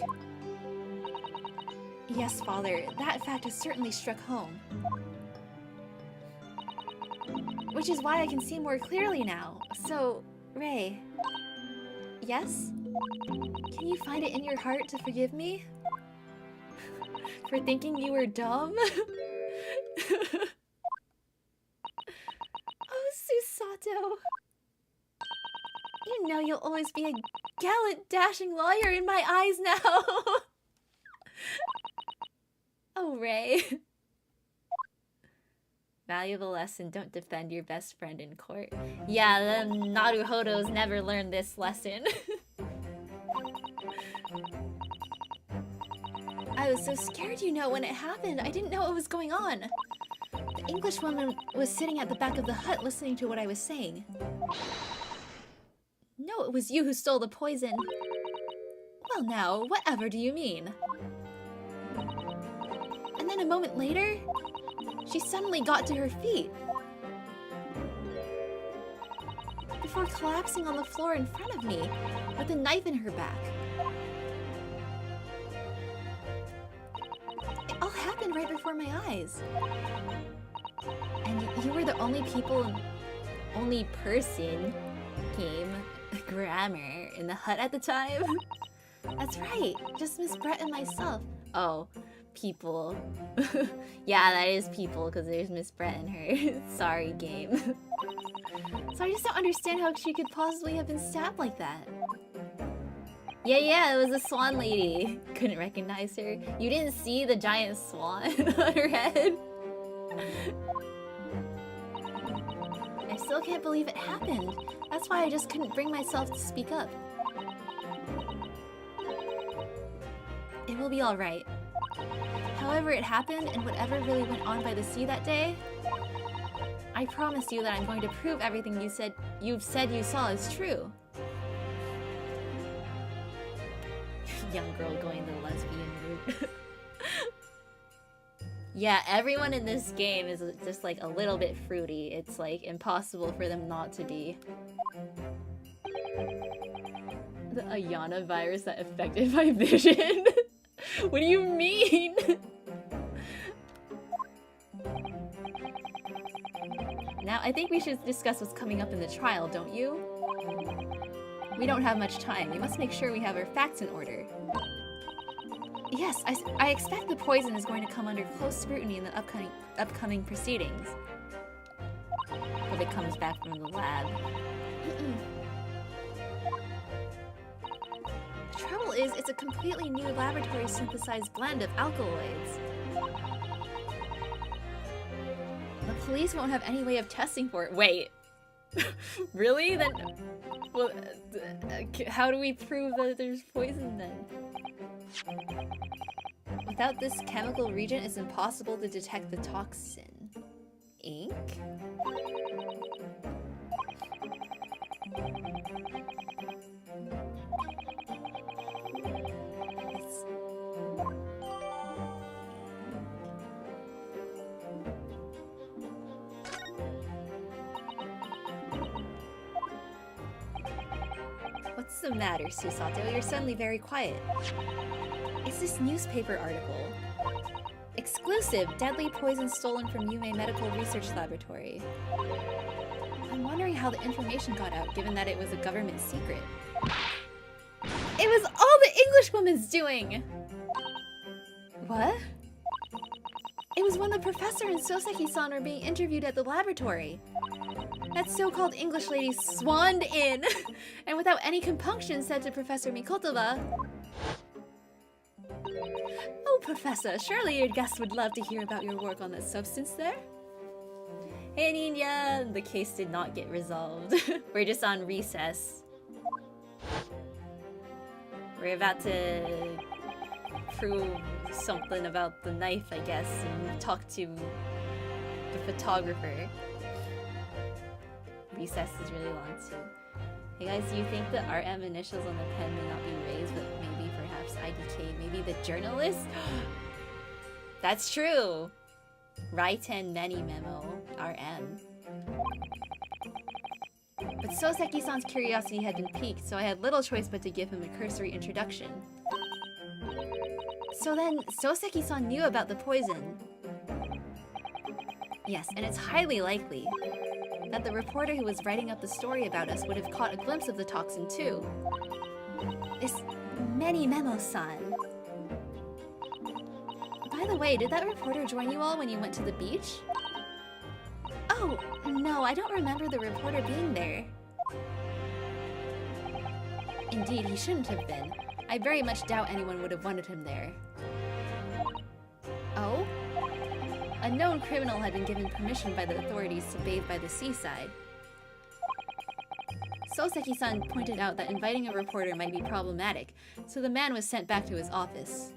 Yes, Father, that fact has certainly struck home. Which is why I can see more clearly now. So, Ray. Yes? Can you find it in your heart to forgive me? For thinking you were dumb? Oh, Susato. You know you'll always be a gallant, dashing lawyer in my eyes now. Oh, Ray. Valuable lesson, don't defend your best friend in court. Yeah, the Naruhodos never learned this lesson. I was so scared, you know, when it happened. I didn't know what was going on. The English woman was sitting at the back of the hut listening to what I was saying. No, it was you who stole the poison. Well now, whatever do you mean? And then a moment later, she suddenly got to her feet. Before collapsing on the floor in front of me, with a knife in her back. It all happened right before my eyes. And you were the only person, grammar, in the hut at the time? That's right, just Miss Brett and myself. Oh, people. Yeah, that is people, because there's Miss Brett and her. Sorry, game. So I just don't understand how she could possibly have been stabbed like that. Yeah, it was a swan lady. Couldn't recognize her. You didn't see the giant swan on her head? I still can't believe it happened. That's why I just couldn't bring myself to speak up. It will be alright. However it happened, and whatever really went on by the sea that day, I promise you that I'm going to prove everything you've said you saw is true. Young girl going the lesbian route. Yeah, everyone in this game is just like a little bit fruity. It's like impossible for them not to be. The Ayana virus that affected my vision? What do you mean? Now Now, I think we should discuss what's coming up in the trial, don't you? We don't have much time. We must make sure we have our facts in order. Yes, I expect the poison is going to come under close scrutiny in the upcoming proceedings. If it comes back from the lab. The trouble is, it's a completely new laboratory synthesized blend of alkaloids. The police won't have any way of testing for it. Wait. Really? Then... Well, how do we prove that there's poison then? Without this chemical reagent, it's impossible to detect the toxin. Ink? What's the matter, Susato? You're suddenly very quiet. It's this newspaper article. Exclusive! Deadly poison stolen from Yume Medical Research Laboratory. I'm wondering how the information got out, given that it was a government secret. It was all the Englishwoman's doing! What? It was when the professor and Soseki-san were being interviewed at the laboratory. That so-called English lady swanned in, and without any compunction said to Professor Mikotoba, "Oh, Professor, surely your guests would love to hear about your work on that substance there." Hey, Ninya, the case did not get resolved. We're just on recess. We're about to prove something about the knife, I guess, and talk to the photographer. Recess is really long too. Hey guys, do you think the RM initials on the pen may not be raised, but maybe perhaps IDK, maybe the journalist? That's true! Raiten Many Memo, RM. But Soseki-san's curiosity had been piqued, so I had little choice but to give him a cursory introduction. So then, Soseki-san knew about the poison. Yes, and it's highly likely that the reporter who was writing up the story about us would have caught a glimpse of the toxin too. This Many Memo-san. By the way, did that reporter join you all when you went to the beach? Oh, no, I don't remember the reporter being there. Indeed, he shouldn't have been. I very much doubt anyone would have wanted him there. Oh? A known criminal had been given permission by the authorities to bathe by the seaside. Soseki-san pointed out that inviting a reporter might be problematic, so the man was sent back to his office.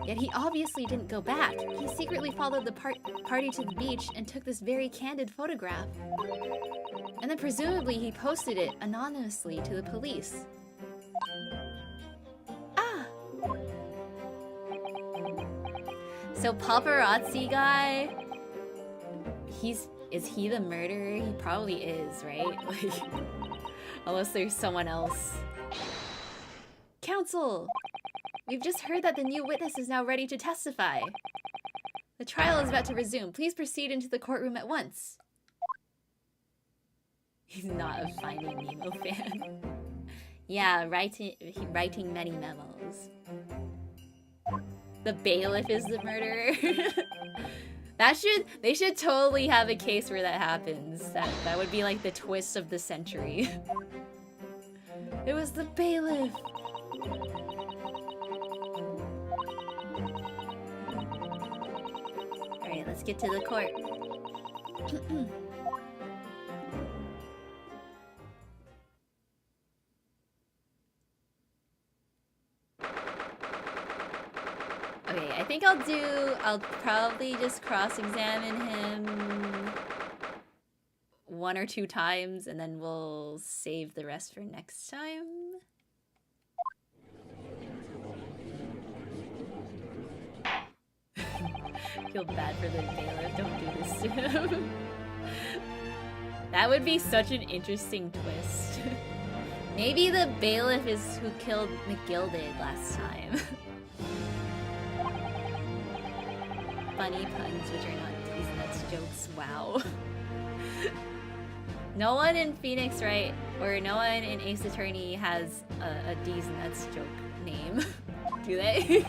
Yet he obviously didn't go back. He secretly followed the party to the beach and took this very candid photograph. And then presumably he posted it anonymously to the police. Ah! So paparazzi guy, is he the murderer? He probably is, right? Like, unless there's someone else. Counsel! We've just heard that the new witness is now ready to testify. The trial is about to resume. Please proceed into the courtroom at once. He's not a Finding Nemo fan. Yeah, writing many memos. The bailiff is the murderer. They should totally have a case where that happens. That would be like the twist of the century. It was the bailiff. Alright, let's get to the court. Okay, I think I'll probably just cross-examine him 1 or 2 times, and then we'll save the rest for next time. Feel bad for the bailiff, don't do this to him. That would be such an interesting twist. Maybe the bailiff is who killed McGilded last time. Funny puns which are not these nuts jokes, wow. No one in Phoenix, right? Or no one in Ace Attorney has a D's Nuts joke name. Do they?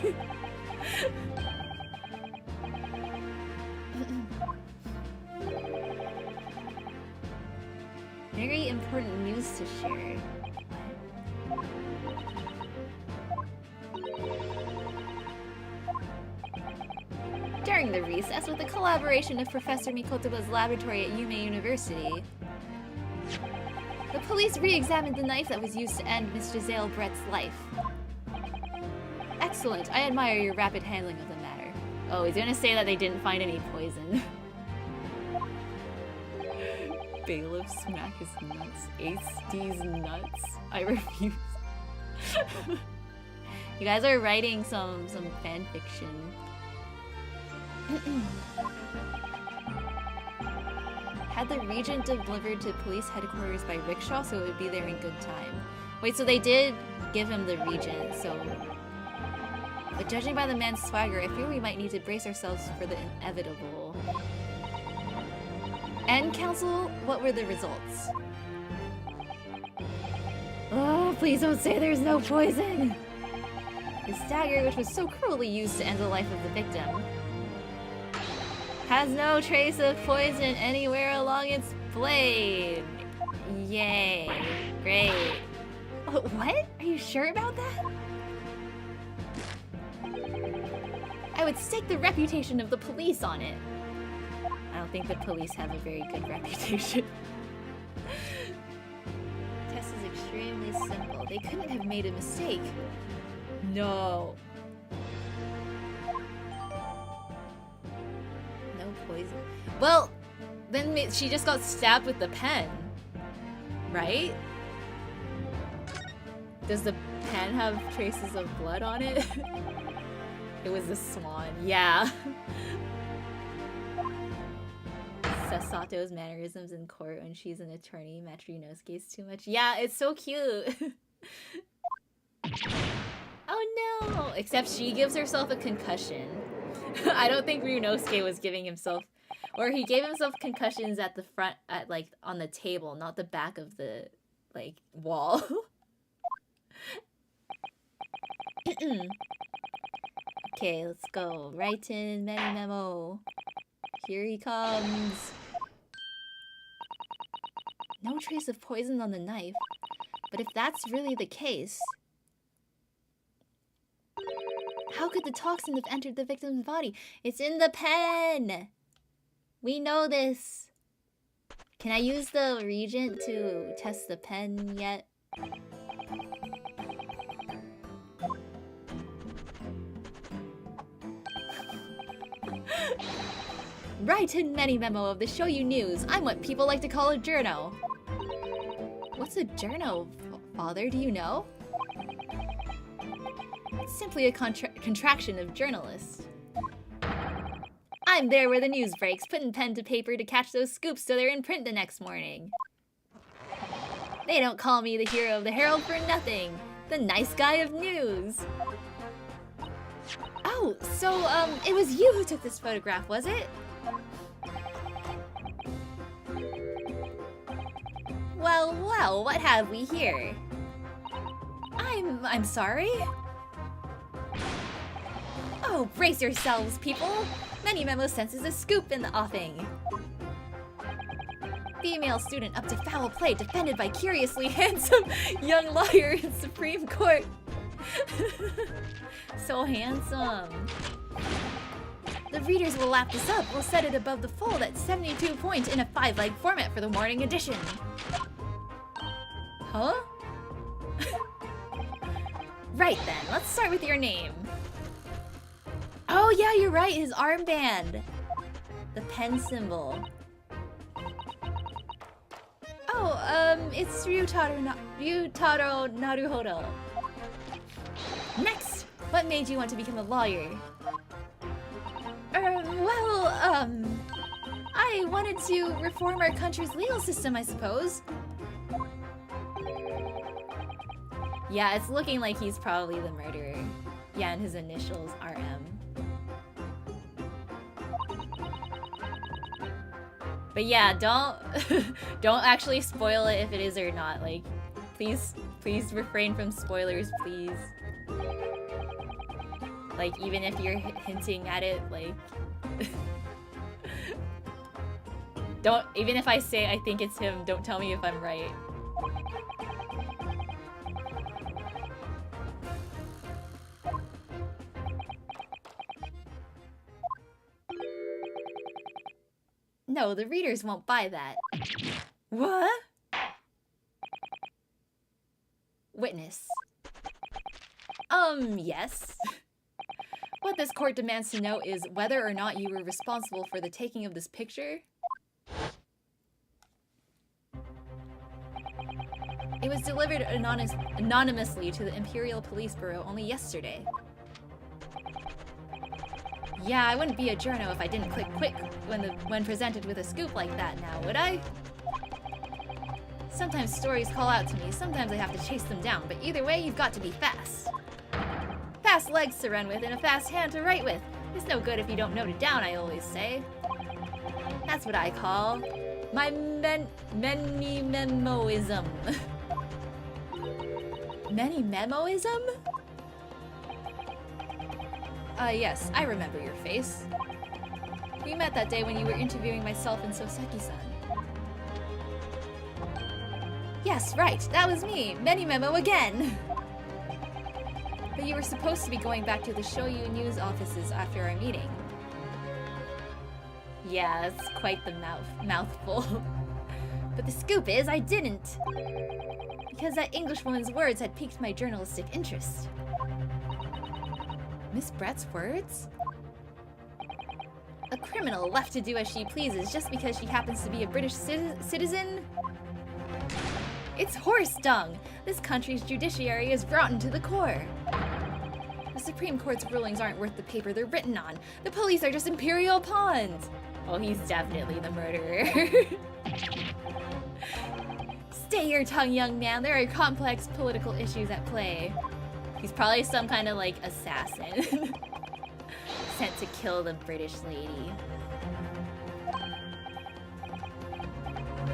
Very important news to share. During the recess, with the collaboration of Professor Mikotoba's laboratory at Yume University, the police re-examined the knife that was used to end Miss Giselle Brett's life. Excellent. I admire your rapid handling of the matter. Oh, he's gonna say that they didn't find any poison. Bailiff smack his nuts. Ace D's nuts. I refuse. You guys are writing some fan fiction. Had the regent delivered to police headquarters by rickshaw so it would be there in good time. Wait, so they did give him the regent, so... But judging by the man's swagger, I fear we might need to brace ourselves for the inevitable. And counsel, what were the results? Oh, please don't say there's no poison! His dagger, which was so cruelly used to end the life of the victim, has no trace of poison anywhere along its blade. Yay. Great. What? Are you sure about that? I would stake the reputation of the police on it. I don't think the police have a very good reputation. The test is extremely simple. They couldn't have made a mistake. No. No poison. Well, then she just got stabbed with the pen. Right? Does the pen have traces of blood on it? It was the swan. Yeah. Sasato's mannerisms in court when she's an attorney match Ryunosuke's too much. Yeah, it's so cute. Oh no! Except she gives herself a concussion. I don't think Ryunosuke was giving himself... Or he gave himself concussions at the front, at like, on the table, not the back of the, like, wall. Okay, let's go. Write in many memo. Here he comes. No trace of poison on the knife. But if that's really the case... How could the toxin have entered the victim's body? It's in the pen! We know this. Can I use the regent to test the pen yet? Write in many memo of the Shoyu News. I'm what people like to call a journo. What's a journo, Father? Do you know? It's simply a contraction of journalist. I'm there where the news breaks, putting pen to paper to catch those scoops so they're in print the next morning. They don't call me the hero of the Herald for nothing. The nice guy of news. Oh, so, it was you who took this photograph, was it? Well, well, what have we here? I'm sorry? Oh, brace yourselves, people! Many Memo senses a scoop in the offing. Female student up to foul play defended by curiously handsome young lawyer in Supreme Court. So handsome. The readers will lap this up. We'll set it above the fold at 72 points in a 5-leg format for the morning edition. Huh? Right then, let's start with your name. Oh yeah, you're right, his armband. The pen symbol. Oh, it's Ryutaro Naruhodo. Next, what made you want to become a lawyer? I wanted to reform our country's legal system, I suppose. Yeah, it's looking like he's probably the murderer. Yeah, and his initials are M. But yeah, don't don't actually spoil it if it is or not. Like, please refrain from spoilers, please. Like, even if you're hinting at it, like don't, even if I say I think it's him, don't tell me if I'm right. No, the readers won't buy that. What? Witness. Yes. What this court demands to know is whether or not you were responsible for the taking of this picture. It was delivered anonymously to the Imperial Police Bureau only yesterday. Yeah, I wouldn't be a journo if I didn't click quick when presented with a scoop like that now, would I? Sometimes stories call out to me, sometimes I have to chase them down, but either way, you've got to be fast. Fast legs to run with and a fast hand to write with. It's no good if you don't note it down, I always say. That's what I call my many-memoism. Many-memoism? Yes, I remember your face. We met that day when you were interviewing myself and Soseki-san. Yes, right, that was me, Many-memo again! But you were supposed to be going back to the Shoyu news offices after our meeting. Yeah, that's quite the mouthful. But the scoop is, I didn't! Because that Englishwoman's words had piqued my journalistic interest. Miss Brett's words? A criminal left to do as she pleases just because she happens to be a British citizen? It's horse dung! This country's judiciary is rotten to the core. The Supreme Court's rulings aren't worth the paper they're written on. The police are just imperial pawns! Oh, he's definitely the murderer. Stay your tongue, young man. There are complex political issues at play. He's probably some kind of, like, assassin. Sent to kill the British lady.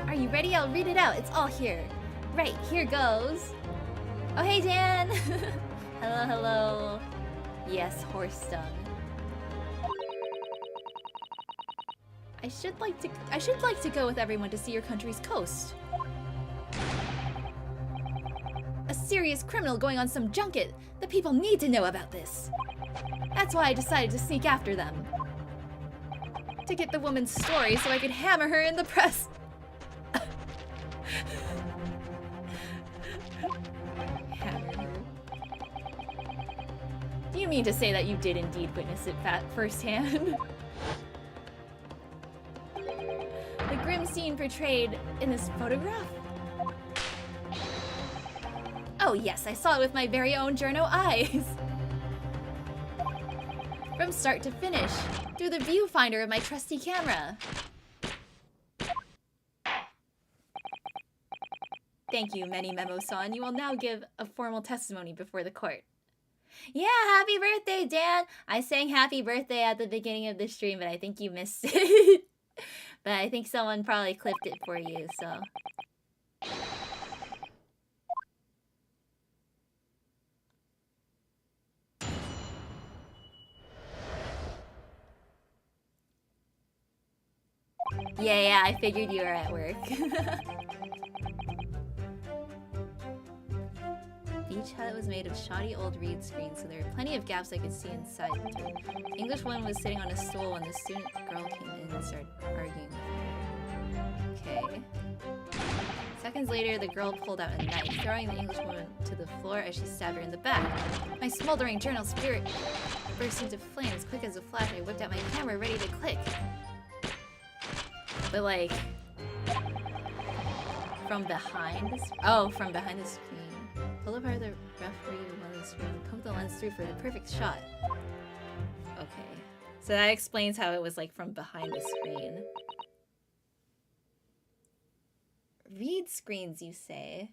Are you ready? I'll read it out. It's all here. Right, here goes. Oh, hey, Dan! Hello, hello. Yes, horse dung. I should like to go with everyone to see your country's coast. A serious criminal going on some junket. The people need to know about this. That's why I decided to sneak after them. To get the woman's story so I could hammer her in the press. Hammer her. Do you mean to say that you did indeed witness it firsthand? The grim scene portrayed in this photograph? Oh yes, I saw it with my very own journo eyes. From start to finish, through the viewfinder of my trusty camera. Thank you, Many-memo-san. You will now give a formal testimony before the court. Yeah, happy birthday, Dan! I sang happy birthday at the beginning of the stream, but I think you missed it. But I think someone probably clipped it for you, so... Yeah, I figured you were at work. Beach hut was made of shoddy old reed screens, so there were plenty of gaps I could see inside through. The English woman was sitting on a stool when the student girl came in and started arguing with her. Okay. Seconds later, the girl pulled out a knife, throwing the English woman to the floor as she stabbed her in the back. My smoldering journal spirit burst into flames. Quick as a flash, I whipped out my camera, ready to click. But like... From behind the from behind the screen. Pull apart the referee to the screen, pump the lens through for the perfect shot. Okay. So that explains how it was like from behind the screen. Read screens, you say?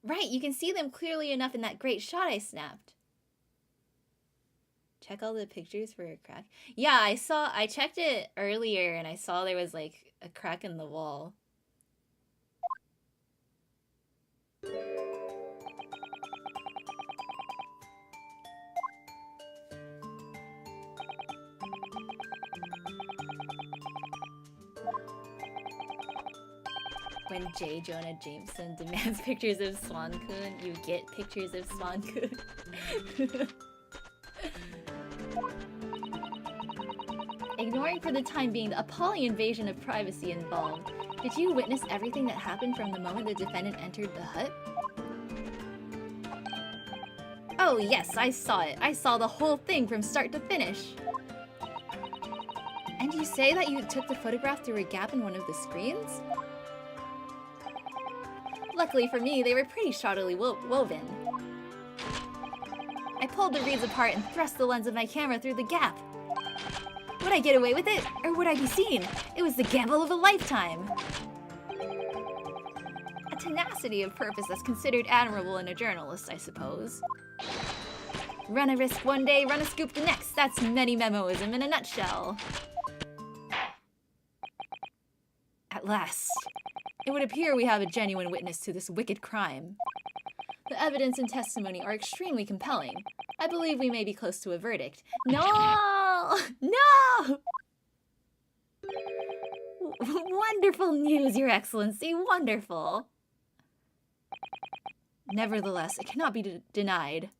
Right, you can see them clearly enough in that great shot I snapped. Check all the pictures for a crack. Yeah, I checked it earlier and I saw there was like a crack in the wall. When J. Jonah Jameson demands pictures of Swan-kun, you get pictures of Swan-kun. Ignoring for the time being the appalling invasion of privacy involved, did you witness everything that happened from the moment the defendant entered the hut? Oh yes, I saw it. I saw the whole thing from start to finish. And you say that you took the photograph through a gap in one of the screens? Luckily for me, they were pretty shoddily woven. I pulled the reeds apart and thrust the lens of my camera through the gap. Would I get away with it, or would I be seen? It was the gamble of a lifetime. A tenacity of purpose that's considered admirable in a journalist, I suppose. Run a risk one day, run a scoop the next. That's many-memoism in a nutshell. At last. It would appear we have a genuine witness to this wicked crime. The evidence and testimony are extremely compelling. I believe we may be close to a verdict. No! No! Wonderful news, Your Excellency, wonderful. Nevertheless, it cannot be denied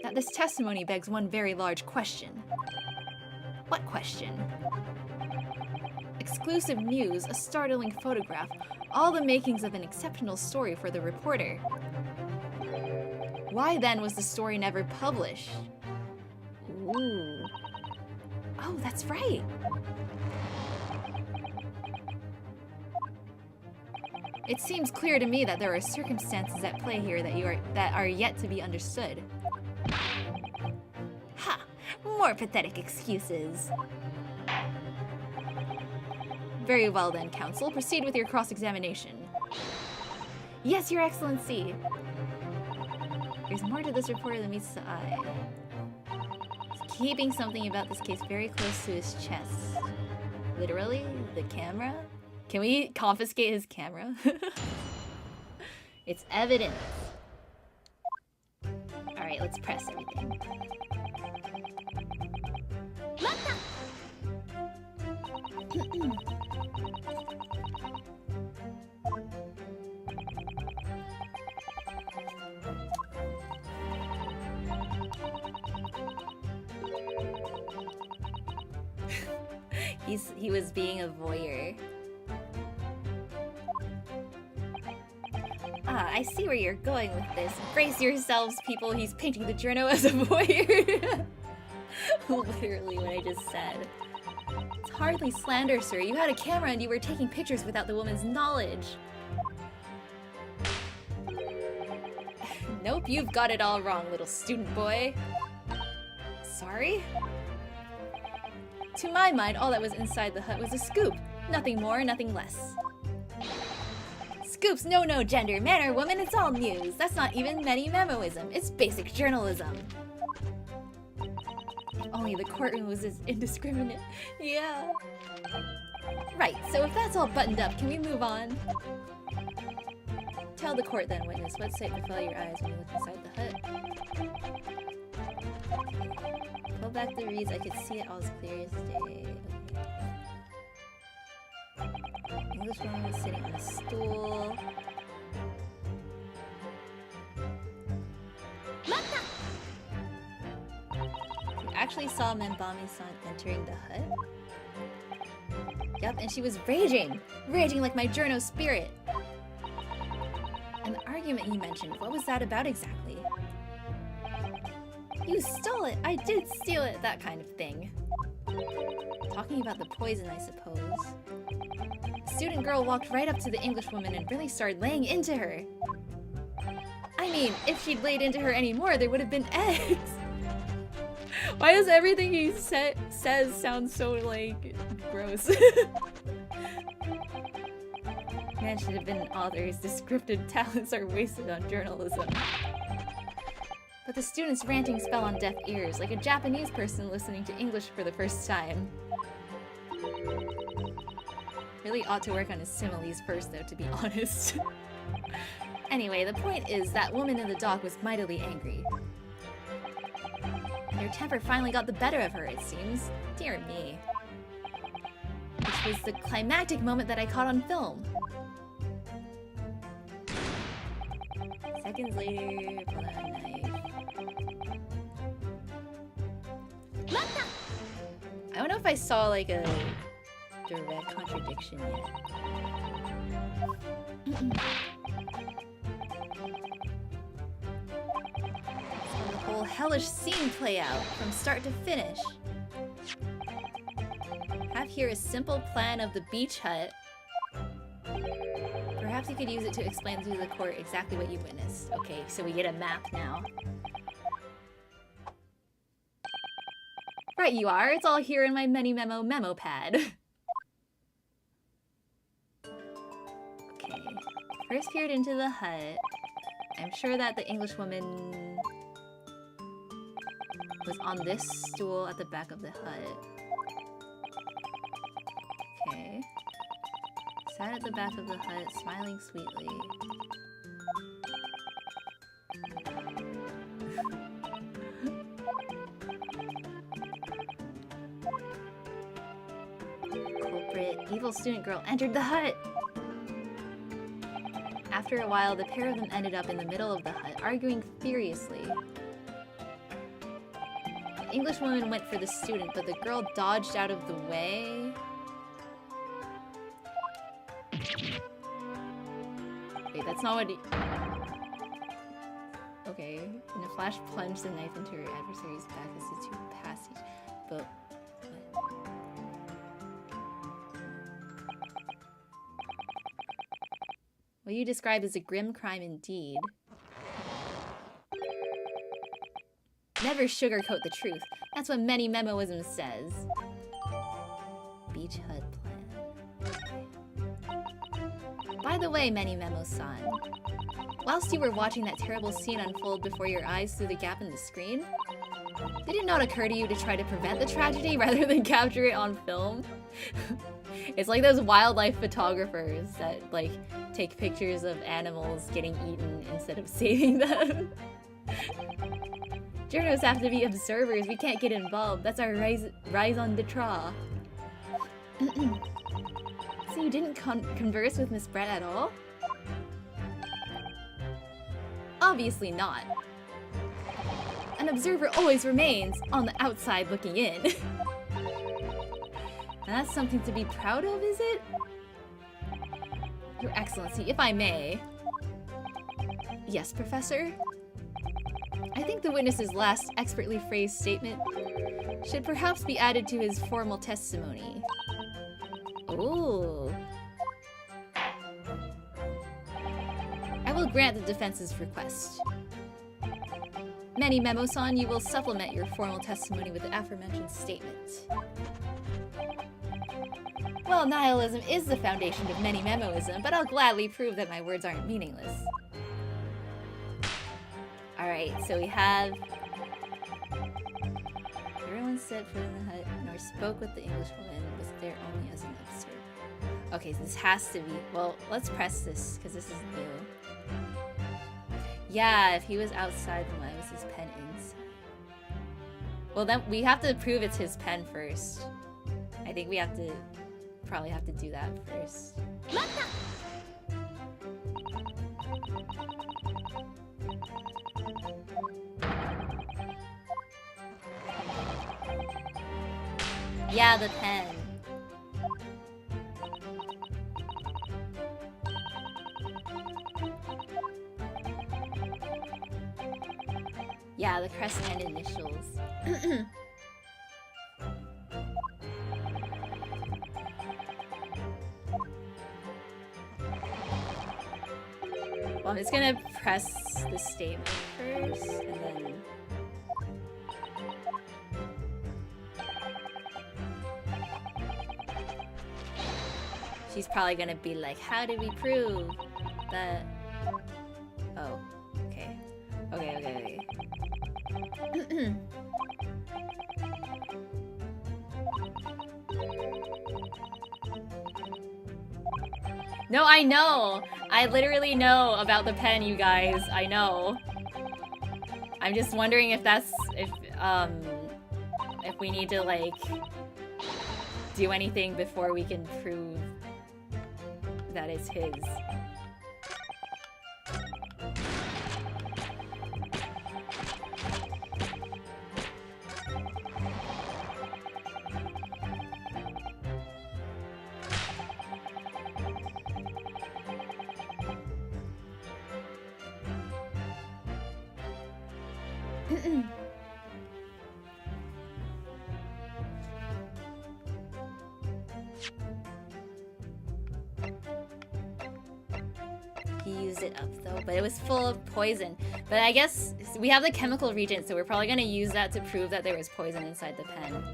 that this testimony begs one very large question. What question? Exclusive news, a startling photograph, all the makings of an exceptional story for the reporter. Why then was the story never published? Ooh. Oh, that's right. It seems clear to me that there are circumstances at play here that are yet to be understood. Ha! More pathetic excuses. Very well then, counsel. Proceed with your cross-examination. Yes, Your Excellency. There's more to this reporter than meets the eye. He's keeping something about this case very close to his chest. Literally? The camera? Can we confiscate his camera? It's evidence. Alright, let's press everything. He was being a voyeur. Ah, I see where you're going with this. Brace yourselves, people. He's painting the journo as a voyeur. Literally what I just said. It's hardly slander, sir. You had a camera and you were taking pictures without the woman's knowledge. Nope, you've got it all wrong, little student boy. Sorry? To my mind, all that was inside the hut was a scoop. Nothing more, nothing less. Scoops know no gender, man or woman, it's all news. That's not even many-memoism. It's basic journalism. If only the courtroom was as indiscriminate. Yeah. Right, so if that's all buttoned up, can we move on? Tell the court then, witness, what sight befell your eyes when you looked inside the hut? Pull back the reeds, I could see it all as clear as day. Okay. English woman was sitting on a stool. You actually saw Membami-san entering the hut? Yup, and she was raging! Raging like my journo spirit! And the argument you mentioned, what was that about exactly? You stole it! I did steal it! That kind of thing. Talking about the poison, I suppose. The student girl walked right up to the Englishwoman and really started laying into her. I mean, if she'd laid into her anymore, there would have been eggs! Why does everything he says sound so, like, gross? Man should have been an author. His descriptive talents are wasted on journalism. But the student's ranting fell on deaf ears, like a Japanese person listening to English for the first time. Really ought to work on his similes first, though, to be honest. Anyway, the point is that woman in the dock was mightily angry. And her temper finally got the better of her, it seems. Dear me. Which was the climactic moment that I caught on film. Seconds later, pull out a knife. I don't know if I saw like a direct contradiction yet. So the whole hellish scene play out from start to finish. Have here a simple plan of the beach hut. Perhaps you could use it to explain to the court exactly what you witnessed. Okay, so we get a map now. Right you are, it's all here in my many memo pad. Okay, first peered into the hut. I'm sure that the English woman was on this stool at the back of the hut. Okay. Sat at the back of the hut, smiling sweetly. Culprit, evil student girl entered the hut! After a while, the pair of them ended up in the middle of the hut, arguing furiously. The English woman went for the student, but the girl dodged out of the way. Wait, that's not what he... Okay. In a flash, plunged the knife into her adversary's back as the two passed each... But... what? What you describe as a grim crime indeed. Never sugarcoat the truth. That's what many memoism says. Beach hut plan. By the way, Many Memo-san, whilst you were watching that terrible scene unfold before your eyes through the gap in the screen, did it not occur to you to try to prevent the tragedy rather than capture it on film? It's like those wildlife photographers that, like, take pictures of animals getting eaten instead of saving them. Journos have to be observers, we can't get involved. That's our raison d'etre. So you didn't converse with Miss Brett at all? Obviously not. An observer always remains on the outside looking in. And that's something to be proud of, is it? Your Excellency, if I may. Yes, Professor? I think the witness's last expertly phrased statement should perhaps be added to his formal testimony. Ooh. I will grant the defense's request. Many Memo-san, you will supplement your formal testimony with the aforementioned statement. Well, nihilism is the foundation of many memoism, but I'll gladly prove that my words aren't meaningless. Alright, so we have... Everyone set foot in the hut, nor spoke with the English woman, was there only as an observer. Okay, so this has to be... Well, let's press this, because this is new. Yeah, if he was outside, then why was his pen inside? Well, then we have to prove it's his pen first. I think we have to... probably have to do that first. Yeah, the pen. Yeah, the crest and initials. Well, I'm just gonna press the statement first, and then... She's probably gonna be like, how did we prove that... Oh, okay. Okay. No, I know. I literally know about the pen, you guys. I know. I'm just wondering if that's if we need to like do anything before we can prove that it's his. He used it up though, but it was full of poison. But I guess we have the chemical reagent, so we're probably gonna use that to prove that there was poison inside the pen.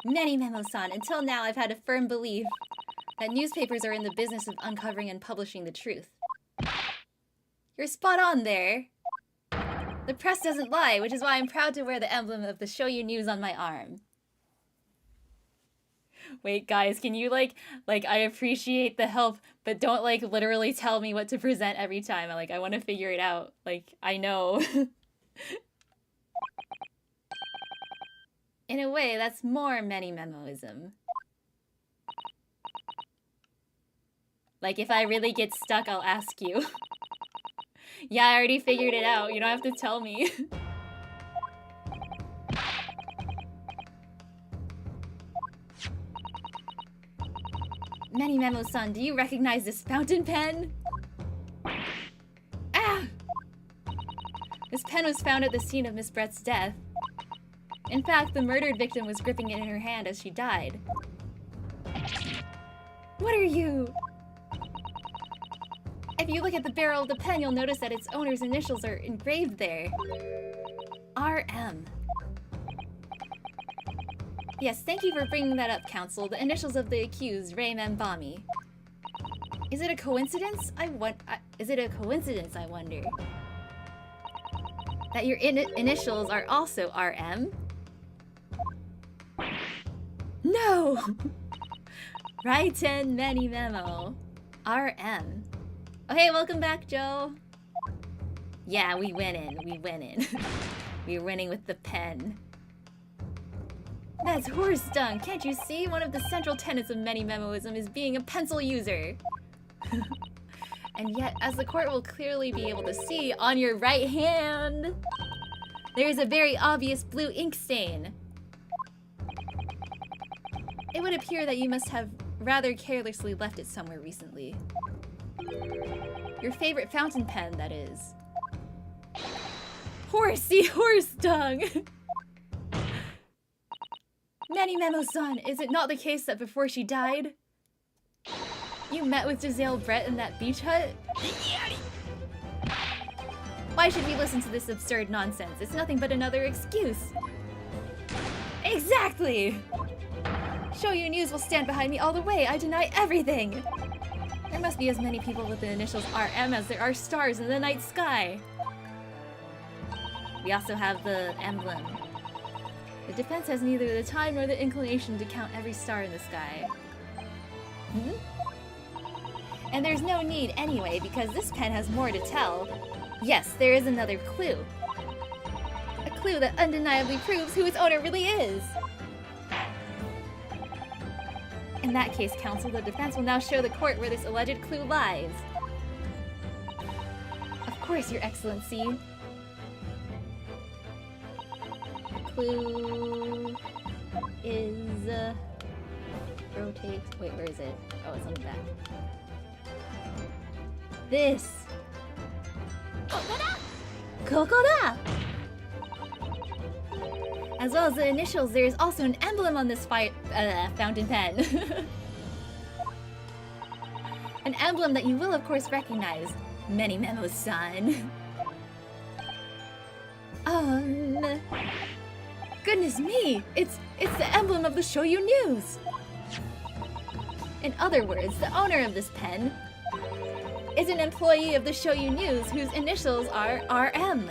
Many Memo-san, until now I've had a firm belief that newspapers are in the business of uncovering and publishing the truth. You're spot on there. The press doesn't lie, which is why I'm proud to wear the emblem of the Show You News on my arm. Wait, guys, can you like I appreciate the help, but don't like literally tell me what to present every time. I want to figure it out. Like, I know. In a way, that's more many memoism. Like, if I really get stuck, I'll ask you. Yeah, I already figured it out. You don't have to tell me. Many Memo-san, do you recognize this fountain pen? Ah! This pen was found at the scene of Miss Brett's death. In fact, the murdered victim was gripping it in her hand as she died. What are you? If you look at the barrel of the pen, you'll notice that its owner's initials are engraved there. RM. Yes, thank you for bringing that up, Counsel. The initials of the accused, Ray Membami. Is it a coincidence? Is it a coincidence, I wonder? That your initials are also RM? No! Raiten Many Memo. RM. Oh, hey, welcome back, Joe. Yeah, we winning. We winning. We're winning with the pen. That's horse dung. Can't you see? One of the central tenets of many memoism is being a pencil user. And yet, as the court will clearly be able to see, on your right hand, there is a very obvious blue ink stain. It would appear that you must have rather carelessly left it somewhere recently. Your favorite fountain pen, that is. Horsey horse dung! Many Memo-san, is it not the case that before she died, you met with Giselle Brett in that beach hut? Why should we listen to this absurd nonsense? It's nothing but another excuse. Exactly! Show You News will stand behind me all the way. I deny everything. There must be as many people with the initials RM as there are stars in the night sky. We also have the emblem. The defense has neither the time nor the inclination to count every star in the sky. And there's no need anyway, because this pen has more to tell. Yes, there is another clue. A clue that undeniably proves who its owner really is. In that case, Counsel, the defense will now show the court where this alleged clue lies. Of course, Your Excellency. The clue is... rotate... Wait, where is it? Oh, it's on the back. This! Kokoda! As well as the initials, there is also an emblem on this fountain pen. An emblem that you will, of course, recognize. Many Memo-san. Goodness me! It's the emblem of the Show You News! In other words, the owner of this pen is an employee of the Show You News whose initials are RM.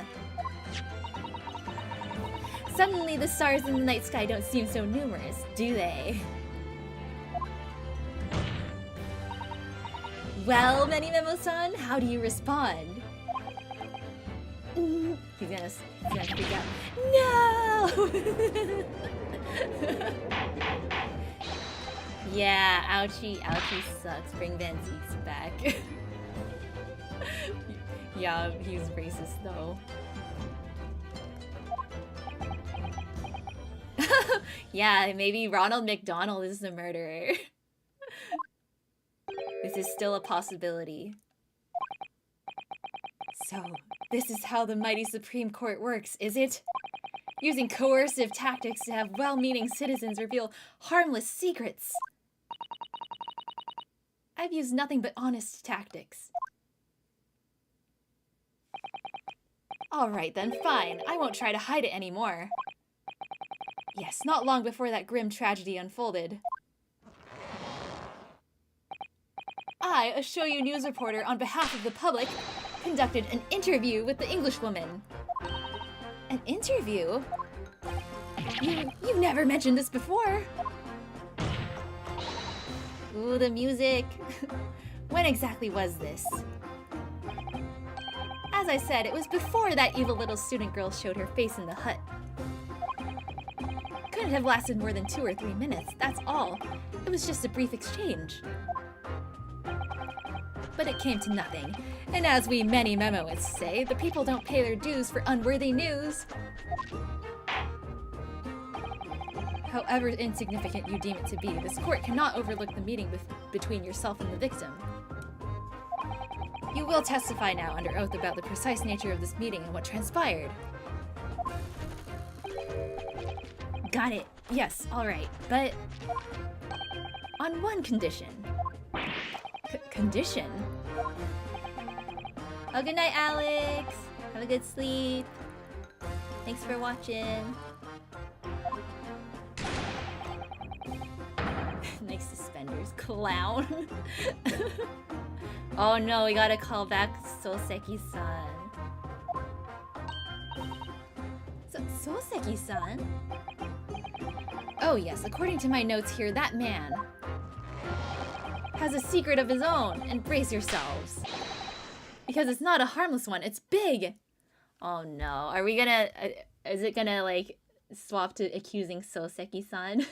Suddenly the stars in the night sky don't seem so numerous, do they? Well, Many Memo-san, how do you respond? He's gonna freak out. No! Yeah, ouchie sucks. Bring Van Zeeks back. Yeah, he's racist though. Yeah, maybe Ronald McDonald is the murderer. This is still a possibility. So, this is how the mighty Supreme Court works, is it? Using coercive tactics to have well-meaning citizens reveal harmless secrets. I've used nothing but honest tactics. Alright then, fine. I won't try to hide it anymore. Yes, not long before that grim tragedy unfolded. I, a Shoyu news reporter on behalf of the public, conducted an interview with the Englishwoman. An interview? You never mentioned this before. Ooh, the music. When exactly was this? As I said, it was before that evil little student girl showed her face in the hut. Couldn't have lasted more than 2 or 3 minutes, that's all. It was just a brief exchange. But it came to nothing. And as we many memoists say, the people don't pay their dues for unworthy news. However insignificant you deem it to be, this court cannot overlook the meeting between yourself and the victim. You will testify now under oath about the precise nature of this meeting and what transpired. Got it. Yes, alright. But on one condition. Condition? Oh, good night, Alex. Have a good sleep. Thanks for watching. Nice suspenders, clown. Oh no, we gotta call back Soseki-san. Soseki-san? Oh yes, according to my notes here, that man has a secret of his own, and brace yourselves. Because it's not a harmless one, it's big! Oh no, are we gonna... is it gonna, like, swap to accusing Soseki-san?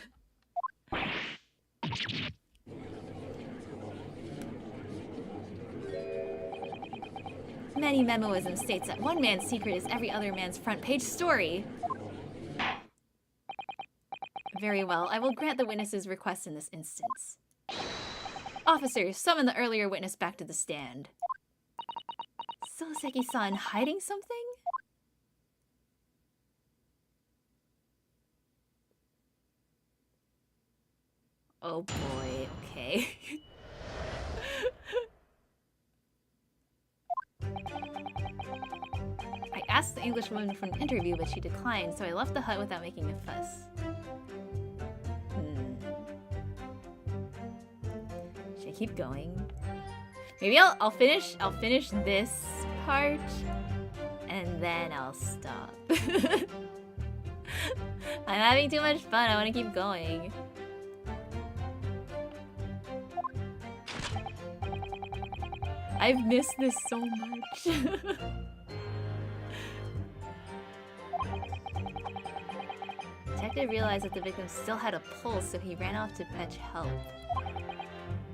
Many Memoism states that one man's secret is every other man's front page story. Very well, I will grant the witness's request in this instance. Officers, summon the earlier witness back to the stand. Soseki-san hiding something? Oh boy, okay. I asked the Englishwoman for an interview, but she declined, so I left the hut without making a fuss. Should I keep going? Maybe I'll finish this part, and then I'll stop. I'm having too much fun, I want to keep going. I've missed this so much. Detective realized that the victim still had a pulse, so he ran off to fetch help.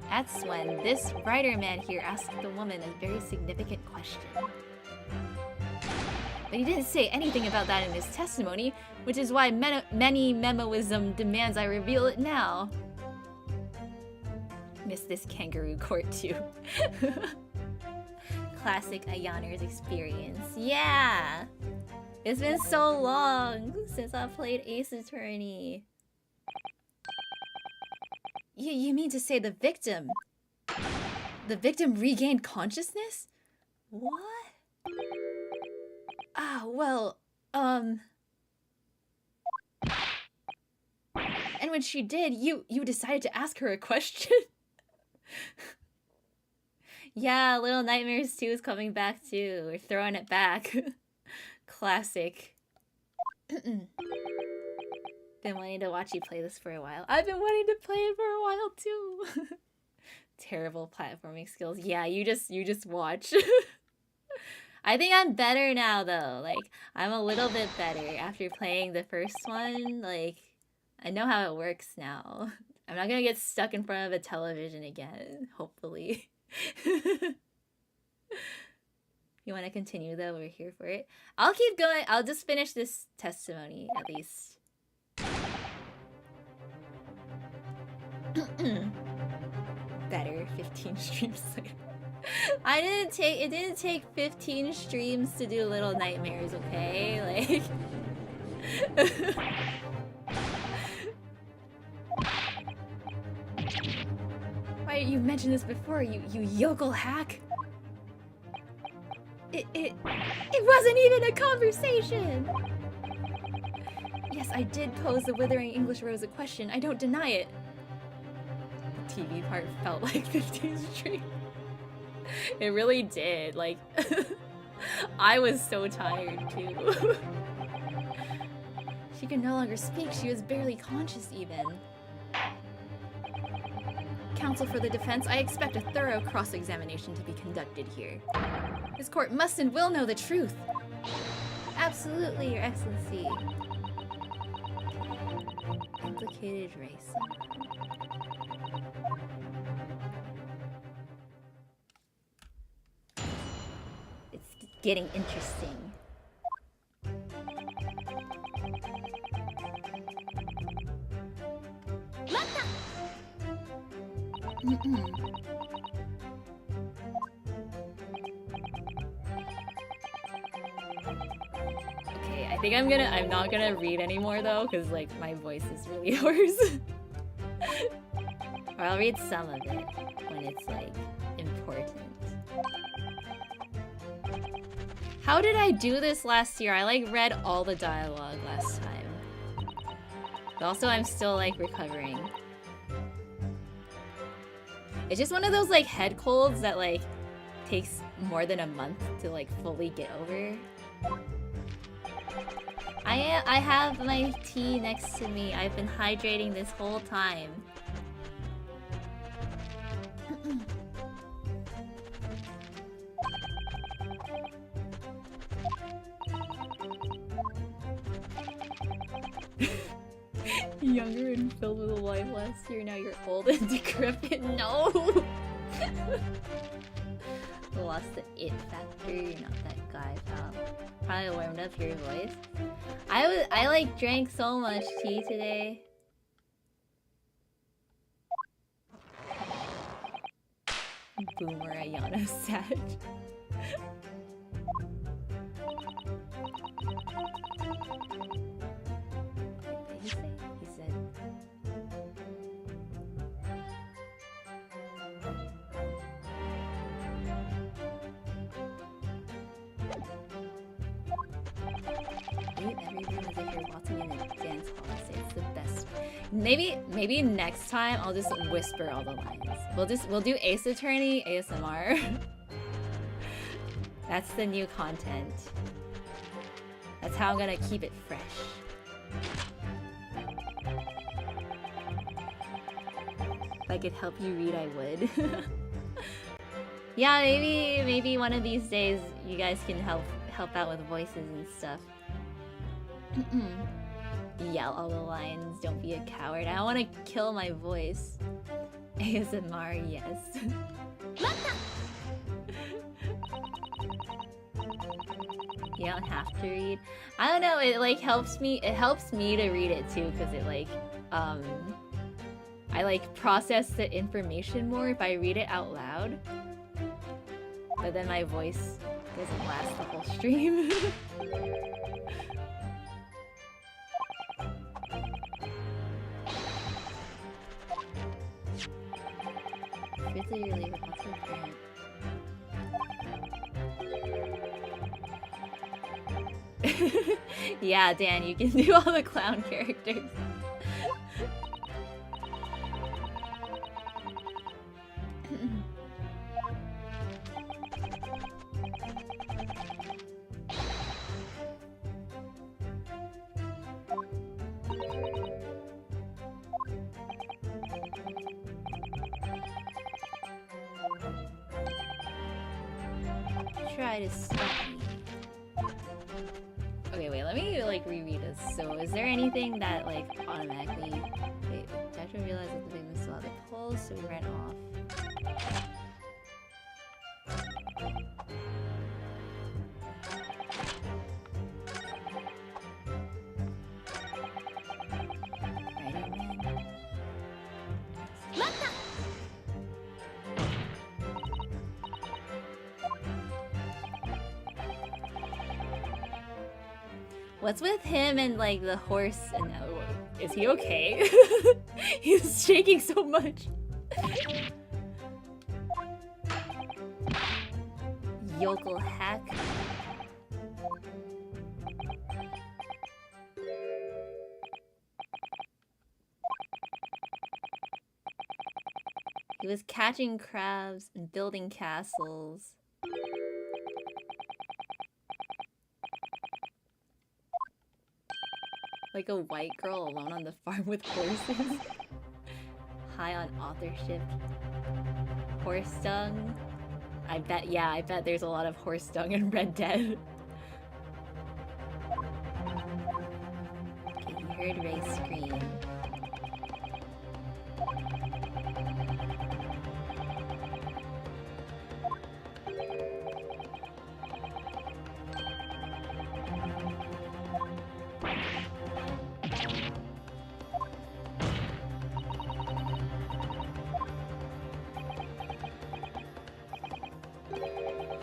That's when this writer man here asked the woman a very significant question. But he didn't say anything about that in his testimony, which is why many memoism demands I reveal it now. Missed this kangaroo court too. Classic Ayana's experience. Yeah! It's been so long since I played Ace Attorney. You mean to say the victim? The victim regained consciousness? What? Ah, well, And when she did, you decided to ask her a question? Yeah, Little Nightmares 2 is coming back too. We're throwing it back. Classic. Been wanting to watch you play this for a while. I've been wanting to play it for a while too. Terrible platforming skills. Yeah, you just watch. I think I'm better now though. Like, I'm a little bit better after playing the first one. Like, I know how it works now. I'm not gonna get stuck in front of a television again, hopefully. You want to continue though? We're here for it. I'll keep going. I'll just finish this testimony at least. Better 15 streams later. It didn't take 15 streams to do Little Nightmares, okay? Like why didn't you mention this before, you yokel hack? It wasn't even a conversation! Yes, I did pose the Withering English Rose a question. I don't deny it. The TV part felt like 15 streams. It really did. Like, I was so tired too. She could no longer speak. She was barely conscious even. Counsel for the defense, I expect a thorough cross-examination to be conducted here. This court must and will know the truth. Absolutely, Your Excellency. Implicated race. It's getting interesting. Okay, I think I'm not gonna read anymore though, because like my voice is really hoarse. Or I'll read some of it when it's like important. How did I do this last year? I like read all the dialogue last time. But also I'm still like recovering. It's just one of those like head colds that like takes more than a month to like fully get over. I have my tea next to me. I've been hydrating this whole time. Younger and filled with life last year, now you're old and decrepit. No! Lost the it factor, you're not that guy, pal. Probably warmed up your voice. I like drank so much tea today. Boomer Ayana Sag. He said everything as if you're walking in a dance hall. It's the best. Maybe next time I'll just whisper all the lines. We'll do Ace Attorney ASMR. That's the new content. That's how I'm gonna keep it fresh. If I could help you read, I would. Yeah, maybe one of these days you guys can help out with voices and stuff. Yell all the lines, don't be a coward. I don't want to kill my voice. ASMR, yes. You don't have to read. I don't know, it like helps me to read it too, because it like I like process the information more if I read it out loud. But then my voice doesn't last the whole stream. Fifth of your leave, what's your parent? Yeah, Dan, you can do all the clown characters. try to stop me. Okay, wait, let me like reread this. So, is there anything that like automatically? Wait, Joshua realized that the victim still had the pulse, so he ran off. What's with him and like the horse? And is he okay? He's shaking so much. Yokel hack. He was catching crabs and building castles. Like a white girl alone on the farm with horses. High on authorship. Horse dung. I bet there's a lot of horse dung in Red Dead. Okay, he heard Ray scream.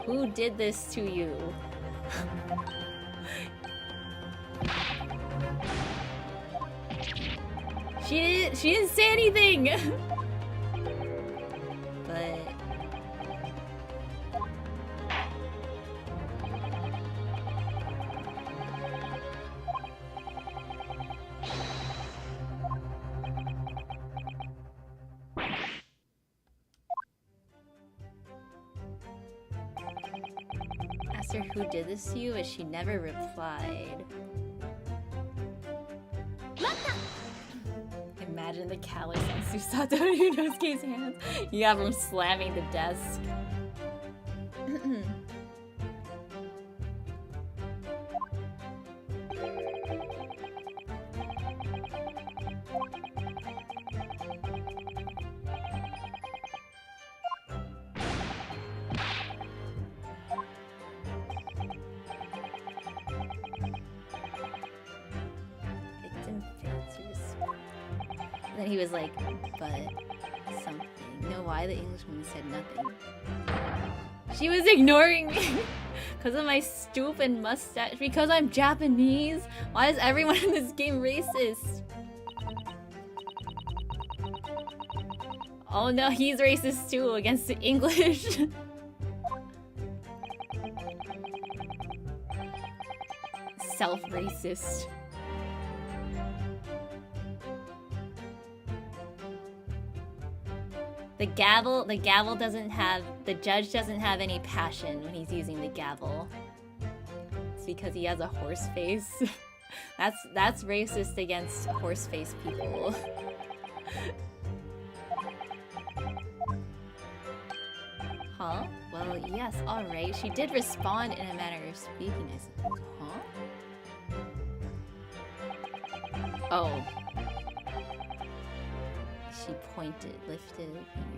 Who did this to you? She didn't say anything. But asked her who did this to you, but she never replied. Imagine the callus on Susato Yunosuke's hands. You have him slamming the desk. Then he was like, but something. You know why the Englishwoman said nothing? She was ignoring me because of my stupid mustache. Because I'm Japanese? Why is everyone in this game racist? Oh no, he's racist too against the English. Self-racist. The gavel doesn't have, the judge doesn't have any passion when he's using the gavel. It's because he has a horse face. That's racist against horse face people. Huh? Well, yes, alright. She did respond in a manner of speaking, I suppose. Huh? Oh. She pointed, lifted a finger.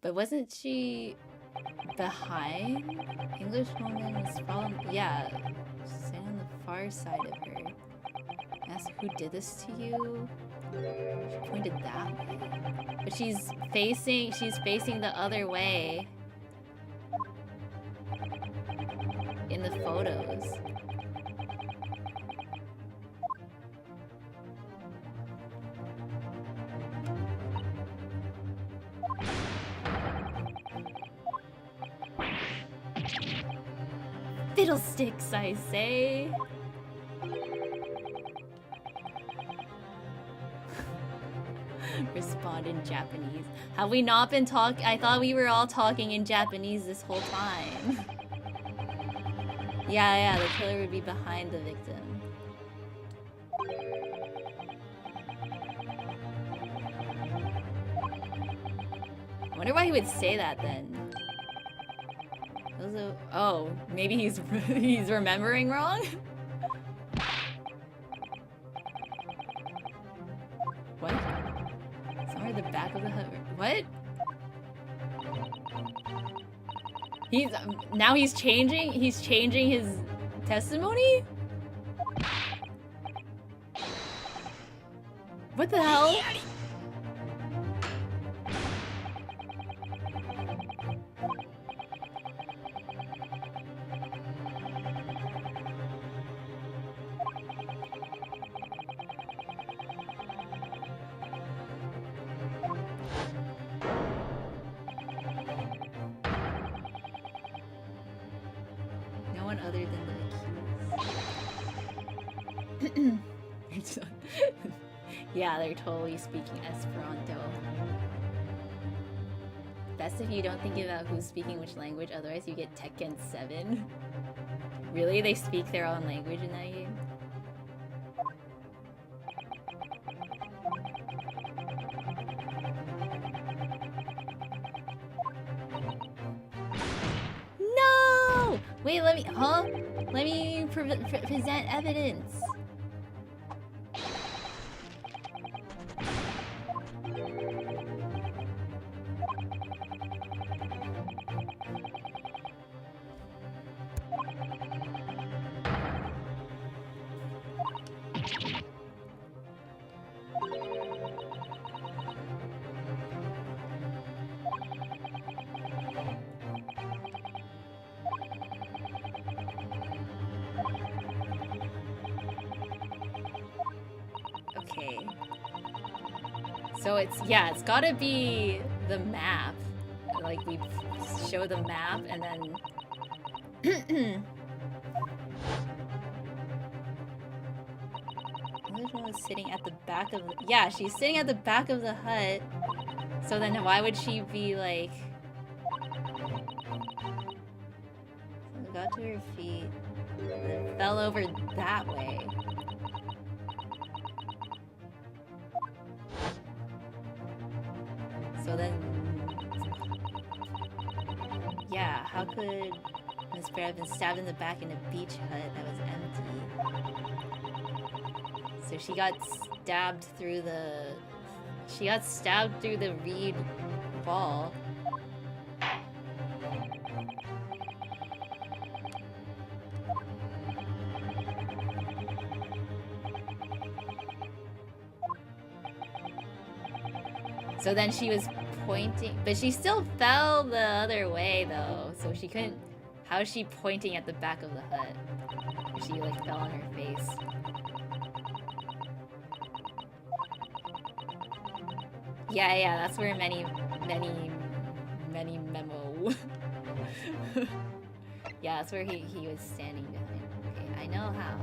But wasn't she behind? Englishwoman was from, yeah, standing on the far side of her. Asked who did this to you? She pointed that way. But she's facing the other way. In the photos. Fiddlesticks, I say. Respond in Japanese. Have we not been talking? I thought we were all talking in Japanese this whole time. Yeah, the killer would be behind the victim. I wonder why he would say that then. Also, oh, maybe he's remembering wrong? What? Somewhere at the back of the hut. What? Now he's changing his testimony? What the hell? No one other than the accused. Yeah, they're totally speaking Esperanto. Best if you don't think about who's speaking which language, otherwise you get Tekken 7. Really? They speak their own language in that game? No! Wait, let me present evidence. Okay. So it's gotta be the map. Like, we show the map and then... Elizabeth was sitting at the back of the... Yeah, she's sitting at the back of the hut. So then why would she be like... So got to her feet. Then fell over that way. So then, yeah, how could Miss Bear have been stabbed in the back in a beach hut that was empty? So she got stabbed through the reed wall. So then she was pointing, but she still fell the other way though. So she couldn't, how is she pointing at the back of the hut? She like fell on her face. Yeah, that's where many memo. Yeah, that's where he was standing behind. Okay, I know how.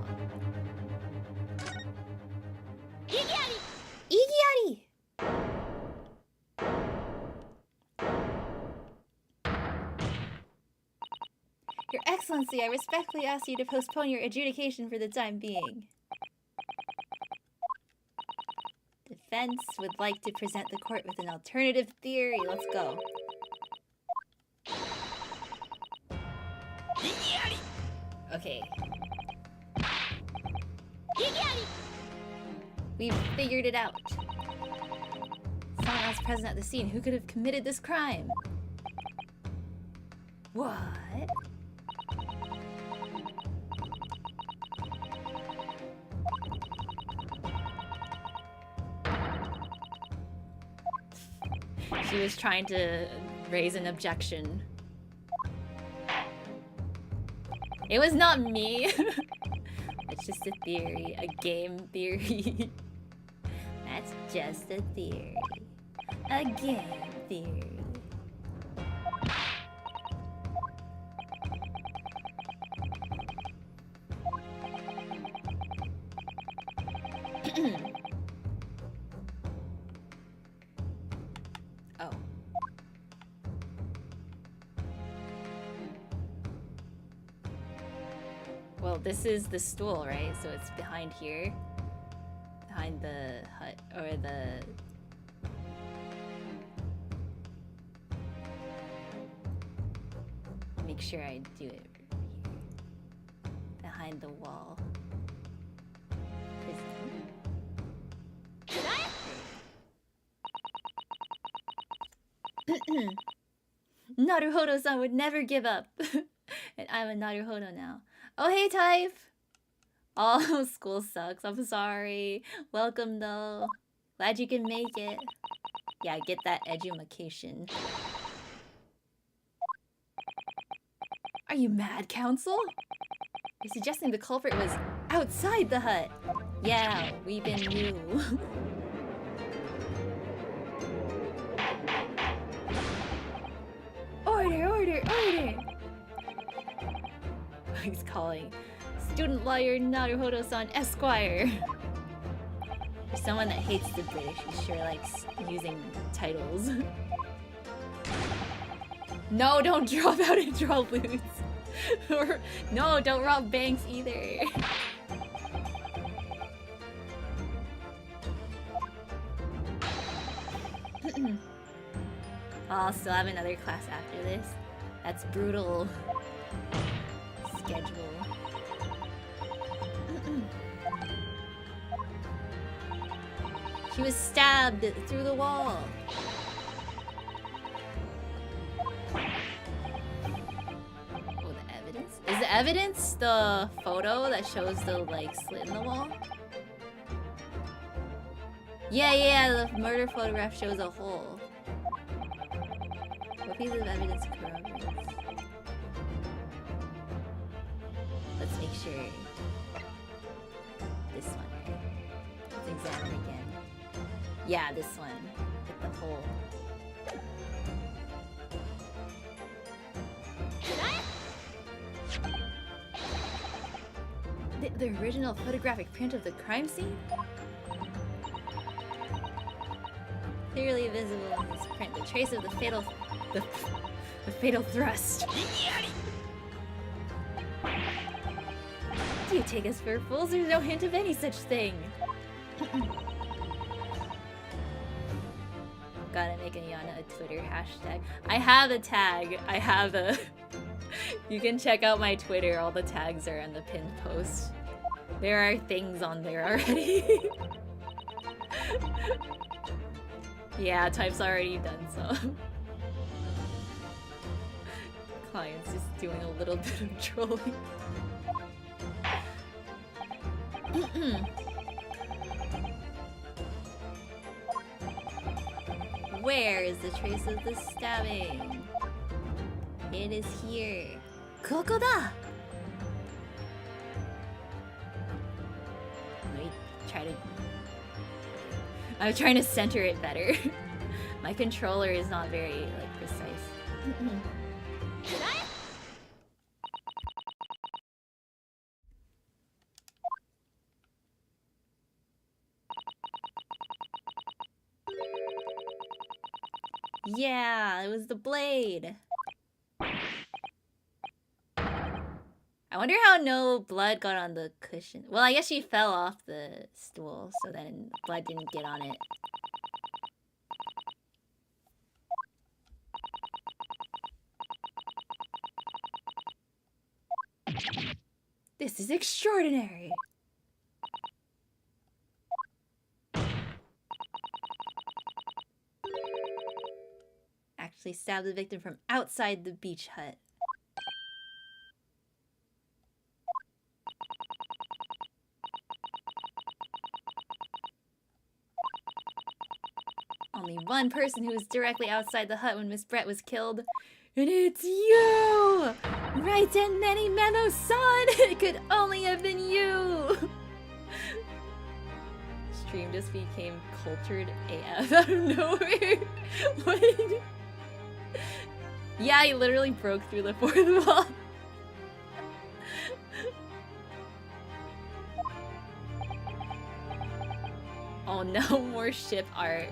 Igiari! Your Excellency, I respectfully ask you to postpone your adjudication for the time being. Defense would like to present the court with an alternative theory. Let's go. Okay. We've figured it out. Someone else present at the scene who could have committed this crime. What? She was trying to raise an objection. It was not me. It's just a theory, a game theory. That's just a theory. A game theory. Oh. Well, this is the stool, right? So it's behind here. Behind the hut, or the... Make sure I do it here. Behind the wall. Naruhodo-san would never give up. And I'm a Naruhodo now. Oh, hey, Type! Oh, school sucks. I'm sorry. Welcome, though. Glad you can make it. Yeah, get that edumacation. Are you mad, Council? You're suggesting the culprit was outside the hut. Yeah, we've been new. Order, order, order! He's calling student lawyer Naruhodo-san Esquire. For someone that hates the British, he sure likes using titles. No, don't drop out and draw loots. Or no, don't rob banks either. I'll still have another class after this. That's brutal. Schedule. She was stabbed through the wall. Oh, the evidence? Is the evidence the photo that shows the, like, slit in the wall? Yeah, the murder photograph shows a hole. What piece of evidence corroborates? Let's make sure. This one, right? Let's examine again. Yeah, this one. With the hole. The original photographic print of the crime scene? Clearly visible in this print, the trace of the fatal thrust. Do you take us for fools? There's no hint of any such thing. Gotta make Ayana a Twitter hashtag. I have a tag. I have a... You can check out my Twitter. All the tags are in the pinned post. There are things on there already. Yeah, Type's already done so. Client's just doing a little bit of trolling. Where is the trace of the stabbing? It is here. Kokoda! Let me try to... I'm trying to center it better. My controller is not very, like, precise. Yeah, it was the blade. I wonder how no blood got on the cushion. Well, I guess she fell off the stool, so then blood didn't get on it. This is extraordinary. Actually stabbed the victim from outside the beach hut. Only one person who was directly outside the hut when Miss Brett was killed. And it's you! Right, and Nenny Meno-san! It could only have been you! Stream just became cultured AF out of nowhere. What? Yeah, he literally broke through the fourth wall. Oh no, more ship art.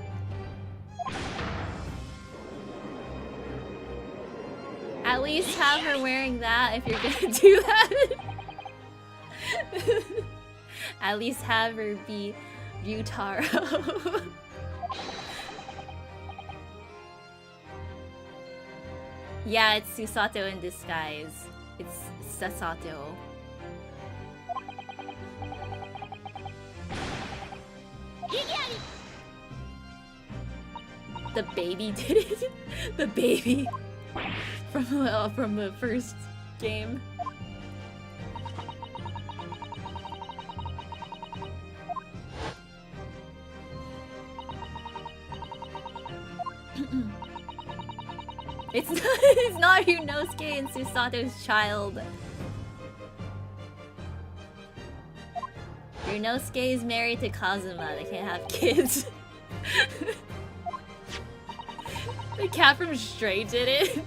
At least have her wearing that if you're gonna do that. At least have her be Ryutaro. Yeah, it's Susato in disguise. It's Sasato. The baby did it. The baby from the first game. It's not Ryunosuke and Susato's child. Ryunosuke is married to Kazuma. They can't have kids. The cat from Stray did it.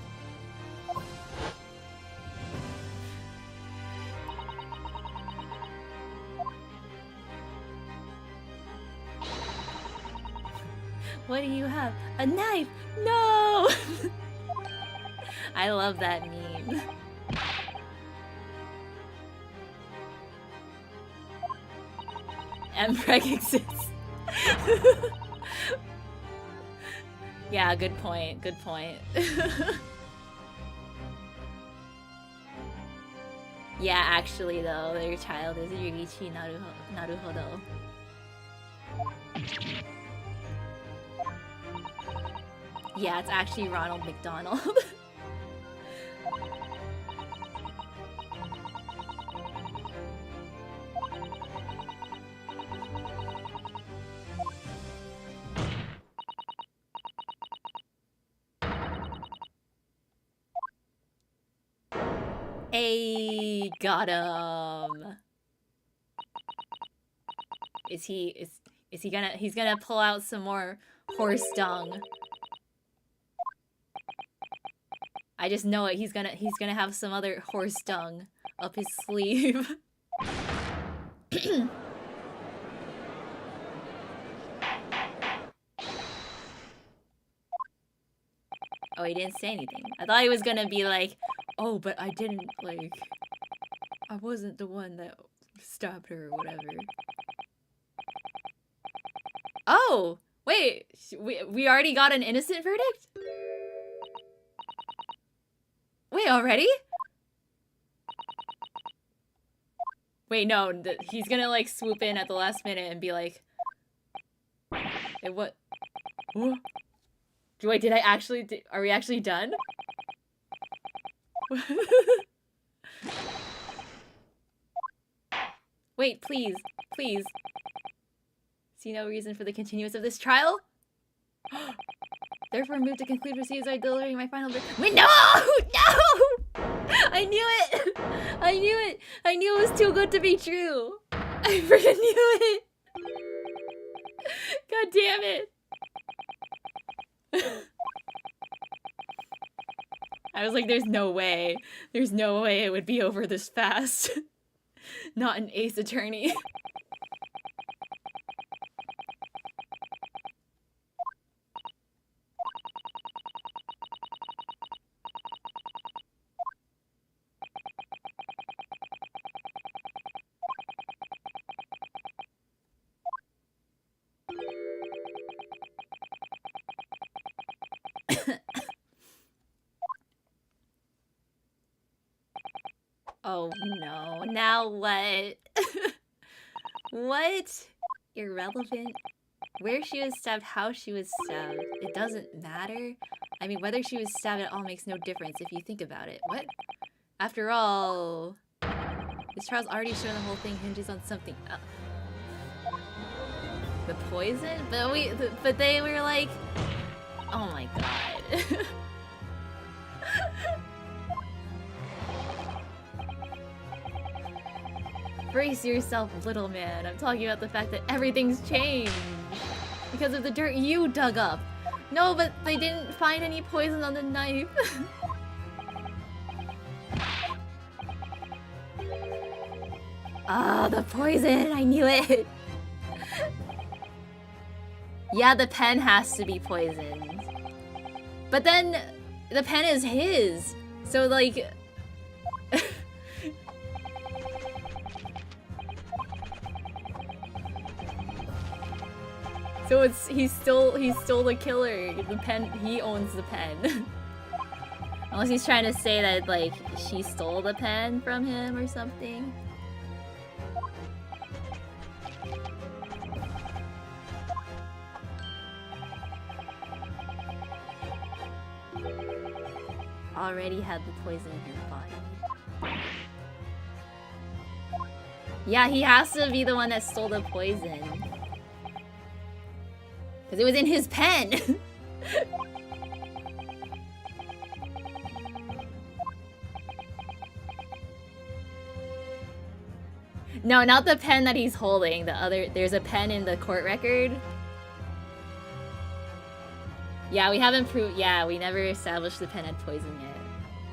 What do you have? A knife? No! I love that meme. Mpreg exists. Yeah, good point, good point. Yeah, actually though, their child is Ryuichi Naruhodo. Yeah, it's actually Ronald McDonald. Hey, got him. Is he gonna, he's gonna pull out some more horse dung. I just know it, he's gonna have some other horse dung up his sleeve. Oh, he didn't say anything. I thought he was gonna be like, oh, but I didn't, like, I wasn't the one that stabbed her or whatever. Oh, wait, we already got an innocent verdict? Wait, already? Wait, no, he's gonna, like, swoop in at the last minute and be like, hey, what? Wait, did I actually, are we actually done? Wait, please, please. See no reason for the continuance of this trial? Therefore, move to conclude proceedings by delivering my final verdict. Wait, no! No! I knew it! I knew it! I knew it was too good to be true! I freaking knew it! God damn it! I was like, there's no way. There's no way it would be over this fast. Not an Ace Attorney. Oh no, now what? What? Irrelevant? Where she was stabbed, how she was stabbed, it doesn't matter? I mean, whether she was stabbed at all makes no difference if you think about it. What? After all, this trial's already shown the whole thing hinges on something else. The poison? But they were like, oh my god. Brace yourself, little man. I'm talking about the fact that everything's changed because of the dirt you dug up. No, but they didn't find any poison on the knife. Ah, the poison! I knew it! Yeah, the pen has to be poisoned. But then, the pen is his. So, like... So he stole the killer. The pen, he owns the pen. Unless he's trying to say that like she stole the pen from him or something. Already had the poison in his body. Yeah, he has to be the one that stole the poison. Because it was in his pen! No, not the pen that he's holding. The other, there's a pen in the court record. Yeah, we haven't proved. Yeah, we never established the pen had poison yet.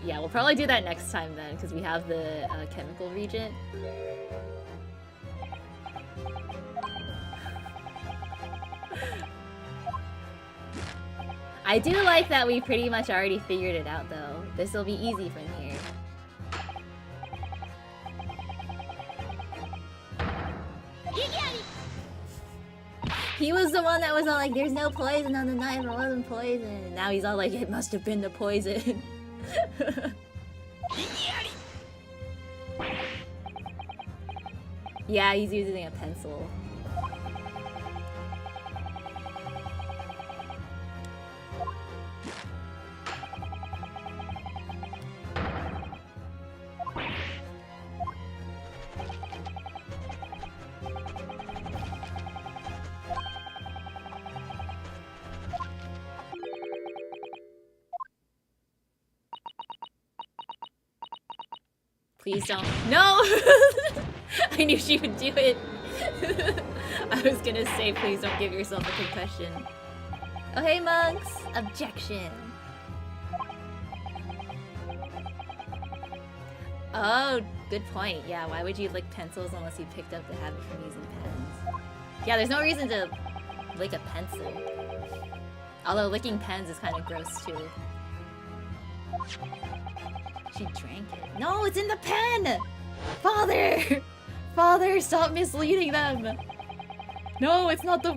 Yeah, we'll probably do that next time then, because we have the chemical regent. I do like that we pretty much already figured it out though. This will be easy from here. He was the one that was all like, there's no poison on the knife, it wasn't poison. And now he's all like, it must have been the poison. Yeah, he's using a pencil. Please don't. No! I knew she would do it. I was gonna say, please don't give yourself a concussion. Oh, hey, monks! Objection. Oh, good point. Yeah, why would you lick pencils unless you picked up the habit from using pens? Yeah, there's no reason to lick a pencil. Although licking pens is kind of gross, too. She drank it. No, it's in the pen! Father! Father, stop misleading them! No, it's not the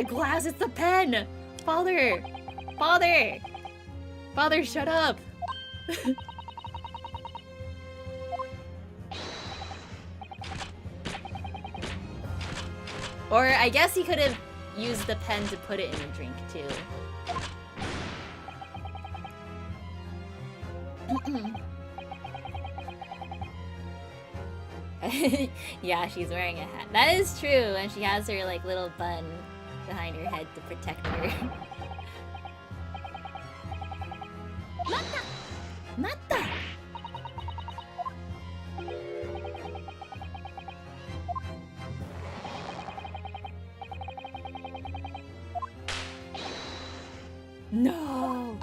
glass, it's the pen! Father! Father! Father, shut up! Or I guess he could have used the pen to put it in a drink, too. Yeah, she's wearing a hat. That is true, and she has her like little bun behind her head to protect her. Mata! Mata! No!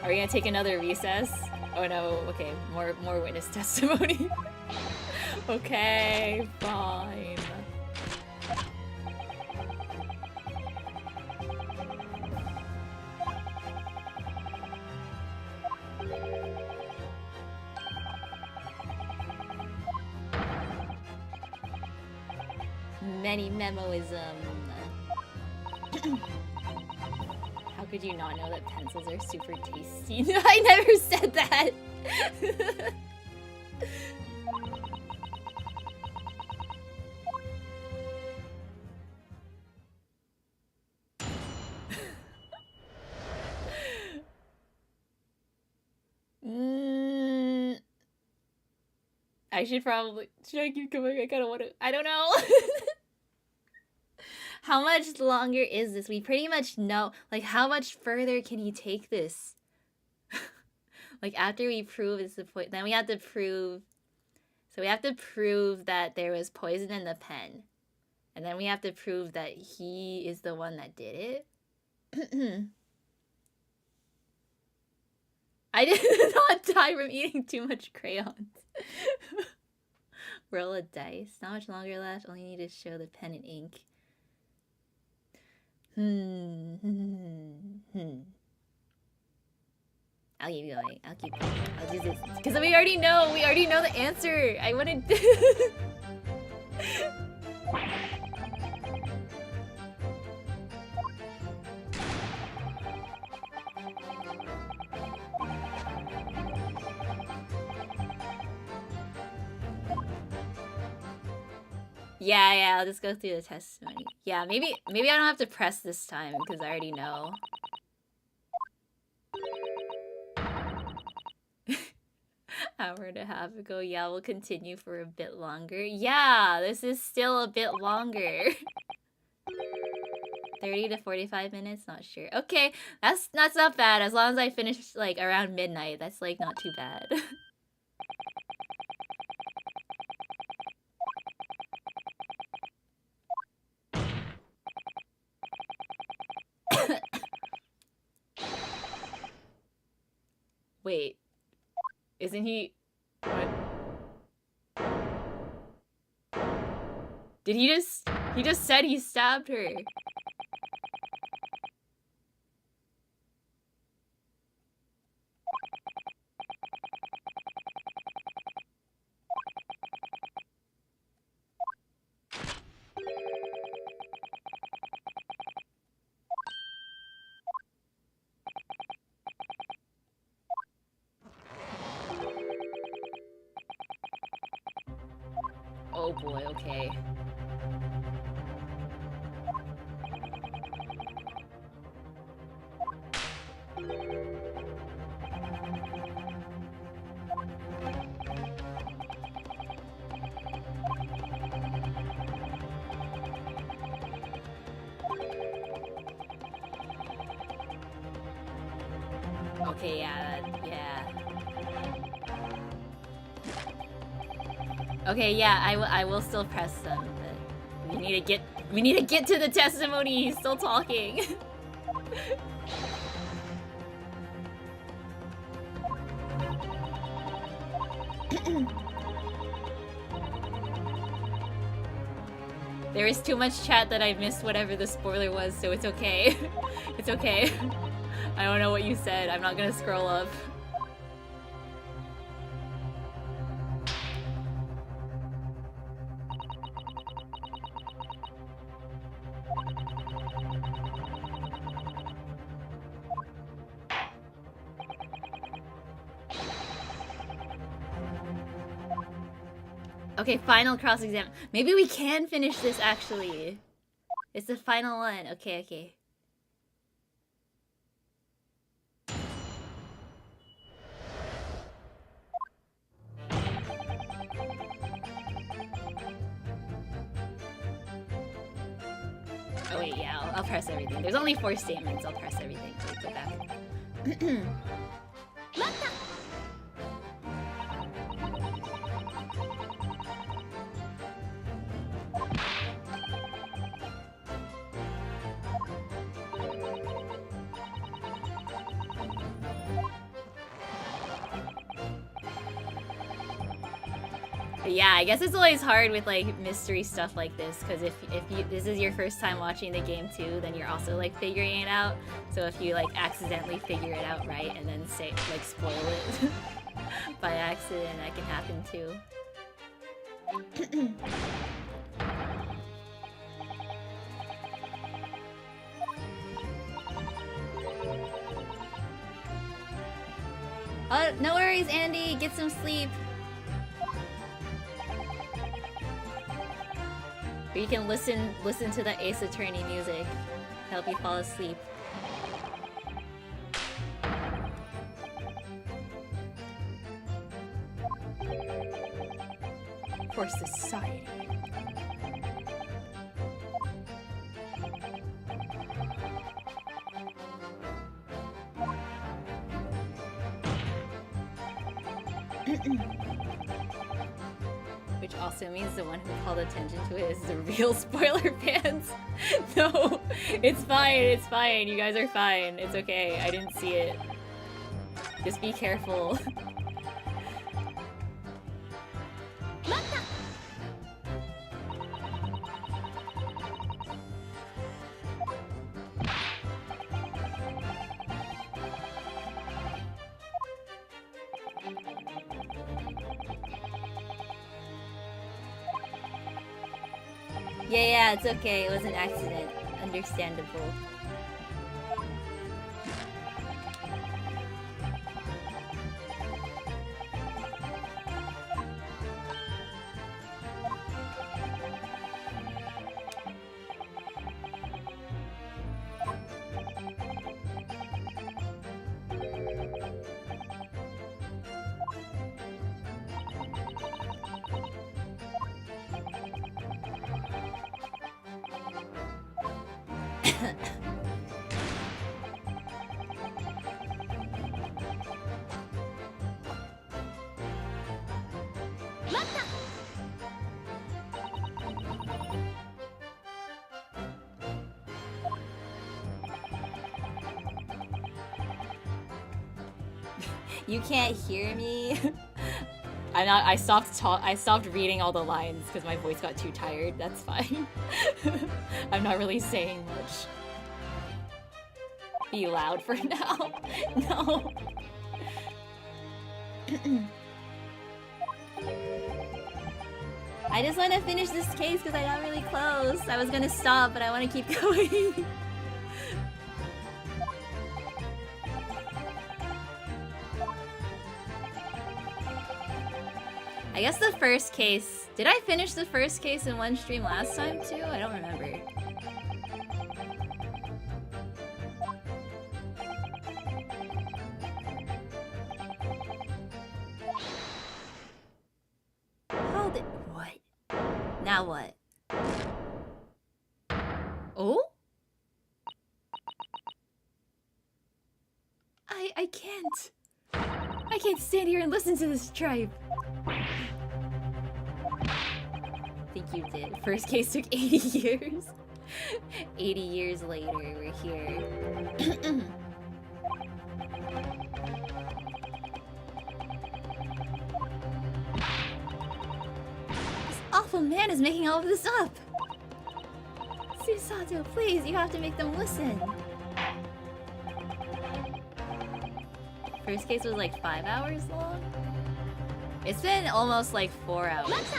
Are we gonna take another recess? Oh no, okay, more witness testimony. Okay, fine. Many memoism. How could you not know that pencils are super tasty? I never said that! Should I keep going? I kinda wanna, I don't know. How much longer is this? We pretty much know, like, how much further can he take this? Like, after we prove it's the point, then we have to prove, so we have to prove that there was poison in the pen. And then we have to prove that he is the one that did it. I did not die from eating too much crayons. Roll a dice. Not much longer left. Only need to show the pen and ink. I'll keep going. I'll do this because we already know the answer. I wanted. Yeah, I'll just go through the testimony. Yeah, maybe I don't have to press this time because I already know. Hour and a half ago. Yeah, we'll continue for a bit longer. Yeah, this is still a bit longer. 30 to 45 minutes, not sure. Okay, that's not bad. As long as I finish like around midnight, that's like not too bad. Wait. Isn't he... What? Did he just... He just said he stabbed her. Oh boy, okay. Okay, yeah. Okay, yeah, I will still press them, but we need to get to the testimony. He's still talking. There is too much chat that I missed whatever the spoiler was, so it's okay. It's okay. I don't know what you said. I'm not gonna scroll up. Okay, final cross-exam. Maybe we can finish this, actually. It's the final one. Okay. Oh wait, yeah, I'll press everything. There's only 4 statements. I'll press everything. Wait, go back. Yeah, I guess it's always hard with like mystery stuff like this, because if this is your first time watching the game too, then you're also like figuring it out. So if you like accidentally figure it out right and then say like spoil it by accident, that can happen too. Oh, no worries, Andy. Get some sleep. Or you can listen to the Ace Attorney music. Help you fall asleep. For society. Which also means the one who called attention to it is the real spoiler fans. No, it's fine, you guys are fine. It's okay, I didn't see it. Just be careful. Yeah, it's okay. It was an accident. Understandable. You can't hear me. I stopped reading all the lines because my voice got too tired. That's fine. I'm not really saying much. Be loud for now. No. I just want to finish this case because I got really close. I was gonna stop, but I want to keep going. I guess the first case... Did I finish the first case in one stream last time too? I don't remember. Hold it. What? Now what? Oh? I can't. I can't stand here and listen to this tripe. I think you did. First case took 80 years. 80 years later, we're here. This awful man is making all of this up. Susato, please, you have to make them listen. First case was like 5 hours long? It's been almost like 4 hours now, so...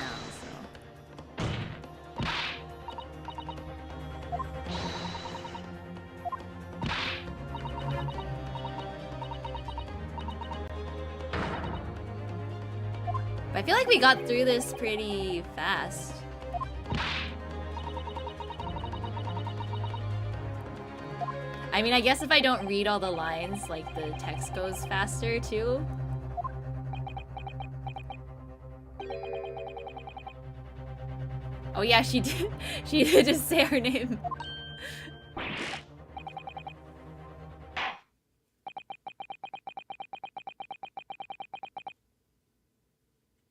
But I feel like we got through this pretty fast. I mean, I guess if I don't read all the lines, like, the text goes faster, too. Oh yeah, she did just say her name.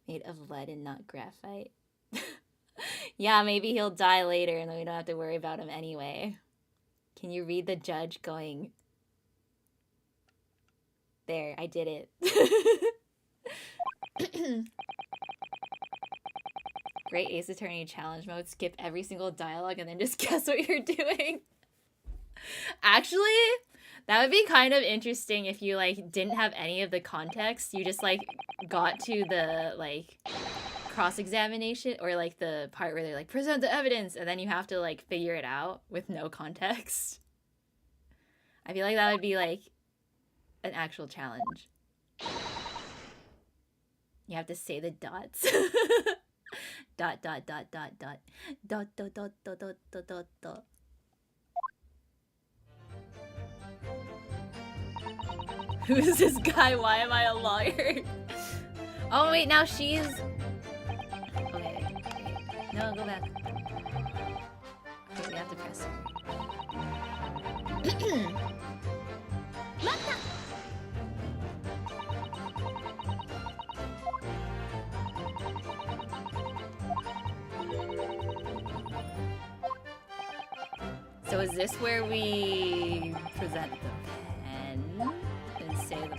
Made of lead and not graphite. Yeah, maybe he'll die later and then we don't have to worry about him anyway. Can you read the judge going... There, I did it. Great Ace Attorney challenge mode. Skip every single dialogue and then just guess what you're doing. Actually, that would be kind of interesting if you, like, didn't have any of the context. You just, like, got to the, like, cross-examination or, like, the part where they're like, present the evidence, and then you have to, like, figure it out with no context. I feel like that would be, like, an actual challenge. You have to say the dots. Dot, dot, dot, dot, dot. Dot, dot, dot, dot, dot, dot, dot, dot. Who is this guy? Why am I a lawyer? Oh, wait, now she's... Okay, wait. No, go back. Okay, we have to press her. So is this where we present the pen and say the...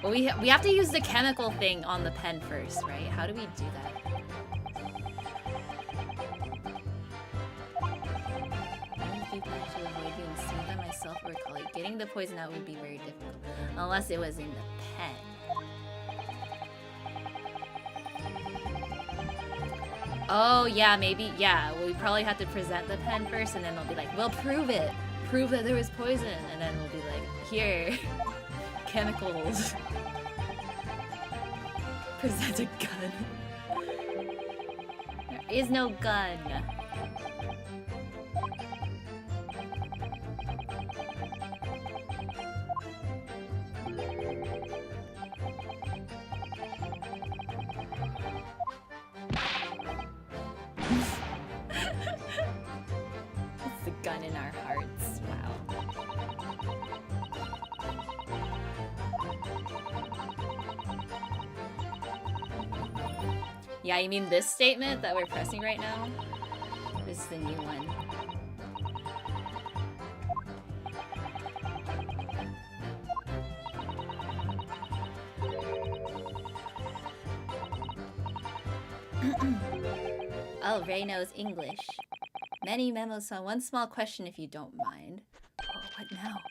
Well, we have to use the chemical thing on the pen first, right? How do we do that? People actually avoid being seen by myself or a colleague. Getting the poison out would be very difficult, unless it was in the pen. Oh, yeah, maybe. Yeah, we probably have to present the pen first, and then they'll be like, well, prove it. Prove that there was poison. And then we'll be like, here, chemicals. Present a gun. There is no gun. It's the gun in our hearts. Wow. Yeah, you mean this statement that we're pressing right now? This is the new one. Oh, Ray knows English. Many memos on one small question if you don't mind. Oh, what now?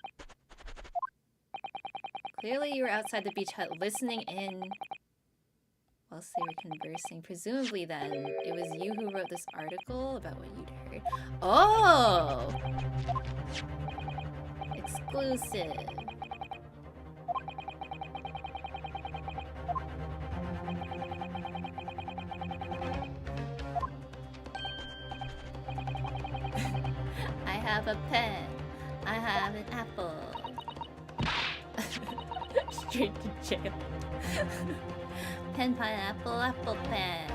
Clearly you were outside the beach hut listening in whilst they were conversing. Presumably then, it was you who wrote this article about what you'd heard. Oh! Exclusive. I have a pen. I have an apple. Straight to jail. Pen, pineapple, apple pen.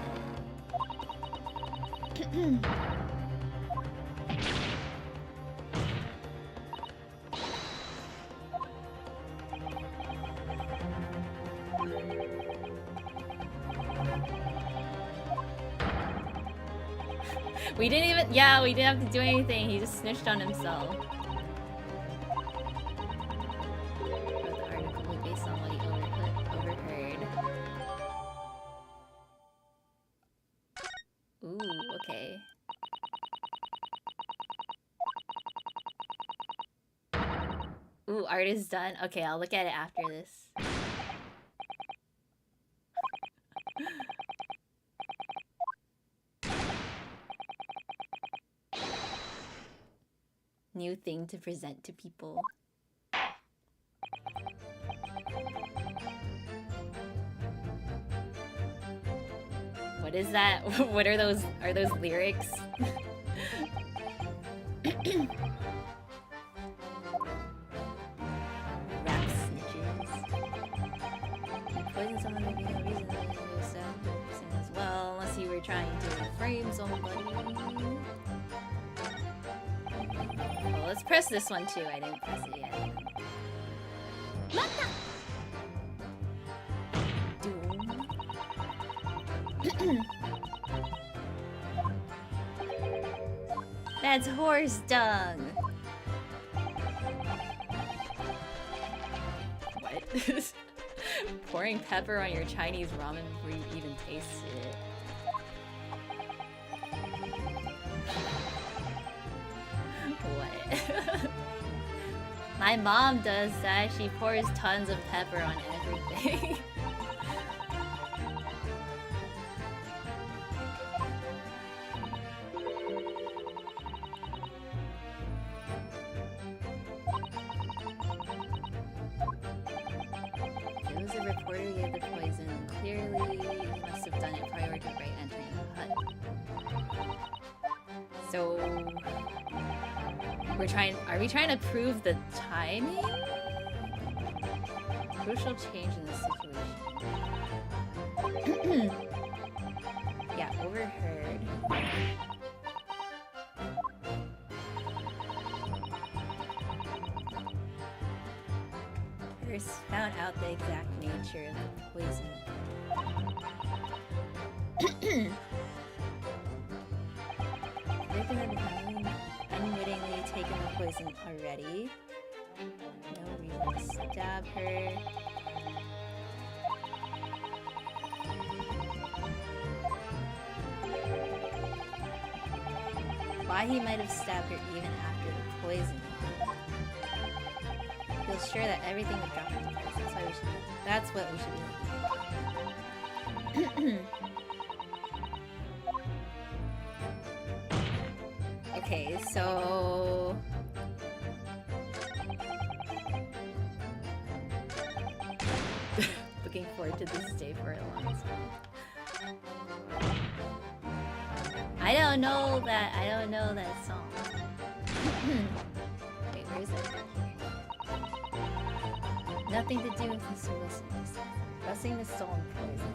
We didn't even, yeah, we didn't have to do anything. He just snitched on himself. Wrote the article based on what he overheard. Ooh, okay. Ooh, art is done. Okay, I'll look at it after this. New thing to present to people. What is that? What are those? Are those lyrics? Rap snitches. You poison someone maybe no reason to understand as well, unless you were trying to frame somebody. Well, let's press this one too. I didn't press it yet. Doom. That's horse dung. What? Pouring pepper on your Chinese ramen before you even taste it. What? My mom does that. She pours tons of pepper on everything. It was a reporter who gave the poison. Clearly, he must have done it prior to Ray entering the hut. So... are we trying to prove the timing? Crucial change in the situation. Yeah, overheard. First found out the exact nature of the poison. Victim had been unwittingly taken the poison already. No reason to stab her. Why he might have stabbed her even after the poison. He was sure that everything would drop into place. That's why we should. That's what we should be looking for. So looking forward to this day for a long time. I don't know that song. Wait, where is it? Nothing to do with Mr. Wilson. Pressing the stolen poison.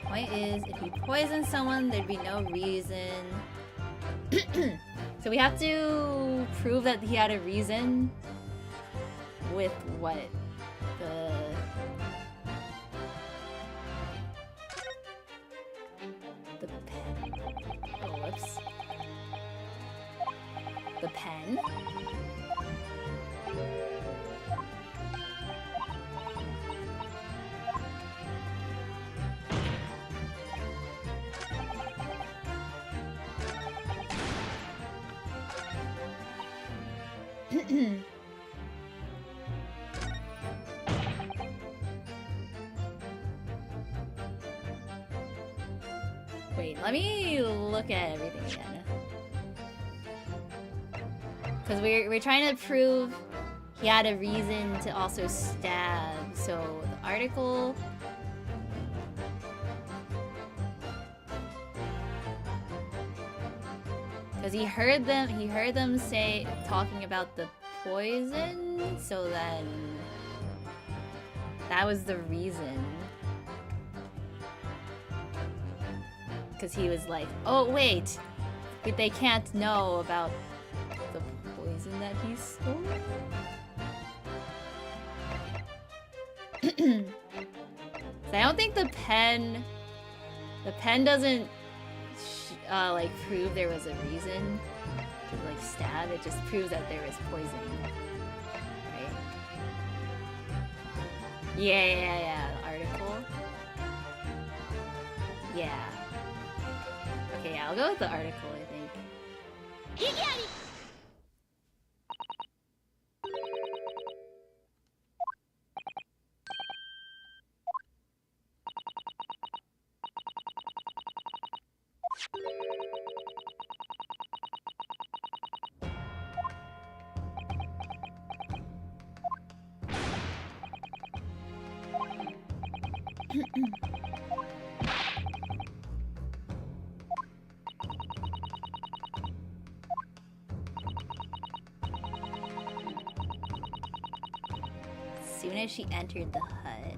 Point is, if you poison someone, there'd be no reason. So we have to prove that he had a reason. With what? The pen. Oh, whoops. The pen? Wait, let me look at everything again. Because we're trying to prove he had a reason to also stab. So the article. Because he heard them say talking about the poison, so then that was the reason. Because he was like, oh wait, but they can't know about the poison that he stole. So I don't think the pen doesn't like prove there was a reason to like stab. It just proves that there was poison, right? Yeah. The article. Yeah. Okay, yeah, I'll go with the article, I think. Soon as she entered the hut.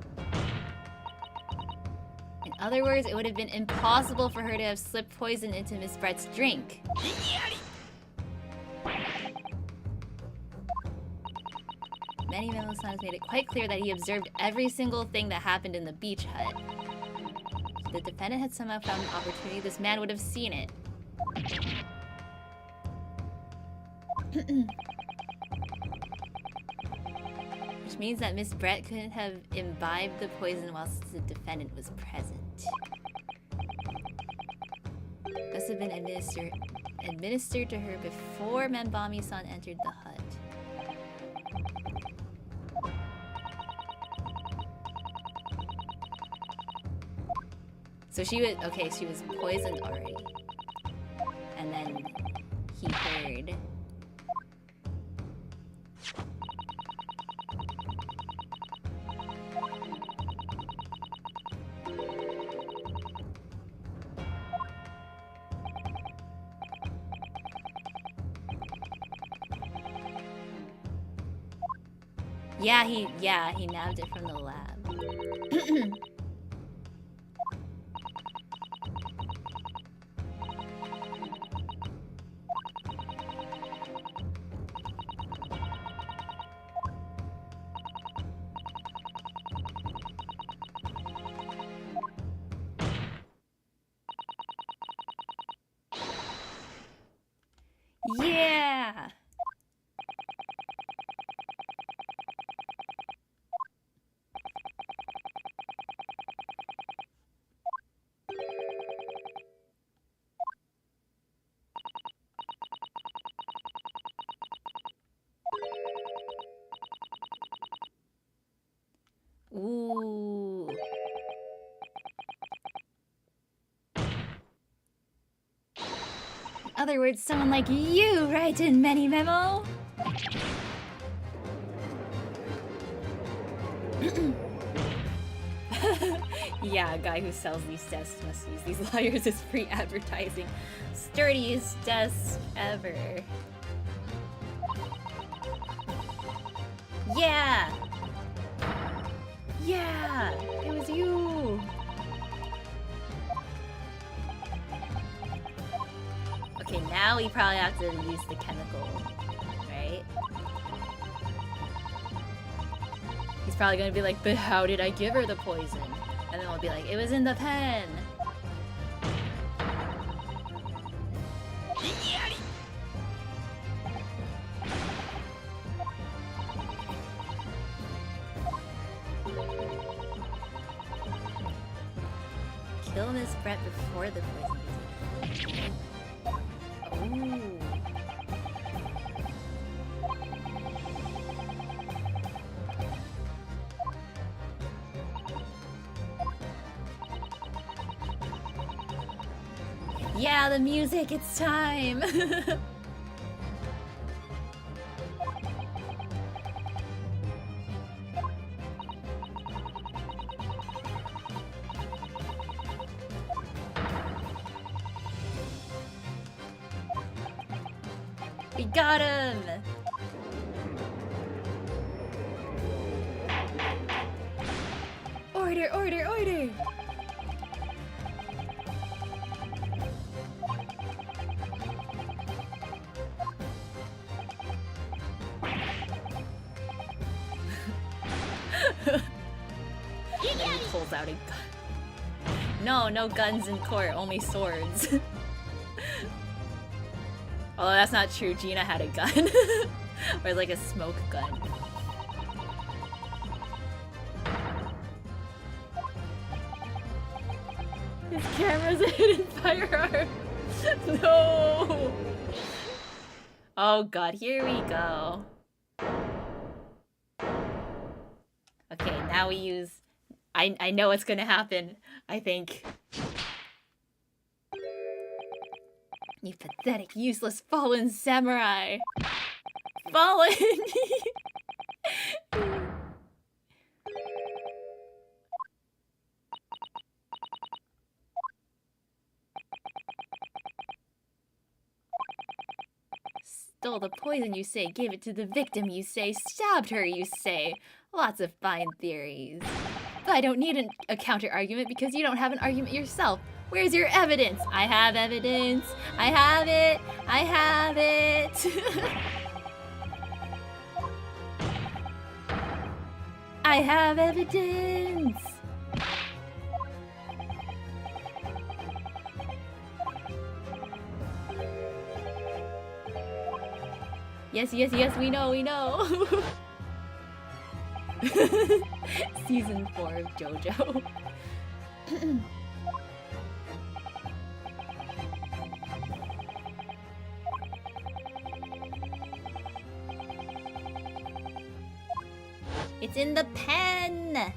In other words, it would have been impossible for her to have slipped poison into Miss Brett's drink. Many memo signs made it quite clear that he observed every single thing that happened in the beach hut. If the defendant had somehow found an opportunity, this man would have seen it. Which means that Miss Brett couldn't have imbibed the poison whilst the defendant was present. Must have been administered to her before Membami-san entered the hut. So she was poisoned already. And then he heard. Yeah, he nabbed it from the lab. Yeah! Ooh. other words, someone like you write in many memo. Yeah, a guy who sells these desks must use these lawyers as free advertising. Sturdiest desk ever. Yeah! Yeah! It was you! Okay, now we probably have to use the chemical, right? He's probably gonna be like, but how did I give her the poison? And then we'll be like, it was in the pen! Kill Miss Brett before the poison. Oh. Yeah, the music, it's time! We got him! Order, order, order! And then he pulls out a gun. No, no guns in court, only swords. Although that's not true, Gina had a gun. Or like a smoke gun. His camera's a hidden firearm. No! Oh god, here we go. Okay, now we use... I know what's gonna happen, I think. You pathetic, useless, fallen samurai! Fallen! Stole the poison, you say. Gave it to the victim, you say. Stabbed her, you say. Lots of fine theories. But I don't need a counter-argument because you don't have an argument yourself. Where's your evidence? I have evidence. I have it. I have it. I have evidence. Yes, yes, yes, we know, we know. Season 4 of JoJo. It's in the pen!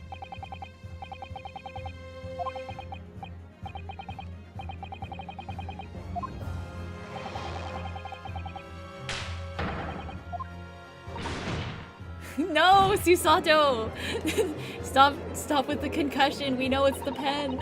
No, Susato! Stop with the concussion. We know it's the pen.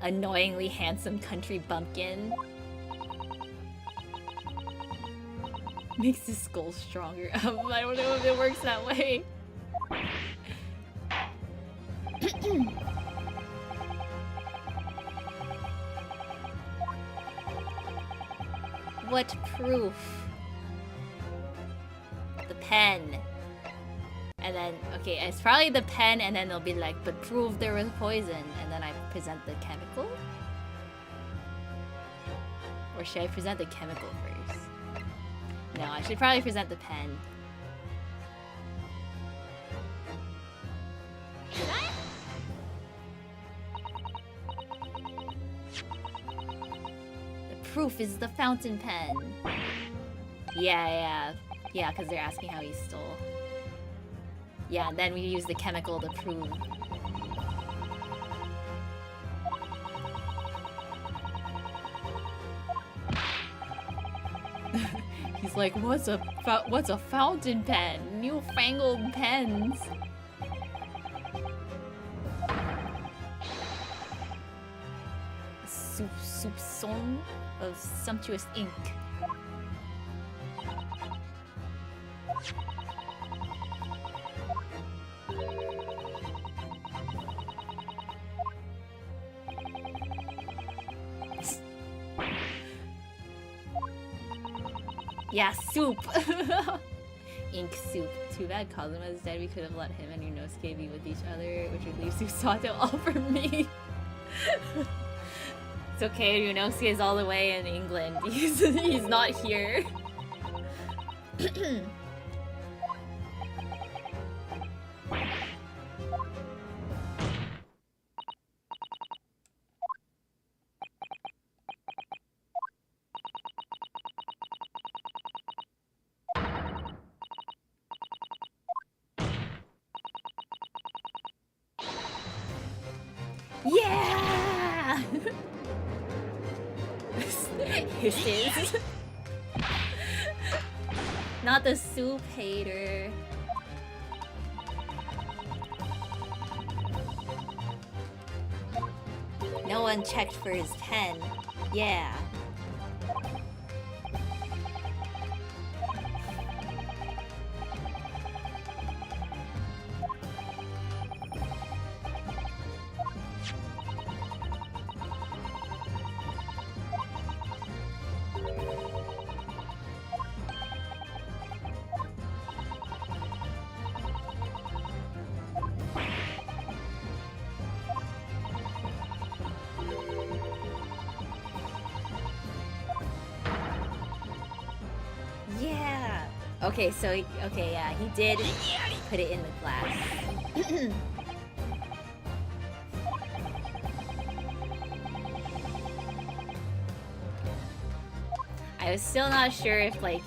Annoyingly handsome country bumpkin. Makes his skull stronger. I don't know if it works that way. What proof? The pen. And then, okay, it's probably the pen, and then they'll be like, but prove there was poison. And then I present the chemical? Or should I present the chemical first? No, I should probably present the pen. proof is the fountain pen. Yeah, because they're asking how he stole. Yeah, and then we use the chemical to prove. He's like, what's a fountain pen? Newfangled pens. Soupçon of sumptuous ink. Yeah, soup. Ink soup. Too bad Kazuma's dead. We could have let him and Yunosuke be with each other, which would leave Susato all for me. It's okay, Yunosuke is all the way in England. He's not here. Yeah! This is not the soup hater. No one checked for his pen. Yeah. Yeah. Okay, so yeah, he did put it in the glass. I was still not sure if like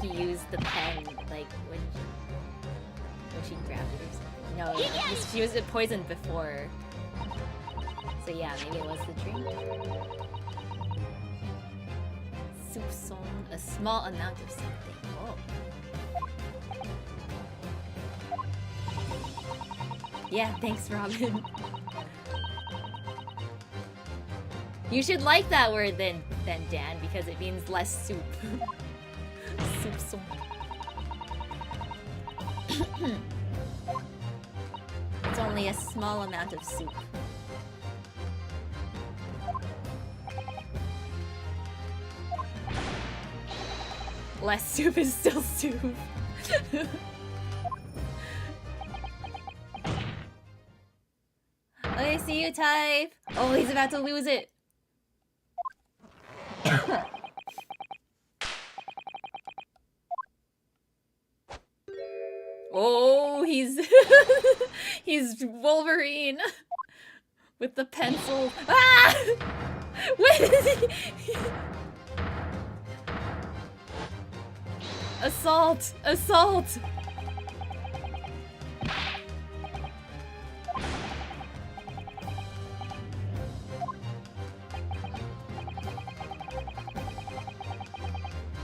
he used the pen like when she grabbed it or something. No, she was poisoned before. So yeah, maybe it was the drink. Soupçon, a small amount of something. Oh. Yeah, thanks, Robin. You should like that word then Dan, because it means less soup. Soupçon. It's only a small amount of soup. Less soup is still soup. Okay, see you, Type. Oh, he's about to lose it. Oh, he's he's Wolverine with the pencil. Ah! Where is he? Assault! Assault!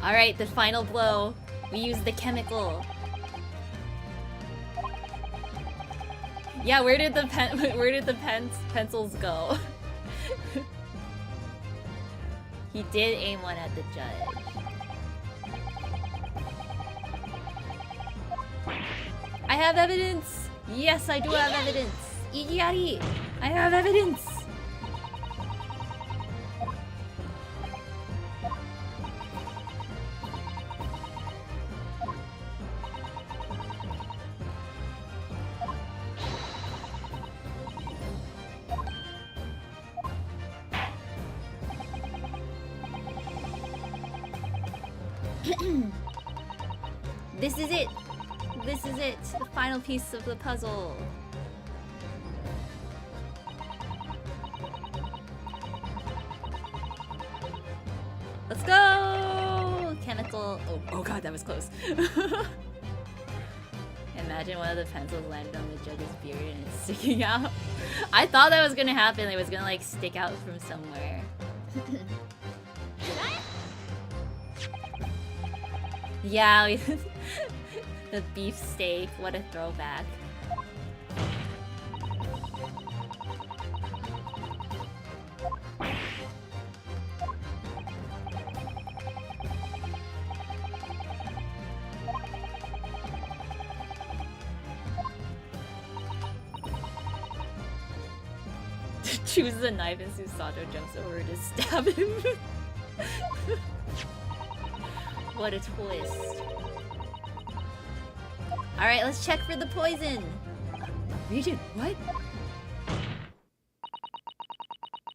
Alright, the final blow. We use the chemical. Yeah, where did the pencils go? He did aim one at the judge. I have evidence! Yes, I do have evidence! Igiyari! I have evidence! This is it! This is it! The final piece of the puzzle! that was close. Imagine one of the pencils landed on the judge's beard and it's sticking out. I thought that was gonna happen. It was gonna like stick out from somewhere. Yeah, the beef steak. What a throwback. Chooses a knife and Susato jumps over to stab him. What a twist. Alright, let's check for the poison. Regent, what?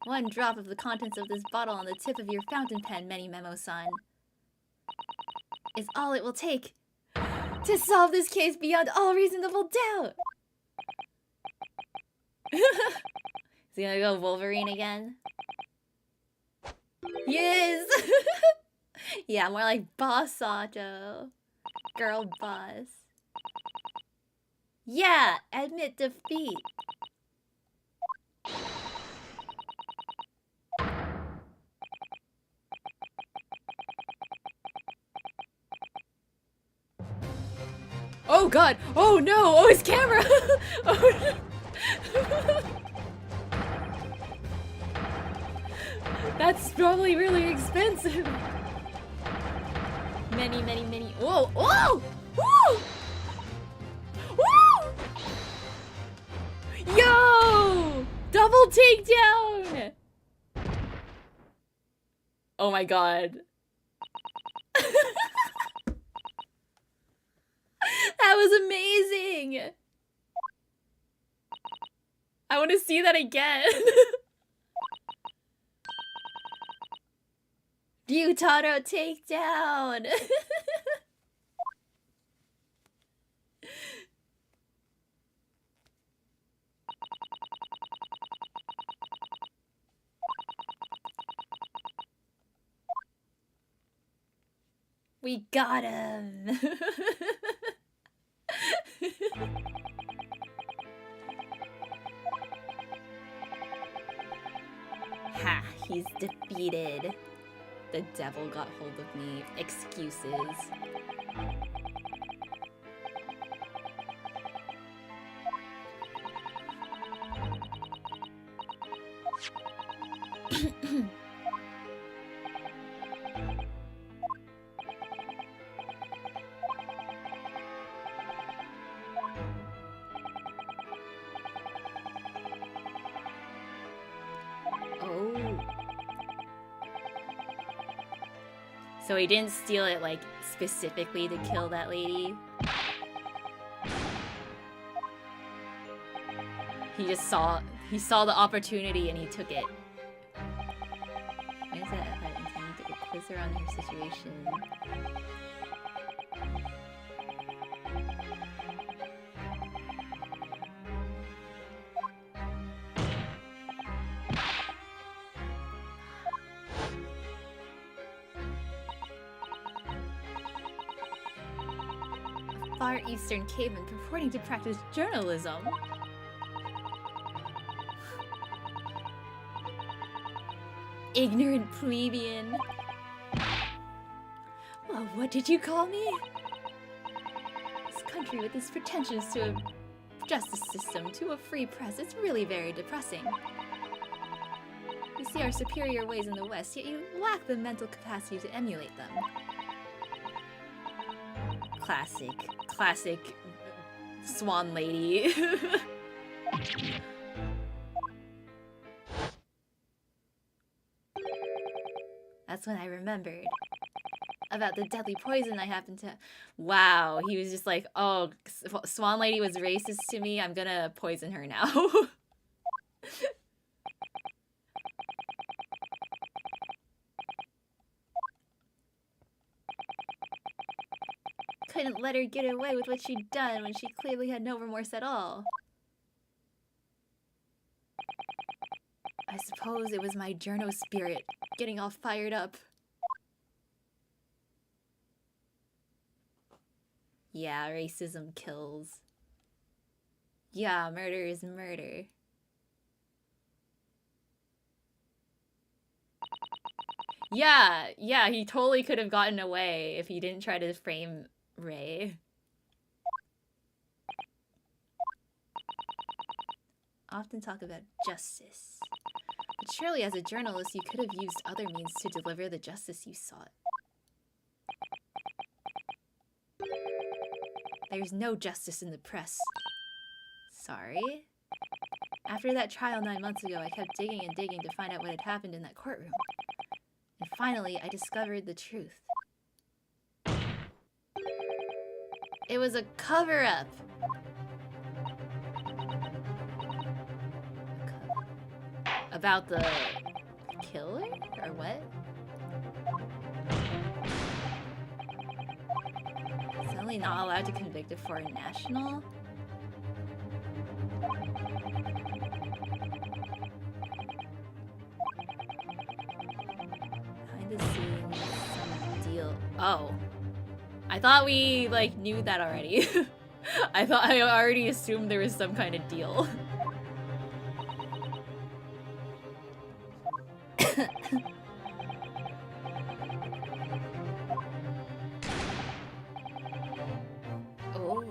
One drop of the contents of this bottle on the tip of your fountain pen, Many Memo-san, is all it will take to solve this case beyond all reasonable doubt. Is he gonna go Wolverine again? Yes! Yeah, more like Boss Sato. Girl boss. Yeah, admit defeat. Oh god! Oh no! Oh, his camera! Oh no! That's probably really expensive. Many. Whoa! Whoa! Woo! Woo! Yo! Double takedown! Oh my god. That was amazing! I want to see that again. Ryutaro takedown! We got him! Ha! He's defeated. The devil got hold of me. Excuses. So he didn't steal it, like, specifically to kill that lady. He saw the opportunity and he took it. Why is that intended to quiz her on her situation? Far Eastern caveman purporting to practice journalism. Ignorant plebeian. Well, what did you call me? This country with its pretensions to a justice system, to a free press, it's really very depressing. You see our superior ways in the West, yet you lack the mental capacity to emulate them. Classic swan lady. That's when I remembered about the deadly poison I happened to... Wow, he was just like, oh, swan lady was racist to me, I'm gonna poison her now. Couldn't let her get away with what she'd done when she clearly had no remorse at all. I suppose it was my journo spirit getting all fired up. Yeah, racism kills. Yeah, murder is murder. Yeah, he totally could have gotten away if he didn't try to frame Ray. Often talk about justice. But surely as a journalist you could have used other means to deliver the justice you sought. There's no justice in the press. Sorry? After that trial 9 months ago, I kept digging and digging to find out what had happened in that courtroom. And finally, I discovered the truth. It was a cover-up! About the killer? Or what? Suddenly not allowed to convict a foreign national? Behind the scenes, some deal. Oh. I thought we, like, knew that already. I already assumed there was some kind of deal. Oh.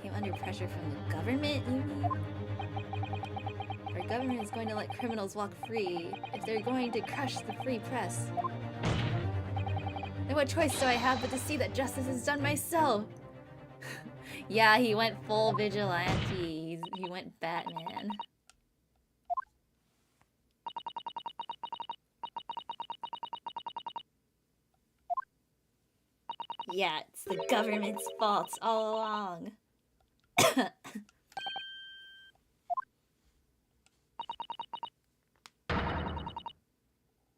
Came under pressure from the government, you mean? Our government is going to let criminals walk free if they're going to crush the free press. Then what choice do I have but to see that justice is done myself? Yeah, he went full vigilante. He went Batman. Yeah, it's the government's fault all along.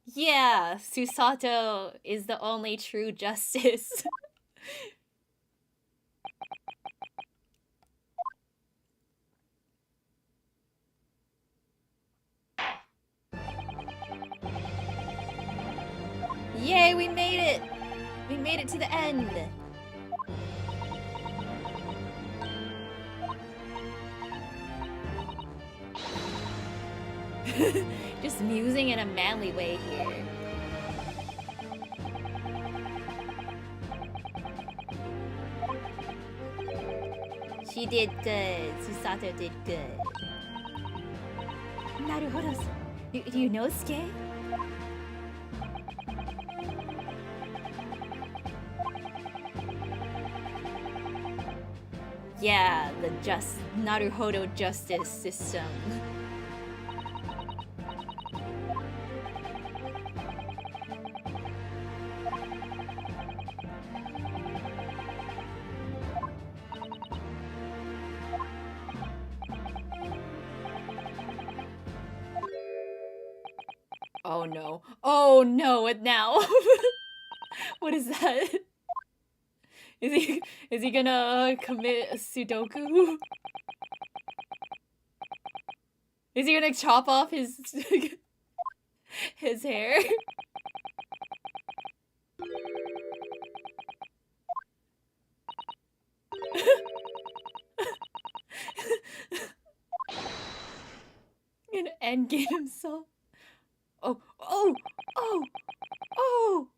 Yeah, Susato is the only true justice. Yay, we made it! We made it to the end! Just musing in a manly way here. She did good. Susato did good. Naruhodo. Do you know Ske? Yeah, the Naruhodo justice system. Oh no. Oh no, what now? What is that? Is he gonna commit a Sudoku? Is he gonna chop off his his hair? Gonna endgame himself. Oh, oh, oh, oh!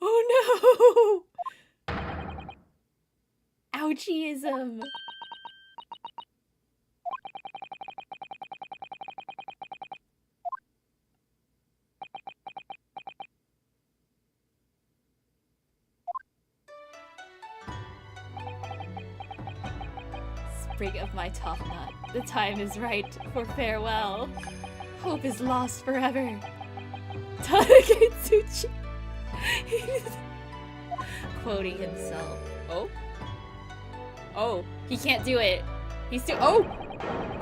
Oh no! Ouchieism! Sprig of my top nut. The time is right for farewell. Hope is lost forever. Tadaketsuchi. Quoting himself. Oh? Oh, he can't do it. He's too— oh!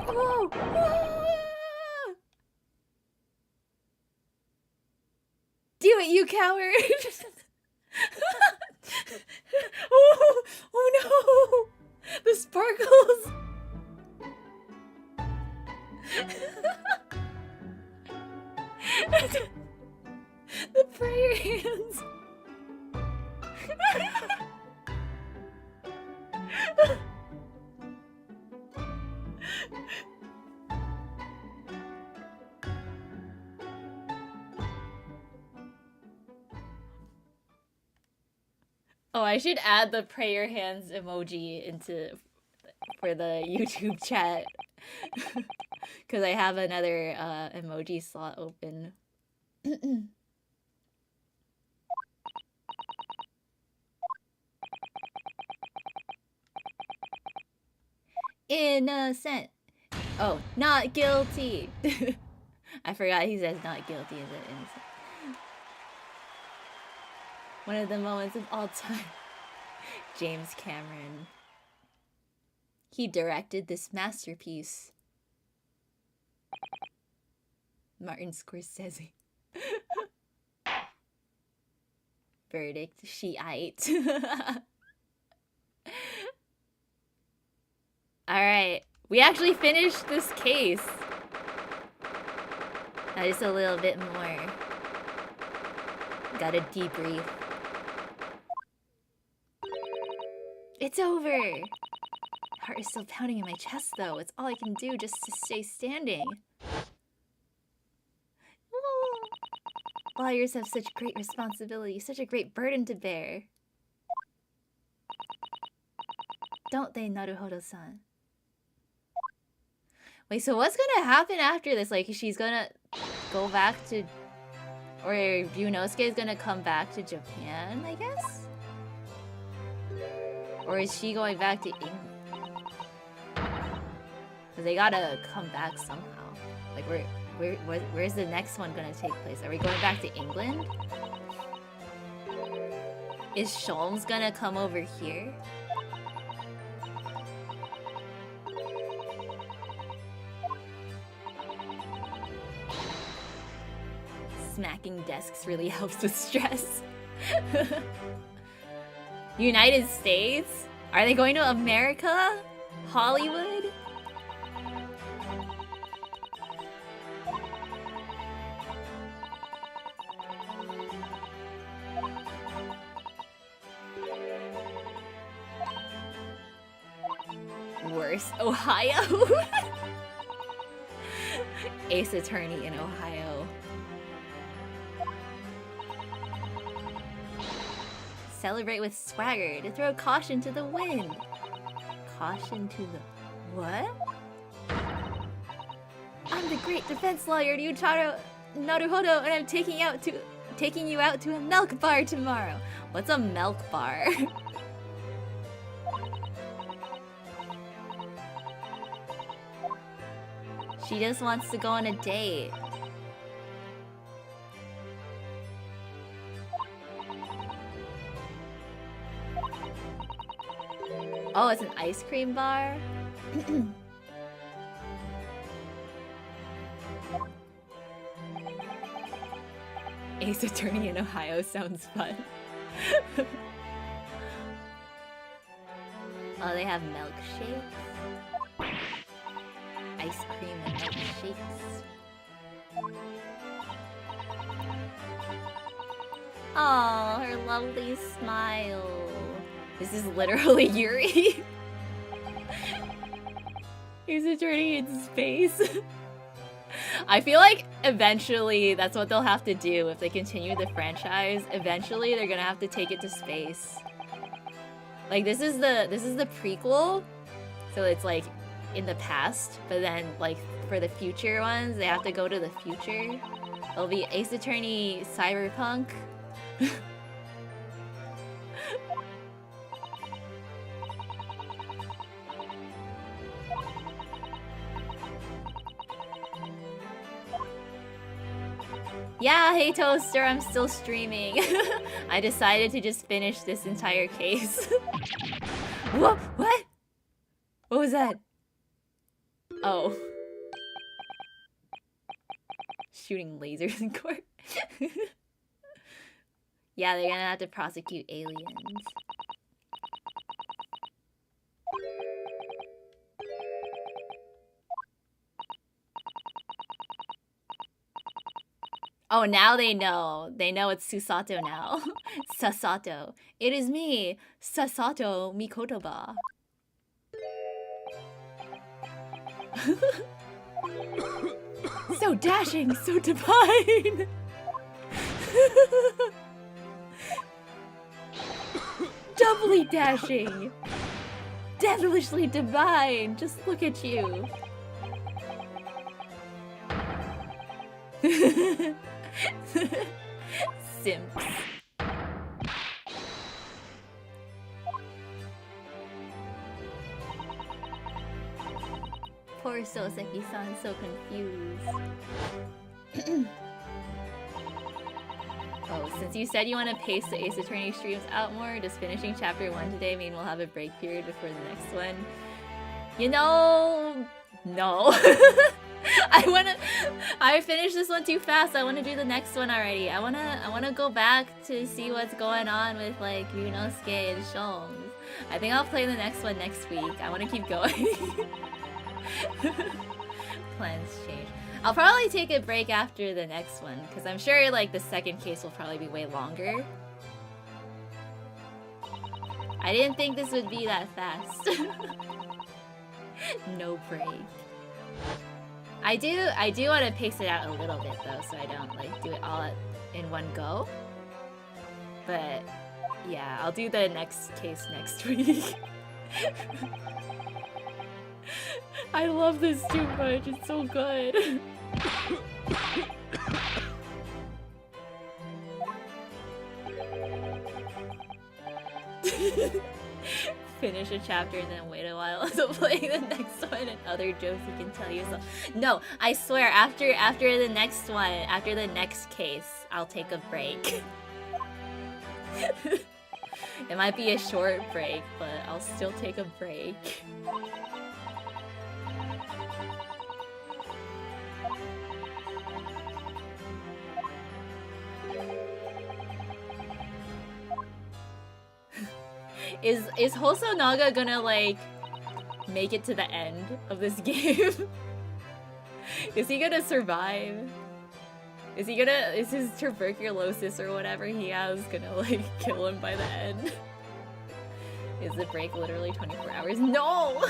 Oh! Ah! Do it, you coward! Oh! Oh no! The sparkles! The Oh, I should add the prayer hands emoji for the YouTube chat. Because I have another emoji slot open. Innocent. Oh, not guilty. I forgot he says not guilty is it innocent. One of the moments of all time. James Cameron. He directed this masterpiece. Martin Scorsese. Verdict, Shiite. Alright, we actually finished this case. Now just a little bit more. Gotta debrief. It's over! Heart is still pounding in my chest though. It's all I can do just to stay standing. Lawyers have such great responsibility, such a great burden to bear. Don't they, Naruhodo-san? Wait, so what's gonna happen after this? Like, she's gonna go back to... Or Ryunosuke is gonna come back to Japan, I guess? Or is she going back to England? Because they gotta come back somehow. Like, where's the next one gonna take place? Are we going back to England? Is Sholmes gonna come over here? Smacking desks really helps with stress. United States? Are they going to America? Hollywood? Worse, Ohio? Ace Attorney in Ohio. Celebrate with swagger to throw caution to the wind. Caution to the... what? I'm the great defense lawyer Ryutaro Naruhodo, and I'm taking you out to a milk bar tomorrow. What's a milk bar? She just wants to go on a date. Oh, it's an ice cream bar? Ace Attorney in Ohio sounds fun. Oh, they have milkshakes? Ice cream and milkshakes. Oh, her lovely smile. This is literally Yuri. He's a journey in space. I feel like eventually that's what they'll have to do if they continue the franchise. Eventually they're gonna have to take it to space. Like this is the prequel, so it's like in the past, but then like for the future ones they have to go to the future. It'll be Ace Attorney Cyberpunk. Yeah, hey Toaster, I'm still streaming. I decided to just finish this entire case. What? What? What was that? Oh. Shooting lasers in court. Yeah, they're gonna have to prosecute aliens. Oh, now they know. They know it's Susato now. Sasato. It is me, Sasato Mikotoba. So dashing, so divine. Devilishly dashing! Devilishly divine! Just look at you! Simps. Poor Soseki-san, so confused. Oh, since you said you want to pace the Ace Attorney streams out more, does finishing chapter 1 today mean we'll have a break period before the next one? You know... no. I finished this one too fast. I wanna do the next one already. I wanna go back to see what's going on with like Yunosuke and Sholmes. I think I'll play the next one next week. I wanna keep going. Plans change. I'll probably take a break after the next one, because I'm sure like the second case will probably be way longer. I didn't think this would be that fast. No break. I do want to pace it out a little bit though, so I don't like do it all in one go. But yeah, I'll do the next case next week. I love this too much, it's so good. Finish a chapter and then wait a while until playing the next one and other jokes you can tell yourself. No, I swear, after the next one, after the next case, I'll take a break. It might be a short break, but I'll still take a break. Is Hosonaga gonna like make it to the end of this game? Is he gonna survive? Is his tuberculosis or whatever he has gonna like kill him by the end? Is the break literally 24 hours? No!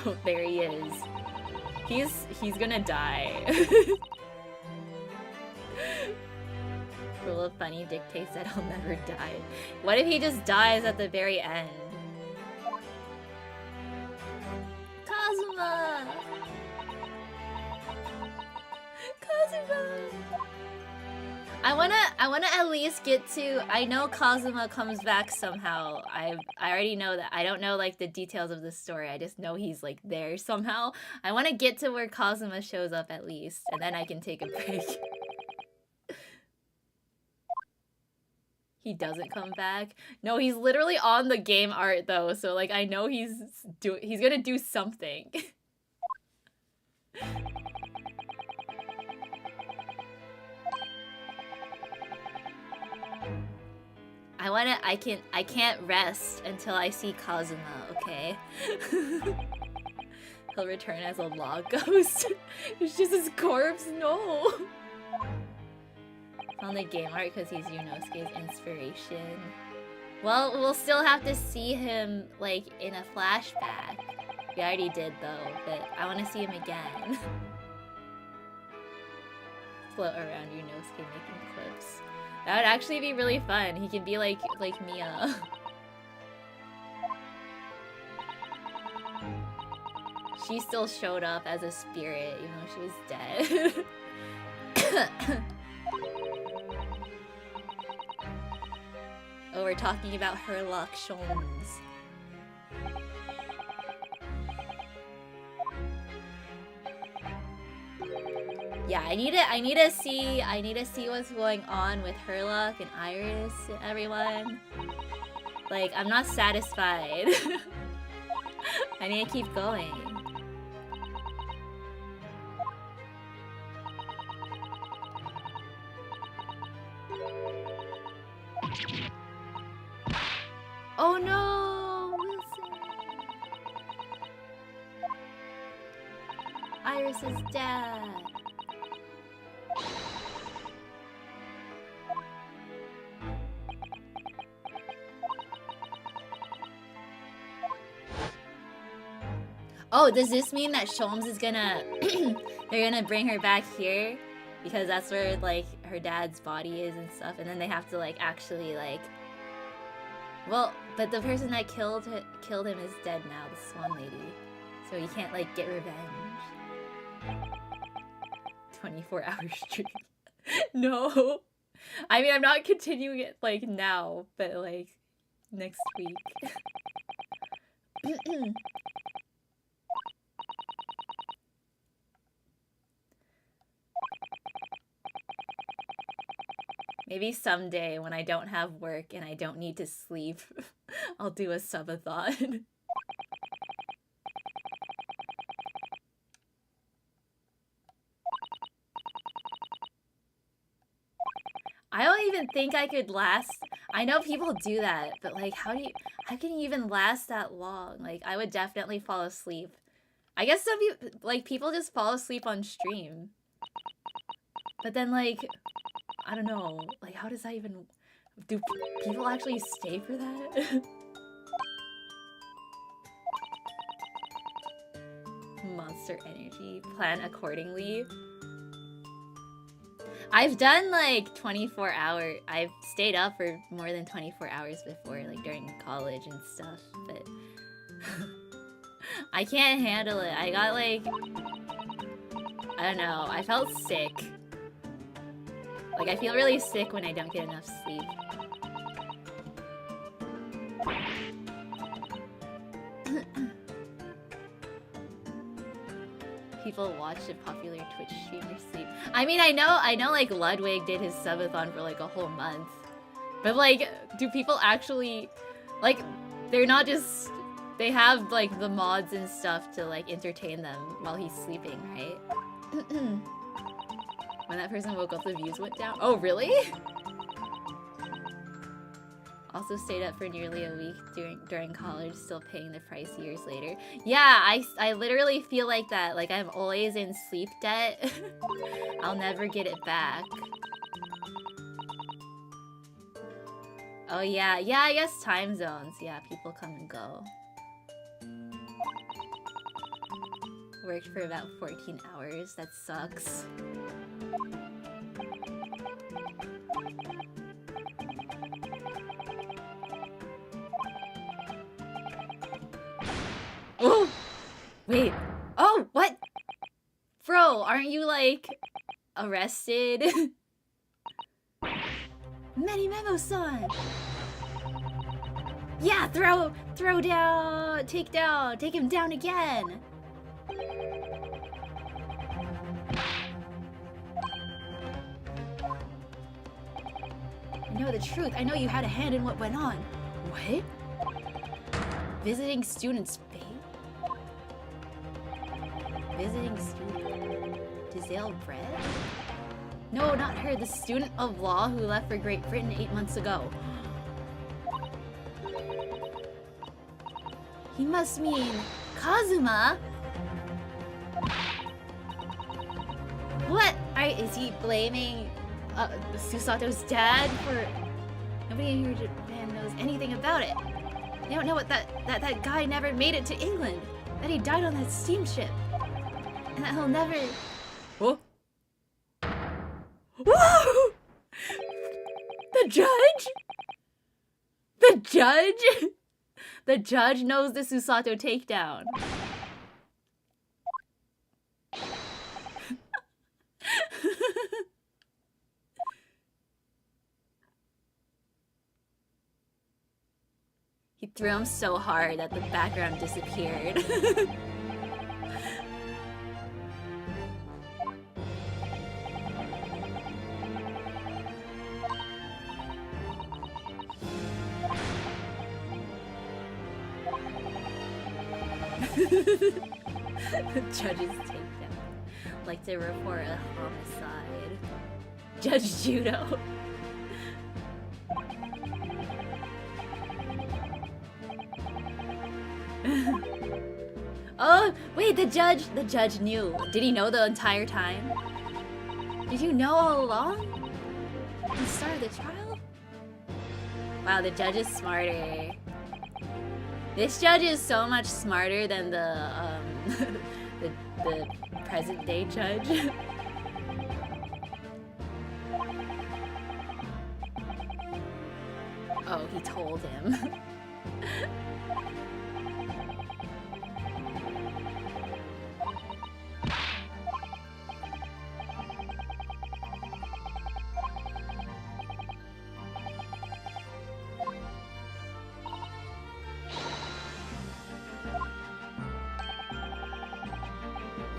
Oh, there he is. He's gonna die. Rule of funny dictates that he'll never die. What if he just dies at the very end? Kazuma! Kazuma! I wanna at least get to. I know Kazuma comes back somehow. I already know that. I don't know like the details of the story. I just know he's like there somehow. I want to get to where Kazuma shows up at least, and then I can take a break. He doesn't come back. No, he's literally on the game art though. So like I know he's gonna do something. I can't rest until I see Kazuma, okay? He'll return as a log ghost. It's just his corpse, no! On the game art because he's Yunosuke's inspiration. Well, we'll still have to see him, like, in a flashback. We already did, though, but I want to see him again. Float around Yunosuke making clips. That would actually be really fun. He can be like Mia. She still showed up as a spirit, even though she was dead. Oh, we're talking about Herlock Sholmes. Yeah, I need to see what's going on with Herlock and Iris and everyone. Like, I'm not satisfied. I need to keep going. Oh no, Wilson. Iris's dad. Oh, does this mean that Sholmes is gonna... they're gonna bring her back here? Because that's where, like, her dad's body is and stuff. And then they have to, like, actually, like... Well, but the person that killed him is dead now, the Swan Lady. So you can't, like, get revenge. 24-hour stream. No. I mean, I'm not continuing it, like, now. But, like, next week. Maybe someday when I don't have work and I don't need to sleep, I'll do a subathon. I don't even think I could last. I know people do that, but like, how can you even last that long? Like, I would definitely fall asleep. I guess some people, like, people just fall asleep on stream. But then, like, I don't know, like, how does that even... Do people actually stay for that? Monster Energy. Plan accordingly. I've done, like, 24 hour... I've stayed up for more than 24 hours before, like, during college and stuff, but... I can't handle it. I got, like... I don't know. I felt sick. Like, I feel really sick when I don't get enough sleep. People watch a popular Twitch streamer sleep. I mean, I know like Ludwig did his subathon for like a whole month. But like, do people actually, like, they're not just, they have like the mods and stuff to like entertain them while he's sleeping, right? When that person woke up, the views went down. Oh, really? Also stayed up for nearly a week during college, still paying the price years later. Yeah, I literally feel like that. Like, I'm always in sleep debt. I'll never get it back. Oh, yeah. Yeah, I guess time zones. Yeah, people come and go. Worked for about 14 hours. That sucks. Oh! Wait. Oh, what? Bro, aren't you, like, arrested? Many Memo-san! Yeah, throw down, take him down again! I know the truth. I know you had a hand in what went on. What? Visiting students pay? Visiting student? Giselle Bread? No, not her. The student of law who left for Great Britain 8 months ago. He must mean Kazuma? What? Is he blaming Susato's dad for... Nobody in here in Japan knows anything about it. They don't know what that guy never made it to England. That he died on that steamship. And that he'll never... Whoa! Whoa! The judge? The judge? The judge knows the Susato takedown. He threw him so hard that the background disappeared. The judge's takedown. Like to report a homicide. Judge Judo. Oh, wait, the judge knew. Did he know the entire time? Did you know all along? At the start of the trial? Wow, the judge is smarter. This judge is so much smarter than the the present day judge. Oh, he told him.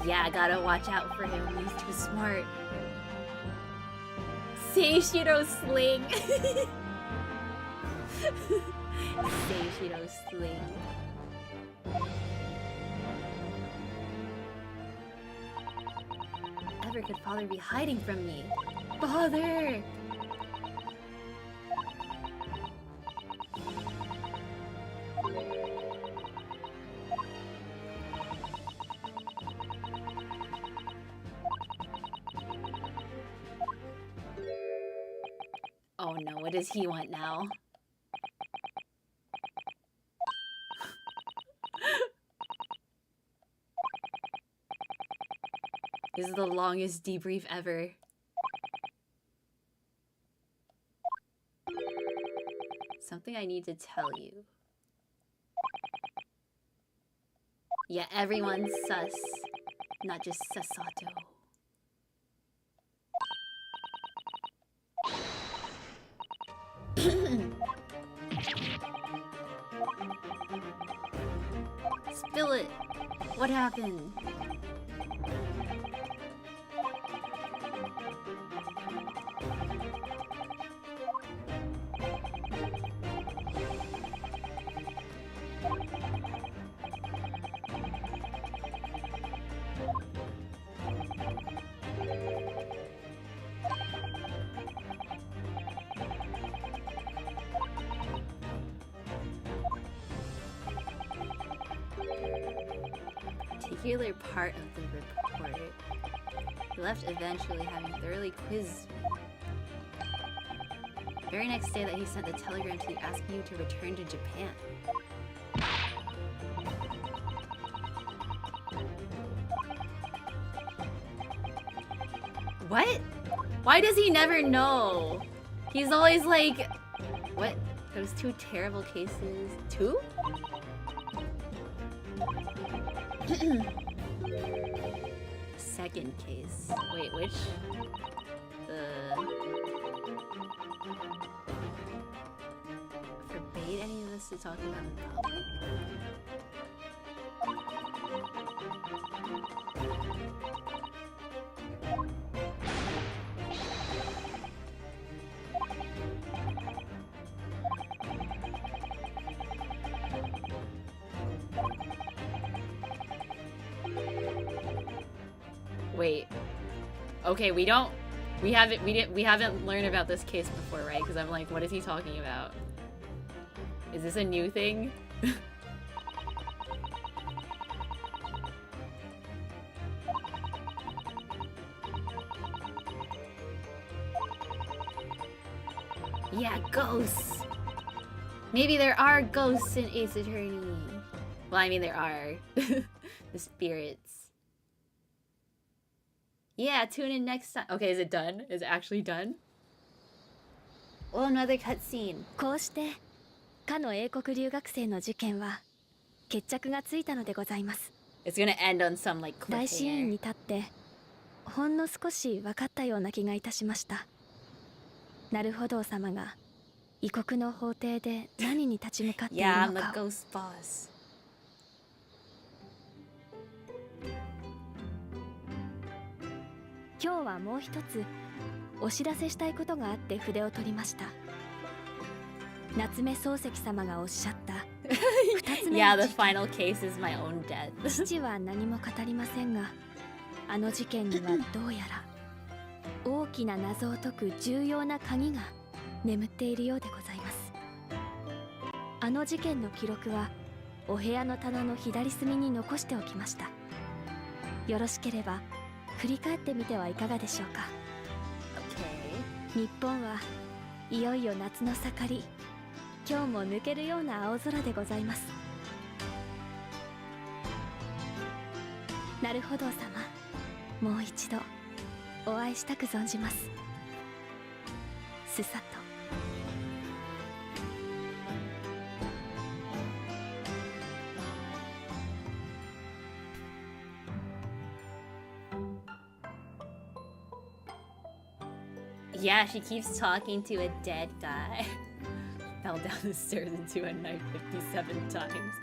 Yeah, I gotta watch out for him. He's too smart. Seishiro sling. Seishiro sling. Ever could father be hiding from me? Father! Oh no, what does he want now? This is the longest debrief ever. Something I need to tell you. Yeah, everyone's sus, not just Sasato. Spill it. What happened? Particular part of the report. He left eventually, having thoroughly quizzed me. Very next day that he sent the telegram to you asking you to return to Japan. What? Why does he never know? He's always like, what? Those two terrible cases. Two? Second case. Wait, which? Forbade any of us to talk about in public? Wait. Okay, we haven't learned about this case before, right? Because I'm like, what is he talking about? Is this a new thing? Yeah, ghosts. Maybe there are ghosts in Ace Attorney. Well, I mean there are. The spirits. Yeah, tune in next time. Okay, is it done? Is it actually done? Oh, another cutscene. こうしてかの英国留学生の事件は決着がついたのでございます。 It's gonna end on some like 大支援 cliffhanger. に立ってほんの少し分かったような気がいたしました。なるほど様が異国の法廷で何に立ち向かっている Yeah, の I'm the かを。 ghost boss. 今日はもう一つお知らせしたいことがあって筆を取りました。夏目漱石様がおっしゃった二つ目 Yeah, の the 事件。 final case is my own death. 父は何も語りませんが、あの事件にはどうやら大きな謎を解く重要な鍵が眠っているようでございます。あの事件の記録はお部屋の棚の左隅に残しておきました。よろしければ振り返ってみてはいかがでしょうか。 Okay. 日本はいよいよ夏の盛り、今日も抜けるような青空でございます。なるほど様、もう一度お会いしたく存じます。すさと。Yeah, she keeps talking to a dead guy. Fell down the stairs into a knife 57 times.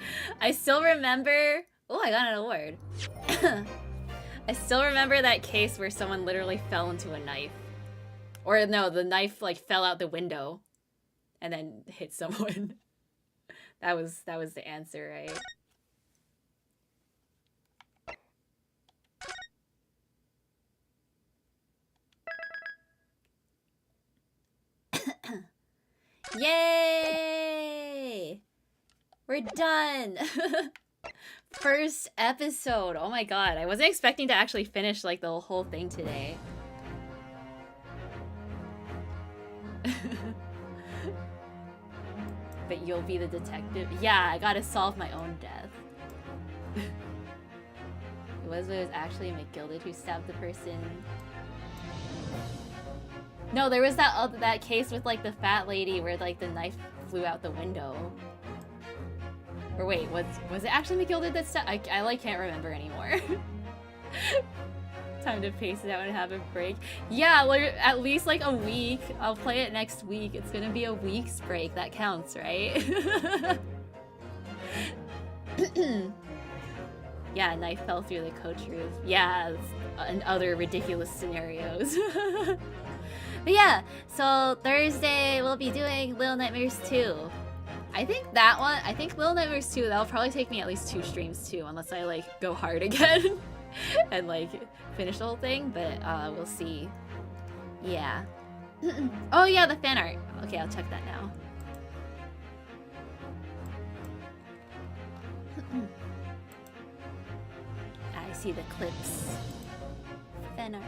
I still remember... Oh, I got an award. I still remember that case where someone literally fell into a knife. Or no, the knife like fell out the window and then hit someone. That was the answer, right? Yay! We're done! First episode. Oh my god, I wasn't expecting to actually finish like the whole thing today. But you'll be the detective? Yeah, I gotta solve my own death. It was actually McGilded who stabbed the person. No, there was that case with like the fat lady where like the knife flew out the window. Or wait, was it actually McGilded that stabbed? I like can't remember anymore. Time to pace it out and have a break. Yeah, like, at least like a week. I'll play it next week. It's gonna be a week's break. That counts, right? Yeah, a knife fell through the coach roof. Yeah, and other ridiculous scenarios. But yeah, so Thursday we'll be doing Little Nightmares 2. I think Little Nightmares 2, that'll probably take me at least 2 streams too, unless I like go hard again and like finish the whole thing, but we'll see. Yeah. Oh yeah, the fan art. Okay, I'll check that now. I see the clips. Fan art.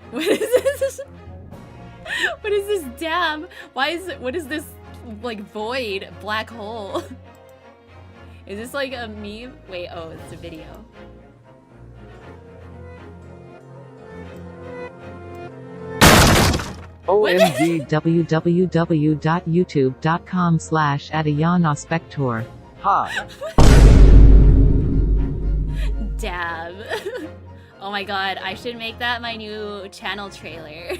What is this? What is this dam? What is this like void black hole? Is this like a meme? Wait, oh, it's a video. OMG www.youtube.com/Ayana Spector. Hi. Dab. Oh my god, I should make that my new channel trailer.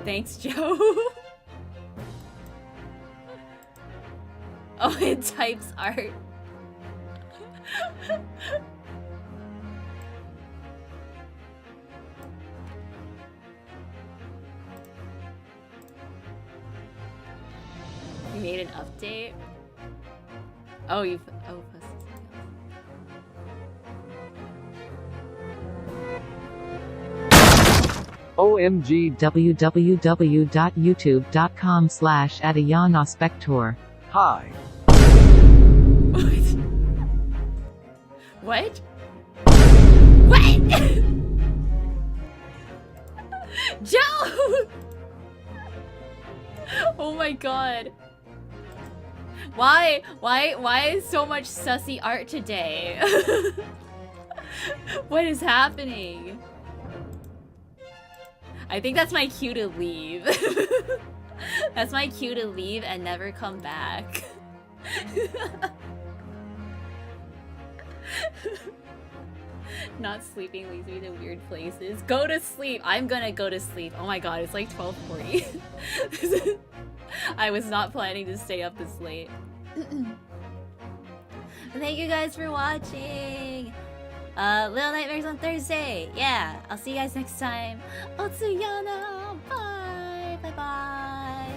Thanks, Joe. Oh, it types art. You made an update? Oh, you posted something else. OMG www.youtube.com/Ayana Spector. Hi. What? What? Joe! Oh my god. Why is so much sussy art today? What is happening? I think that's my cue to leave. That's my cue to leave and never come back. Not sleeping leads me to weird places. Go to sleep. I'm gonna go to sleep. Oh my god, it's like 12:40. I was not planning to stay up this late. Thank you guys for watching. Little Nightmares on Thursday. Yeah, I'll see you guys next time. Otsuyana. Bye. Bye bye.